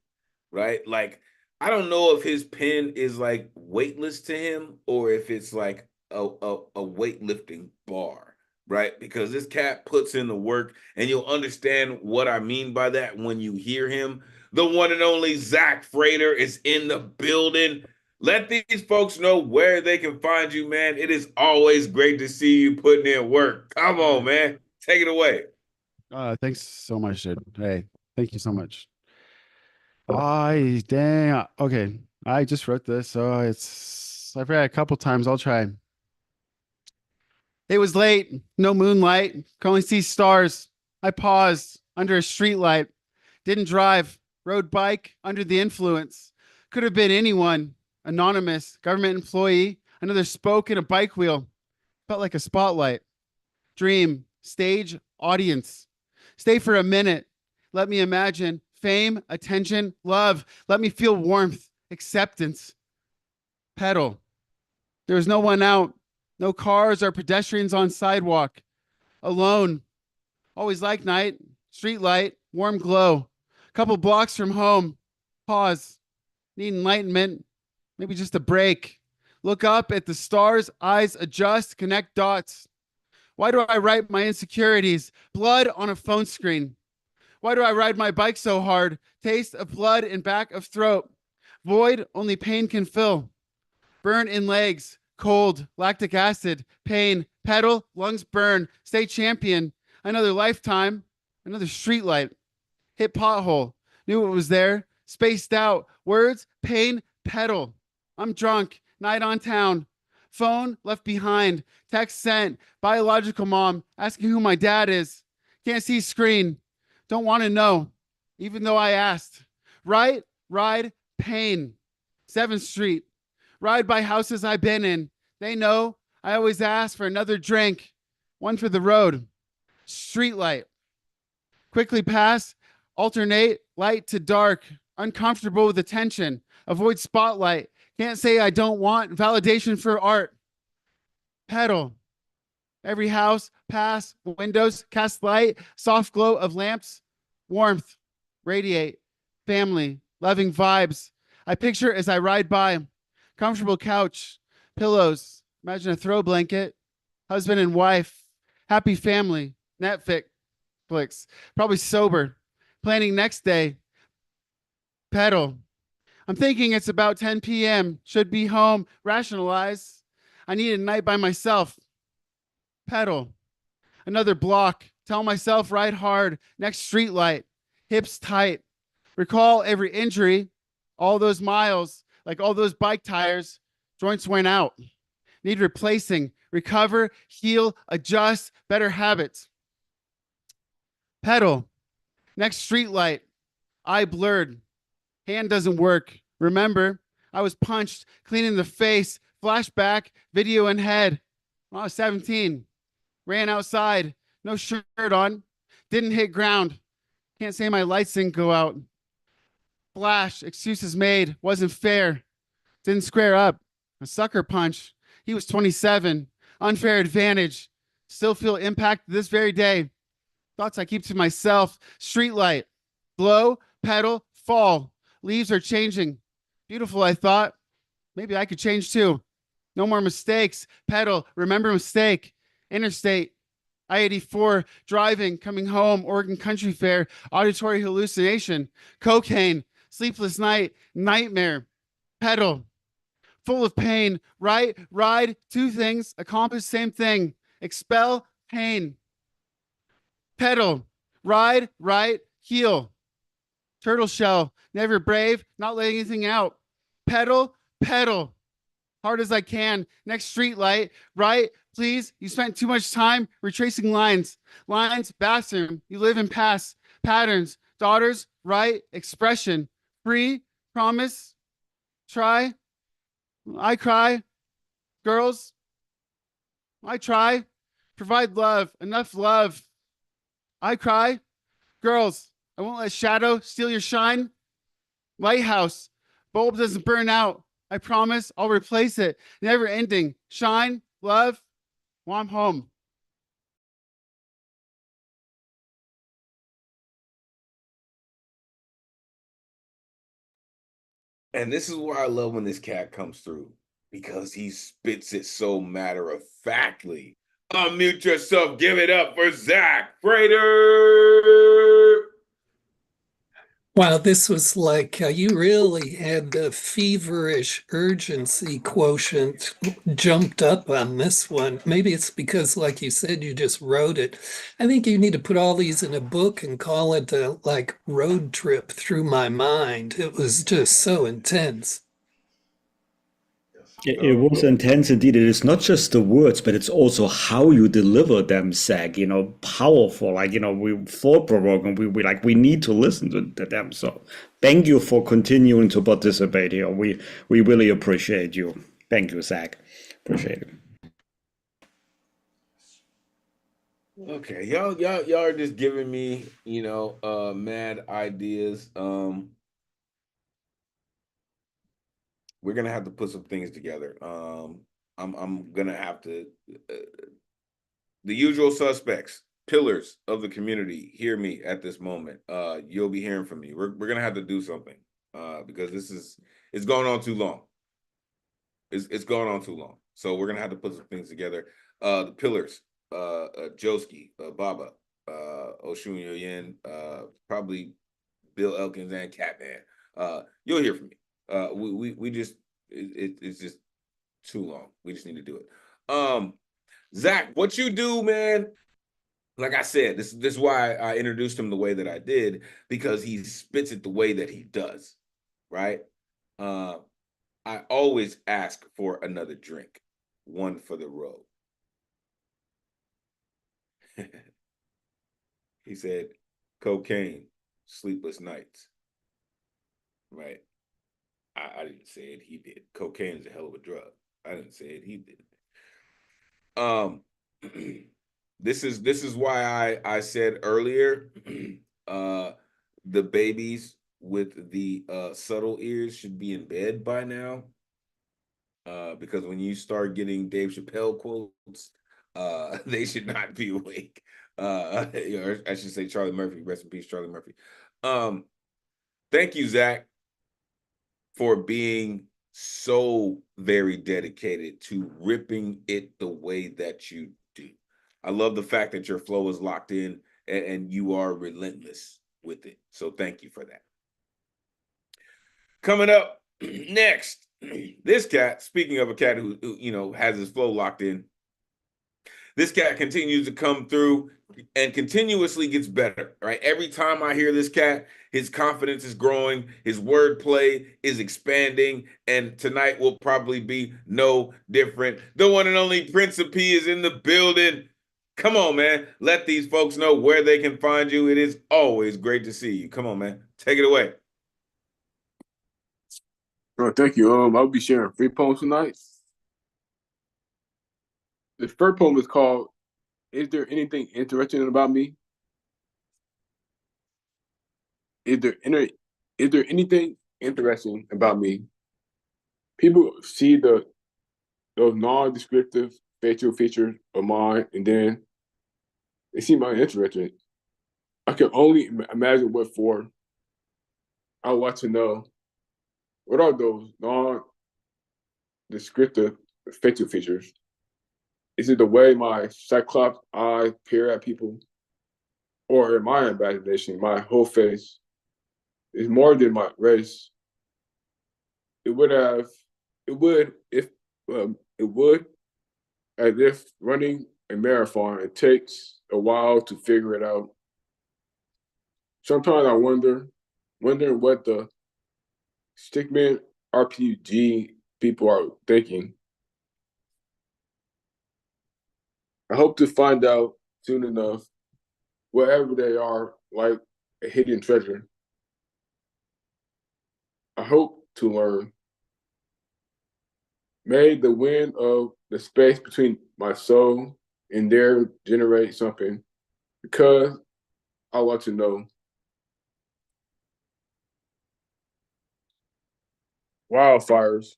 right? Like, I don't know if his pen is like weightless to him or if it's like a weightlifting bar, right? Because this cat puts in the work, and you'll understand what I mean by that when you hear him. The one and only Zack Frer is in the building. Let these folks know where they can find you, man. It is always great to see you putting in work. Come on, man. Take it away. Thanks so much, dude. Hey, thank you so much. Dang. Okay. I just wrote this, so I've read it a couple times. I'll try. It was late, no moonlight, could only see stars. I paused under a streetlight, didn't drive, rode bike under the influence. Could have been anyone, anonymous, government employee, another spoke in a bike wheel. Felt like a spotlight. Dream, stage, audience. Stay for a minute. Let me imagine fame, attention, love. Let me feel warmth, acceptance. Pedal. There was no one out. No cars or pedestrians on sidewalk. Alone. Always like night. Street light. Warm glow. Couple blocks from home. Pause. Need enlightenment. Maybe just a break. Look up at the stars. Eyes adjust. Connect dots. Why do I write my insecurities? Blood on a phone screen. Why do I ride my bike so hard? Taste of blood in back of throat. Void only pain can fill. Burn in legs. Cold, lactic acid, pain, pedal, lungs burn, stay champion, another lifetime, another streetlight, hit pothole, knew it was there, spaced out, words, pain, pedal. I'm drunk, night on town. Phone left behind, text sent, biological mom asking who my dad is. Can't see screen, don't want to know, even though I asked. Right, ride, pain. 7th Street, ride by houses I've been in. They know I always ask for another drink, one for the road. Street light, quickly pass, alternate light to dark, uncomfortable with attention, avoid spotlight. Can't say I don't want validation for art. Pedal. Every house, pass, windows, cast light, soft glow of lamps, warmth, radiate, family, loving vibes. I picture as I ride by, comfortable couch, pillows, imagine a throw blanket, husband and wife, happy family, Netflix, probably sober, planning next day, pedal. I'm thinking it's about 10 p.m. Should be home. Rationalize. I need a night by myself. Pedal. Another block. Tell myself ride hard. Next street light. Hips tight. Recall every injury. All those miles, like all those bike tires. Joints went out. Need replacing. Recover, heal, adjust. Better habits. Pedal. Next street light. Eye blurred. Hand doesn't work. Remember, I was punched, clean in the face, flashback, video in head. When I was 17, ran outside, no shirt on, didn't hit ground. Can't say my lights didn't go out. Flash, excuses made, wasn't fair. Didn't square up. A sucker punch. He was 27, unfair advantage. Still feel impact this very day. Thoughts I keep to myself. Street light, blow, pedal, fall. Leaves are changing. Beautiful, I thought. Maybe I could change too. No more mistakes. Pedal, remember mistake. Interstate, I-84, driving, coming home, Oregon Country Fair, auditory hallucination, cocaine, sleepless night, nightmare. Pedal, full of pain. Right, ride, two things, accomplish same thing. Expel pain. Pedal, ride, right, heal. Turtle shell, never brave, not letting anything out. Pedal, pedal, hard as I can. Next street light, right, please. You spent too much time retracing lines. Lines, bathroom, you live in past patterns. Daughters, right, expression, free, promise, try. I cry. Girls, I try. Provide love, enough love. I cry. Girls, I won't let shadow steal your shine. Lighthouse, bulb doesn't burn out. I promise I'll replace it. Never ending. Shine, love. Well, I'm home. And this is why I love when this cat comes through, because he spits it so matter-of-factly. Unmute yourself. Give it up for Zack Frer. Wow, this was like you really had the feverish urgency quotient jumped up on this one. Maybe it's because, like you said, you just wrote it. I think you need to put all these in a book and call it a like road trip through my mind. It was just so intense. It was intense indeed. It is not just the words, but it's also how you deliver them, Zach. Powerful. We thought-provoking. We need to listen to them. So, thank you for continuing to participate here. We really appreciate you. Thank you, Zach. Appreciate it. Okay, y'all are just giving me, mad ideas. We're gonna have to put some things together. I'm gonna have to. The usual suspects, pillars of the community, hear me at this moment. You'll be hearing from me. We're gonna have to do something because it's going on too long. It's going on too long. So we're gonna have to put some things together. The pillars, Joeski, Baba, Osunyoyin, probably Bill Elkins and Catman. You'll hear from me. We just it's just too long. We just need to do it. Zack, what you do, man? like I said, this is why I introduced him the way that I did, because he spits it the way that he does, right? I always ask for another drink, one for the road. He said, cocaine, sleepless nights, right? I didn't say it, he did. Cocaine is a hell of a drug. I didn't say it, he did. This is why I said earlier, the babies with the subtle ears should be in bed by now. Because when you start getting Dave Chappelle quotes, they should not be awake. Or I should say Charlie Murphy. Rest in peace, Charlie Murphy. Thank you, Zach, for being so very dedicated to ripping it the way that you do. I love the fact that your flow is locked in and you are relentless with it. So thank you for that. Coming up next, this cat, speaking of a cat who has his flow locked in, this cat continues to come through and continuously gets better, right? Every time I hear this cat, his confidence is growing, his wordplay is expanding, and tonight will probably be no different. The one and only Principe is in the building. Come on, man. Let these folks know where they can find you. It is always great to see you. Come on, man. Take it away. Oh, thank you. I'll be sharing 3 poems tonight. The first poem is called "Is There Anything Interesting About Me?" Is there anything interesting about me? People see those non-descriptive facial features of mine, and then they seem uninterested. I can only imagine what for. I want to know, what are those non-descriptive facial features? Is it the way my cyclops eyes peer at people? Or in my imagination, my whole face is more than my race? It would as if running a marathon, it takes a while to figure it out. Sometimes I wonder what the stickman RPG people are thinking. I hope to find out soon enough, wherever they are, like a hidden treasure. I hope to learn. May the wind of the space between my soul and there generate something, because I want to know. Wildfires.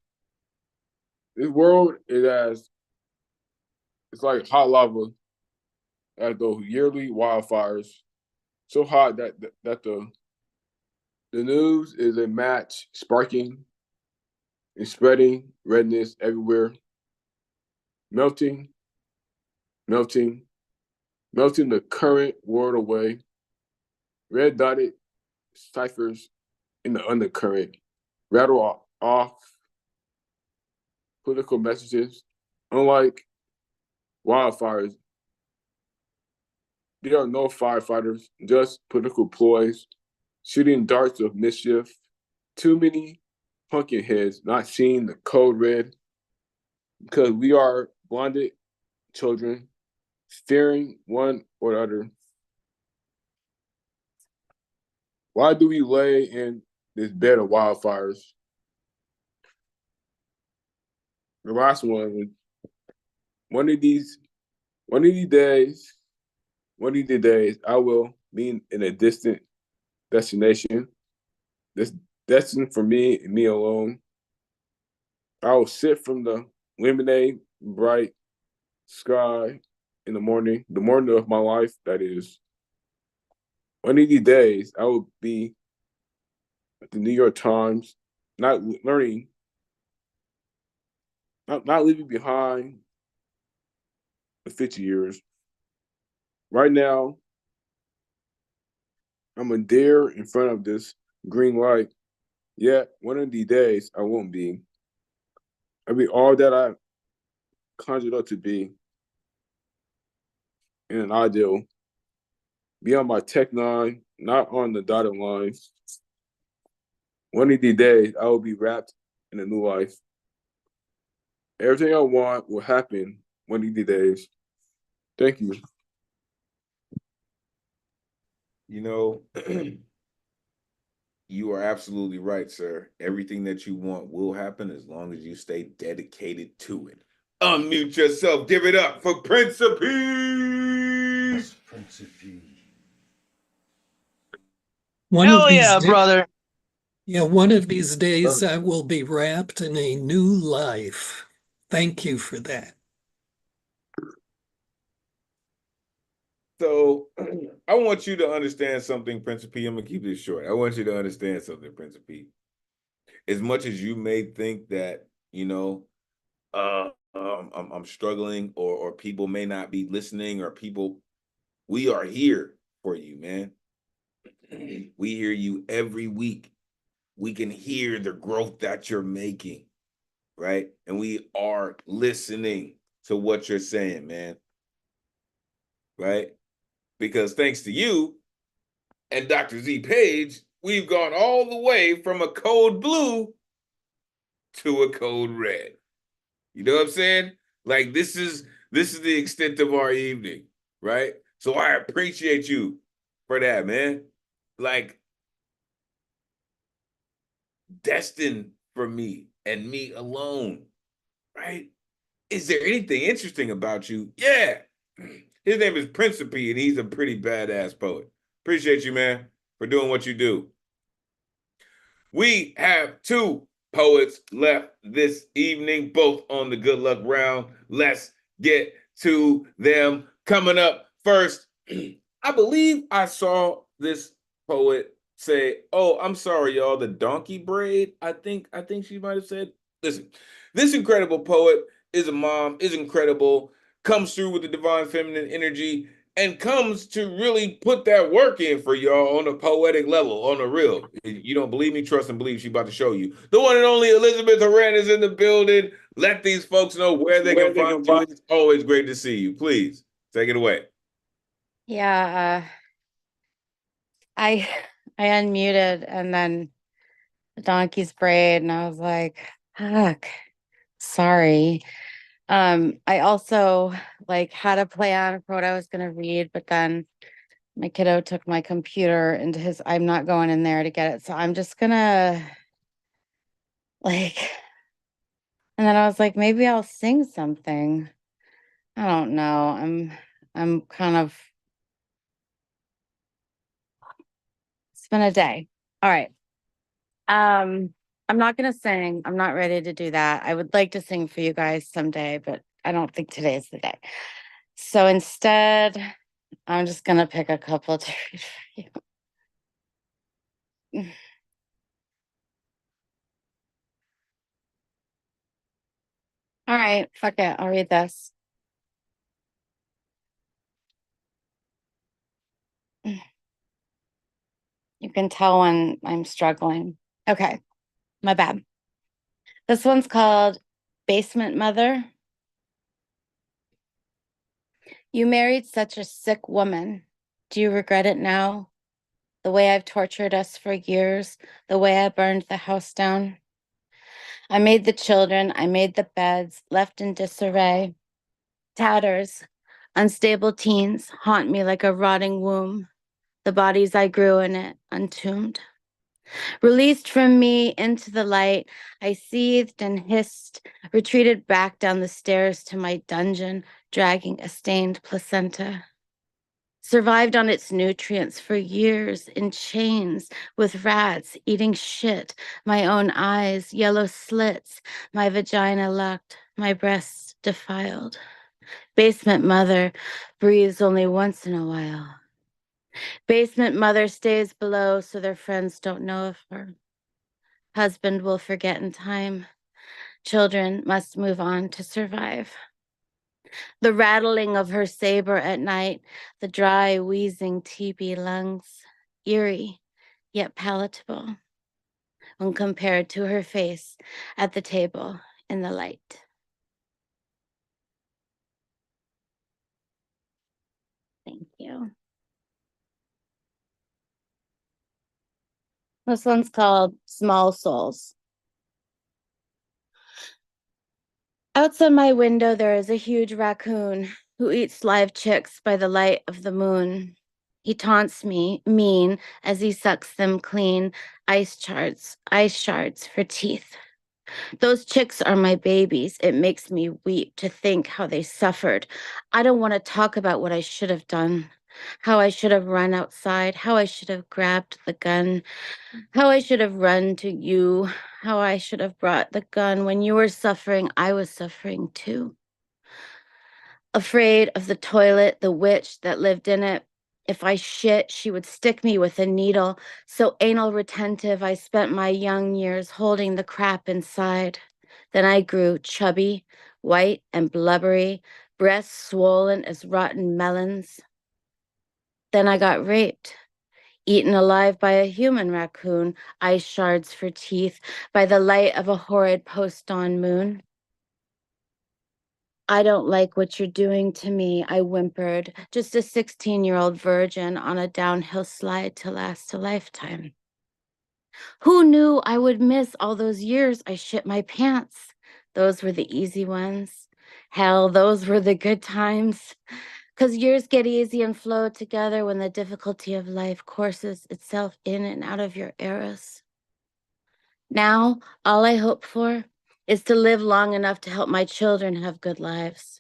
This world it's like hot lava at those yearly wildfires. So hot that the news is a match sparking and spreading redness everywhere. Melting the current world away. Red dotted ciphers in the undercurrent rattle off political messages. Unlike wildfires, there are no firefighters, just political ploys, shooting darts of mischief. Too many pumpkin heads not seeing the code red, because we are blinded children, fearing one or the other. Why do we lay in this bed of wildfires? The last one, one of these days, I will be in a distant destination. This destined for me and me alone. I will sit from the lemonade bright sky in the morning of my life, that is. One of these days, I will be at the New York Times, not learning, not leaving behind the 50 years. Right now, I'm a deer in front of this green light. Yet, one of these days, I won't be. I'll be all that I conjured up to be in an ideal Be on my tech nine, not on the dotted line. One of these days, I will be wrapped in a new life. Everything I want will happen one of these days. Thank you. You know, you are absolutely right, sir. Everything that you want will happen as long as you stay dedicated to it. Unmute yourself. Give it up for Principe. Yes, Principe. Hell yeah, brother. Yeah, one of these days I will be wrapped in a new life. Thank you for that. So I want you to understand something, Principe. I'm gonna keep this short. I want you to understand something, Principe. As much as you may think that, you know, I'm struggling, or people may not be listening, or people, we are here for you, man. We hear you every week. We can hear the growth that you're making, right? And we are listening to what you're saying, man. Right? Because thanks to you and Dr. Z Paige, we've gone all the way from a code blue to a code red. You know what I'm saying? Like this is the extent of our evening, right? So I appreciate you for that, man. Like destined for me and me alone, right? Is there anything interesting about you? Yeah. His name is Principe, and he's a pretty badass poet. Appreciate you, man, for doing what you do. We have 2 poets left this evening, both on the good luck round. Let's get to them. Coming up first, I believe I saw this poet say, "Oh, I'm sorry, y'all, the donkey braid." I think she might have said, "Listen, this incredible poet is a mom, is incredible, comes through with the divine feminine energy, and comes to really put that work in for y'all on a poetic level, on a real. You don't believe me? Trust and believe. She's about to show you. The one and only Elizabeth Heran is in the building. Let these folks know where they can find you. It's always great to see you. Please take it away. Yeah, I unmuted and then the donkey's braid, and I was like, fuck, sorry. I also like had a plan for what I was gonna read, but then my kiddo took my computer into his, I'm not going in there to get it. So I'm just gonna like, and then I was like, maybe I'll sing something. I don't know. I'm kind of, it's been a day. All right. I'm not gonna sing. I'm not ready to do that. I would like to sing for you guys someday, but I don't think today is the day. So instead, I'm just gonna pick a couple to read for you. All right, fuck it. I'll read this. You can tell when I'm struggling. Okay, my bad. This one's called Basement Mother. You married such a sick woman. Do you regret it now? The way I've tortured us for years, the way I burned the house down. I made the children, I made the beds, left in disarray. Tatters, unstable teens haunt me like a rotting womb. The bodies I grew in it, untombed. Released from me into the light, I seethed and hissed, retreated back down the stairs to my dungeon, dragging a stained placenta. Survived on its nutrients for years in chains with rats, eating shit, my own eyes, yellow slits, my vagina locked, my breasts defiled. Basement mother breathes only once in a while. Basement mother stays below so their friends don't know of her. Husband will forget in time. Children must move on to survive. The rattling of her saber at night, the dry, wheezing teepee lungs, eerie yet palatable when compared to her face at the table in the light. Thank you. This one's called Small Souls. Outside my window, there is a huge raccoon who eats live chicks by the light of the moon. He taunts me, mean, as he sucks them clean, ice shards for teeth. Those chicks are my babies. It makes me weep to think how they suffered. I don't want to talk about what I should have done, how I should have run outside, how I should have grabbed the gun, how I should have run to you, how I should have brought the gun. When you were suffering, I was suffering too. Afraid of the toilet, the witch that lived in it. If I shit, she would stick me with a needle. So anal retentive, I spent my young years holding the crap inside. Then I grew chubby, white and blubbery, breasts swollen as rotten melons. Then I got raped, eaten alive by a human raccoon, ice shards for teeth, by the light of a horrid post-dawn moon. I don't like what you're doing to me, I whimpered, just a 16-year-old virgin on a downhill slide to last a lifetime. Who knew I would miss all those years I shit my pants? Those were the easy ones. Hell, those were the good times. 'Cause years get easy and flow together when the difficulty of life courses itself in and out of your eras. Now, all I hope for is to live long enough to help my children have good lives.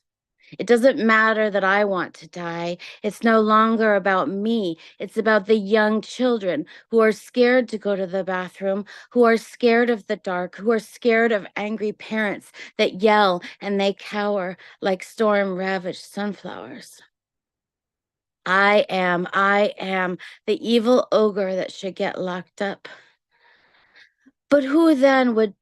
It doesn't matter that I want to die. It's no longer about me. It's about the young children who are scared to go to the bathroom, who are scared of the dark, who are scared of angry parents that yell and they cower like storm-ravaged sunflowers. I am the evil ogre that should get locked up. But who then would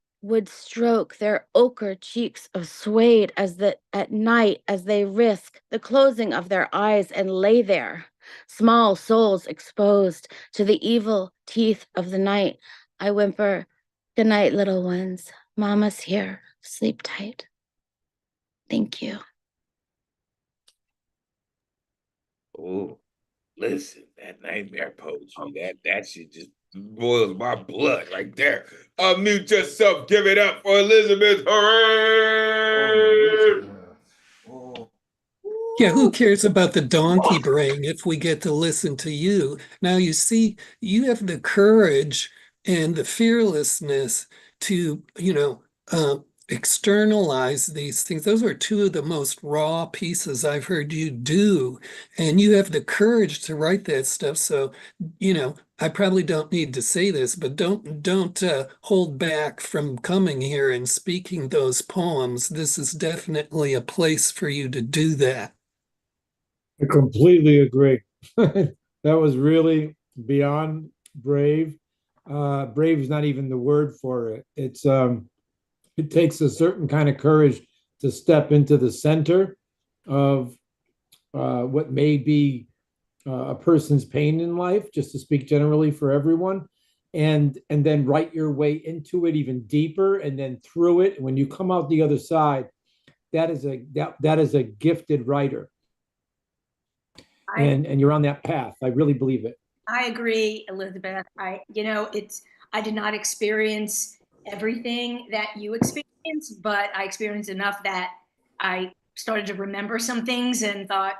stroke their ochre cheeks of suede at night as they risk the closing of their eyes and lay there, small souls exposed to the evil teeth of the night? I whimper, "Good night, little ones. Mama's here. Sleep tight." Thank you. Oh, listen, that nightmare poetry, that shit just boils my blood right there. Unmute yourself, give it up for Elizabeth. Hooray! Yeah, who cares about the donkey brain if we get to listen to you? Now, you see, you have the courage and the fearlessness to, externalize these things. Those are two of the most raw pieces I've heard you do. And you have the courage to write that stuff. So, I probably don't need to say this, but don't hold back from coming here and speaking those poems. This is definitely a place for you to do that. I completely agree. That was really beyond brave. Brave is not even the word for it. It takes a certain kind of courage to step into the center of what may be a person's pain in life, just to speak generally for everyone, and then write your way into it even deeper, and then through it. When you come out the other side, that is a gifted writer. And you're on that path. I really believe it. I agree, Elizabeth. I did not experience everything that you experienced, but I experienced enough that I started to remember some things and thought,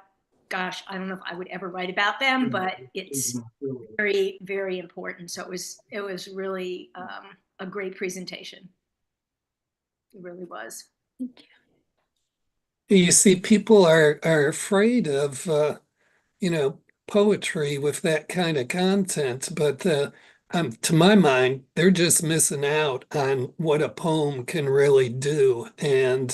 gosh, I don't know if I would ever write about them, but it's very, very important. So it was really a great presentation. It really was. Thank you. You see, people are afraid of poetry with that kind of content, but to my mind, they're just missing out on what a poem can really do. And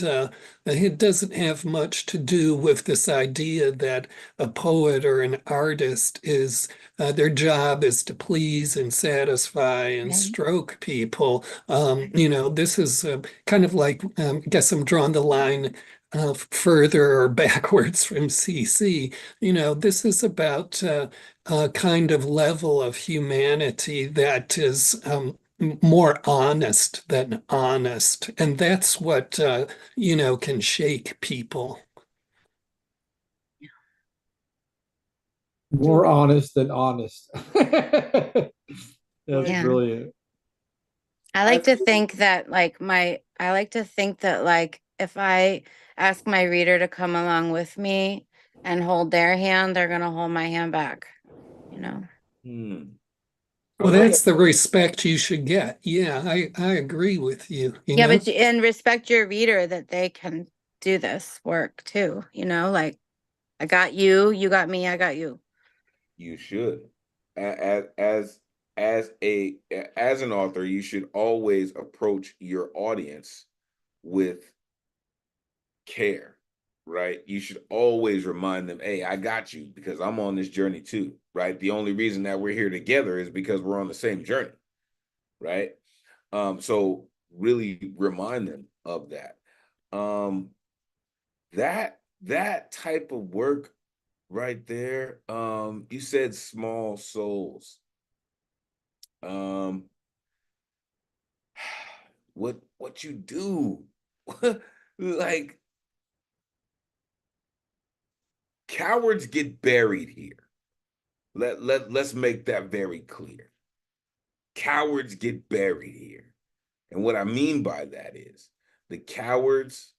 it doesn't have much to do with this idea that a poet or an artist is their job is to please and satisfy and stroke people. This is kind of like, I guess I'm drawing the line further or backwards from CC. This is about a kind of level of humanity that is more honest than honest. And that's what, can shake people. More honest than honest. That's Yeah. brilliant. I like to think that if I ask my reader to come along with me and hold their hand, they're gonna hold my hand back, you know. Well, that's the respect you should get. Yeah, I agree with you. Yeah, but and respect your reader that they can do this work too, you know, like I got you, you got me, I got you. You should. As as an author, you should always approach your audience with care, right? You should always remind them, hey, I got you because I'm on this journey too, right? The only reason that we're here together is because we're on the same journey, right? So really remind them of that. That type of work right there. You said small souls. What you do? Like cowards get buried here. Let's make that very clear. Cowards get buried here. And what I mean by that is the cowards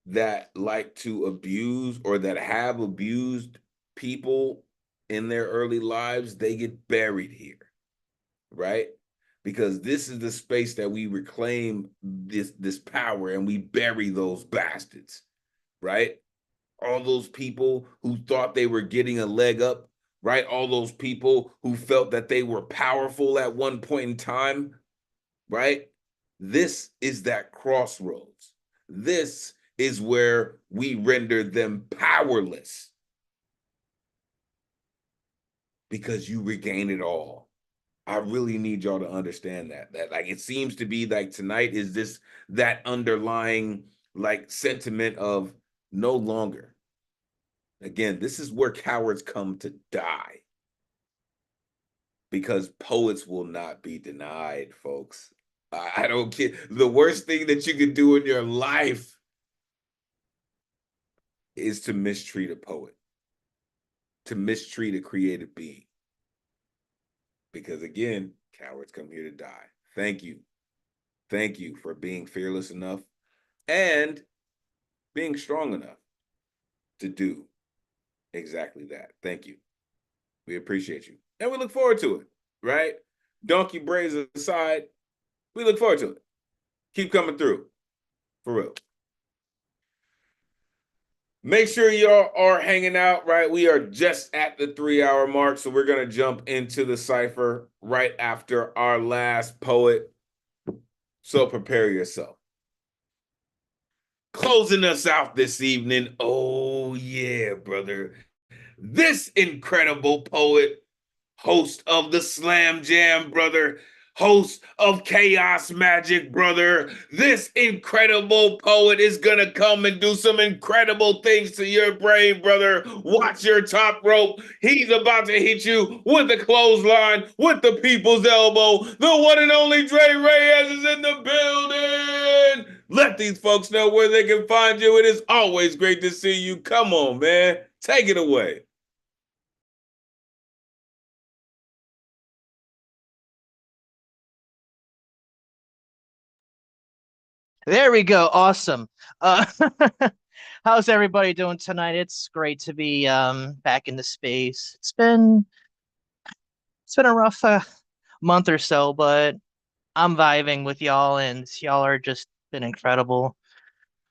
that like to abuse or that have abused people in their early lives, they get buried here, right? Because this is the space that we reclaim this power and we bury those bastards, right? All those people who thought they were getting a leg up, right? All those people who felt that they were powerful at one point in time, right? This is that crossroads. This is where we render them powerless because you regain it all. I really need y'all to understand that like it seems to be like tonight is this that underlying like sentiment of no longer. Again, this is where cowards come to die because poets will not be denied, folks. I don't care. The worst thing that you can do in your life is to mistreat a poet, to mistreat a creative being. Because again, cowards come here to die. Thank you. Thank you for being fearless enough and being strong enough to do exactly that. Thank you. We appreciate you. And we look forward to it, right? Donkey braids aside, we look forward to it. Keep coming through. For real. Make sure y'all are hanging out, right? We are just at the 3-hour mark, so we're going to jump into the cipher right after our last poet. So prepare yourself. Closing us out this evening. Oh, yeah, brother. This incredible poet, host of the Slam Jam, brother, host of Chaos Magic, brother. This incredible poet is gonna come and do some incredible things to your brain, brother. Watch your top rope. He's about to hit you with the clothesline, with the people's elbow. The one and only Dre Reyes is in the building. Let these folks know where they can find you. It is always great to see you. Come on, man. Take it away. There we go. Awesome. How's everybody doing tonight? It's great to be back in the space. It's been a rough month or so, but I'm vibing with y'all, and y'all are just been incredible.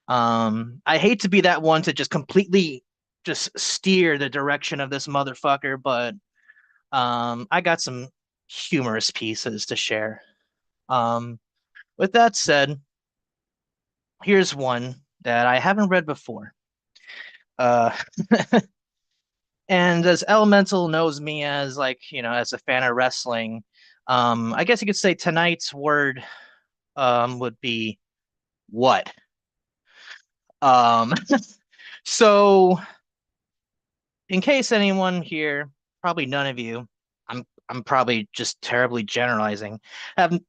I hate to be that one to just completely just steer the direction of this motherfucker, but I got some humorous pieces to share. With that said, here's one that I haven't read before. And as Elemental knows me as as a fan of wrestling, I guess you could say tonight's word would be what? So in case anyone here, probably none of you, I'm probably just terribly generalizing, haven't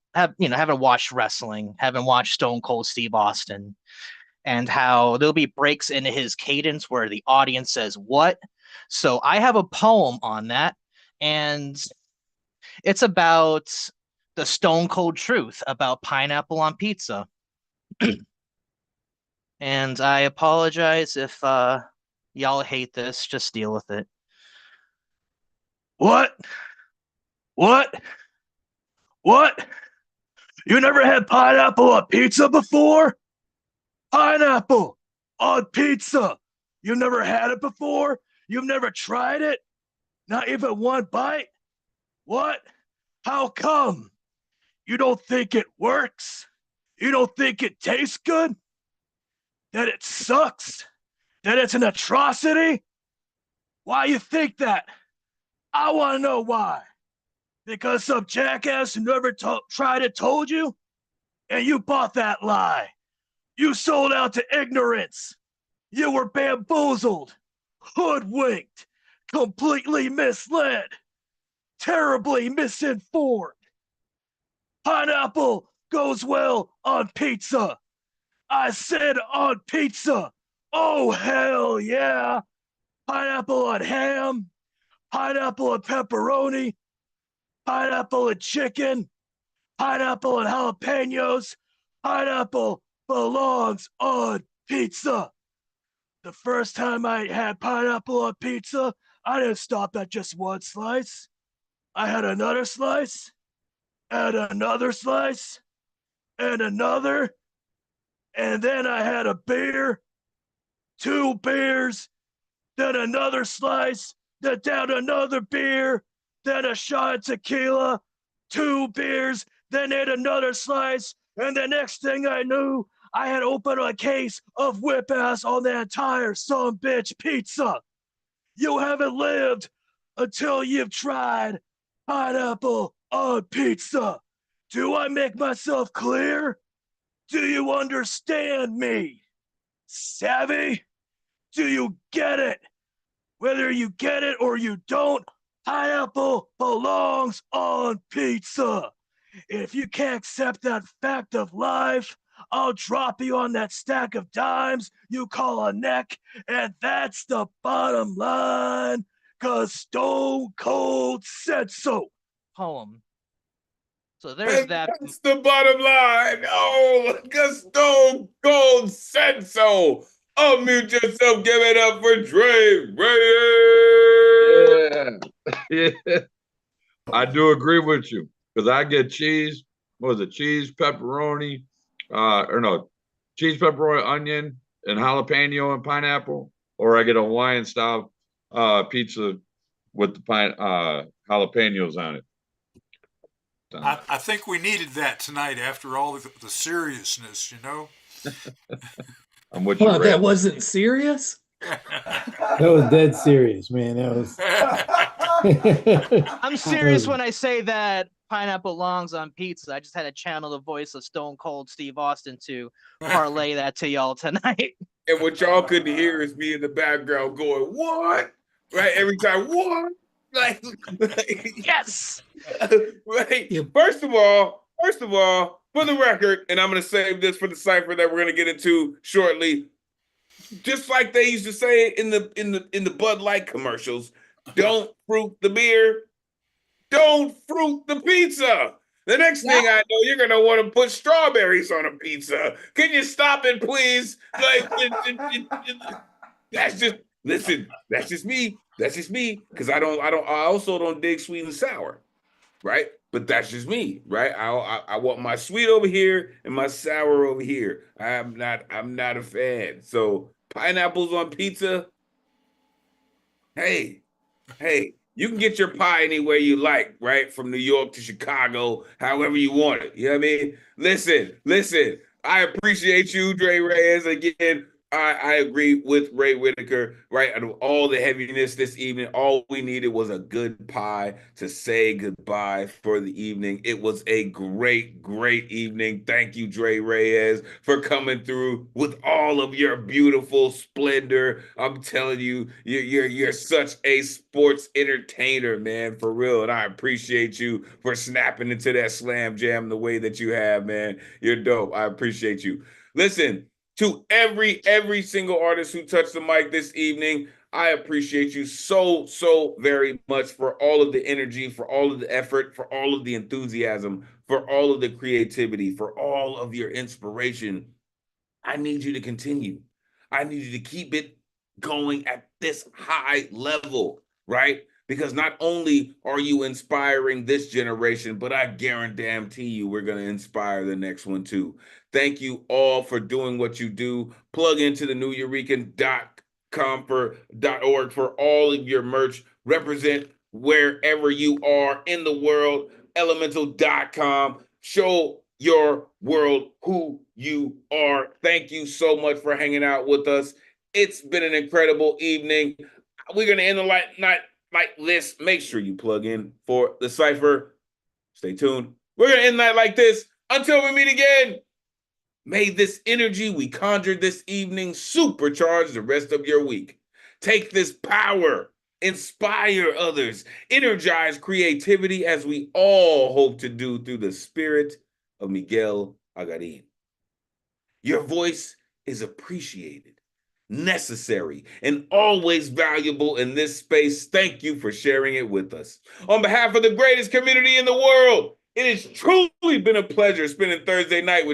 watched wrestling, haven't watched Stone Cold Steve Austin, and how there'll be breaks into his cadence where the audience says, what? So I have a poem on that. And It's about the stone cold truth about pineapple on pizza. And I apologize if y'all hate this. Just deal with it. What? What? What? You never had pineapple on pizza before? Pineapple on pizza. You never had it before? You've never tried it? Not even one bite? What? How come? You don't think it works? You don't think it tastes good? That it sucks? That it's an atrocity? Why you think that? I want to know why. Because some jackass who never tried it told you? And you bought that lie. You sold out to ignorance. You were bamboozled, hoodwinked, completely misled, terribly misinformed. Pineapple goes well on pizza. I said on pizza. Oh, hell yeah. Pineapple on ham, pineapple and pepperoni, pineapple and chicken, pineapple and jalapenos. Pineapple belongs on pizza. The first time I had pineapple on pizza, I didn't stop at just one slice. I had another slice, and another slice, and another, and then I had a beer, 2 beers, then another slice, then down another beer, then a shot of tequila, 2 beers, then ate another slice, and the next thing I knew, I had opened a case of whip ass on the entire sumbitch pizza. You haven't lived until you've tried pineapple on pizza. Do I make myself clear? Do you understand me? Savvy? Do you get it? Whether you get it or you don't, pineapple belongs on pizza. If you can't accept that fact of life, I'll drop you on that stack of dimes you call a neck, and that's the bottom line, 'cause Stone Cold said so. Poem. So there's And that. that's the bottom line. Oh, because Stone Cold said so. Unmute yourself. Give it up for Dre Reyes. Yeah. I do agree with you because I get cheese. What was it? Cheese, pepperoni, cheese, pepperoni, onion, and jalapeno and pineapple, or I get a Hawaiian style pizza with the jalapenos on it. I think we needed that tonight after all the seriousness, you know. I'm with you. Well, that wasn't serious. That was dead serious, man. That was. I'm serious when I say that pineapple belongs on pizza. I just had to channel the voice of Stone Cold Steve Austin to parlay that to y'all tonight. And what y'all couldn't hear is me in the background going, "What?" Right? Every time, "What?" Like yes. Right. First of all, for the record, and I'm gonna save this for the cipher that we're gonna get into shortly. Just like they used to say in the Bud Light commercials, don't fruit the beer, don't fruit the pizza. The next thing I know, you're gonna want to put strawberries on a pizza. Can you stop it, please? Like that's just listen. That's just me. That's just me. Because I also don't dig sweet and sour, right? But that's just me, right? I want my sweet over here and my sour over here. I'm not a fan. So pineapples on pizza. Hey, you can get your pie any way you like, right? From New York to Chicago, however you want it. You know what I mean? Listen. I appreciate you, Dre Reyes. Again, I agree with Ray Whitaker, right? Out of all the heaviness this evening, all we needed was a good pie to say goodbye for the evening. It was a great, great evening. Thank you, Dre Reyes, for coming through with all of your beautiful splendor. I'm telling you, you're such a sports entertainer, man, for real. And I appreciate you for snapping into that slam jam the way that you have, man. You're dope. I appreciate you. Listen, to every single artist who touched the mic this evening, I appreciate you so, so very much for all of the energy, for all of the effort, for all of the enthusiasm, for all of the creativity, for all of your inspiration. I need you to continue. I need you to keep it going at this high level, right? Because not only are you inspiring this generation, but I guarantee you we're going to inspire the next one too. Thank you all for doing what you do. Plug into the Nuyorican.com .org for all of your merch. Represent wherever you are in the world. Elemen2al.com. Show your world who you are. Thank you so much for hanging out with us. It's been an incredible evening. We're going to end the night like this. Make sure you plug in for the cipher. Stay tuned. We're going to end the night like this until we meet again. May this energy we conjured this evening supercharge the rest of your week. Take this power, inspire others, energize creativity as we all hope to do through the spirit of Miguel Agarin. Your voice is appreciated, necessary, and always valuable in this space. Thank you for sharing it with us. On behalf of the greatest community in the world, it has truly been a pleasure spending Thursday night with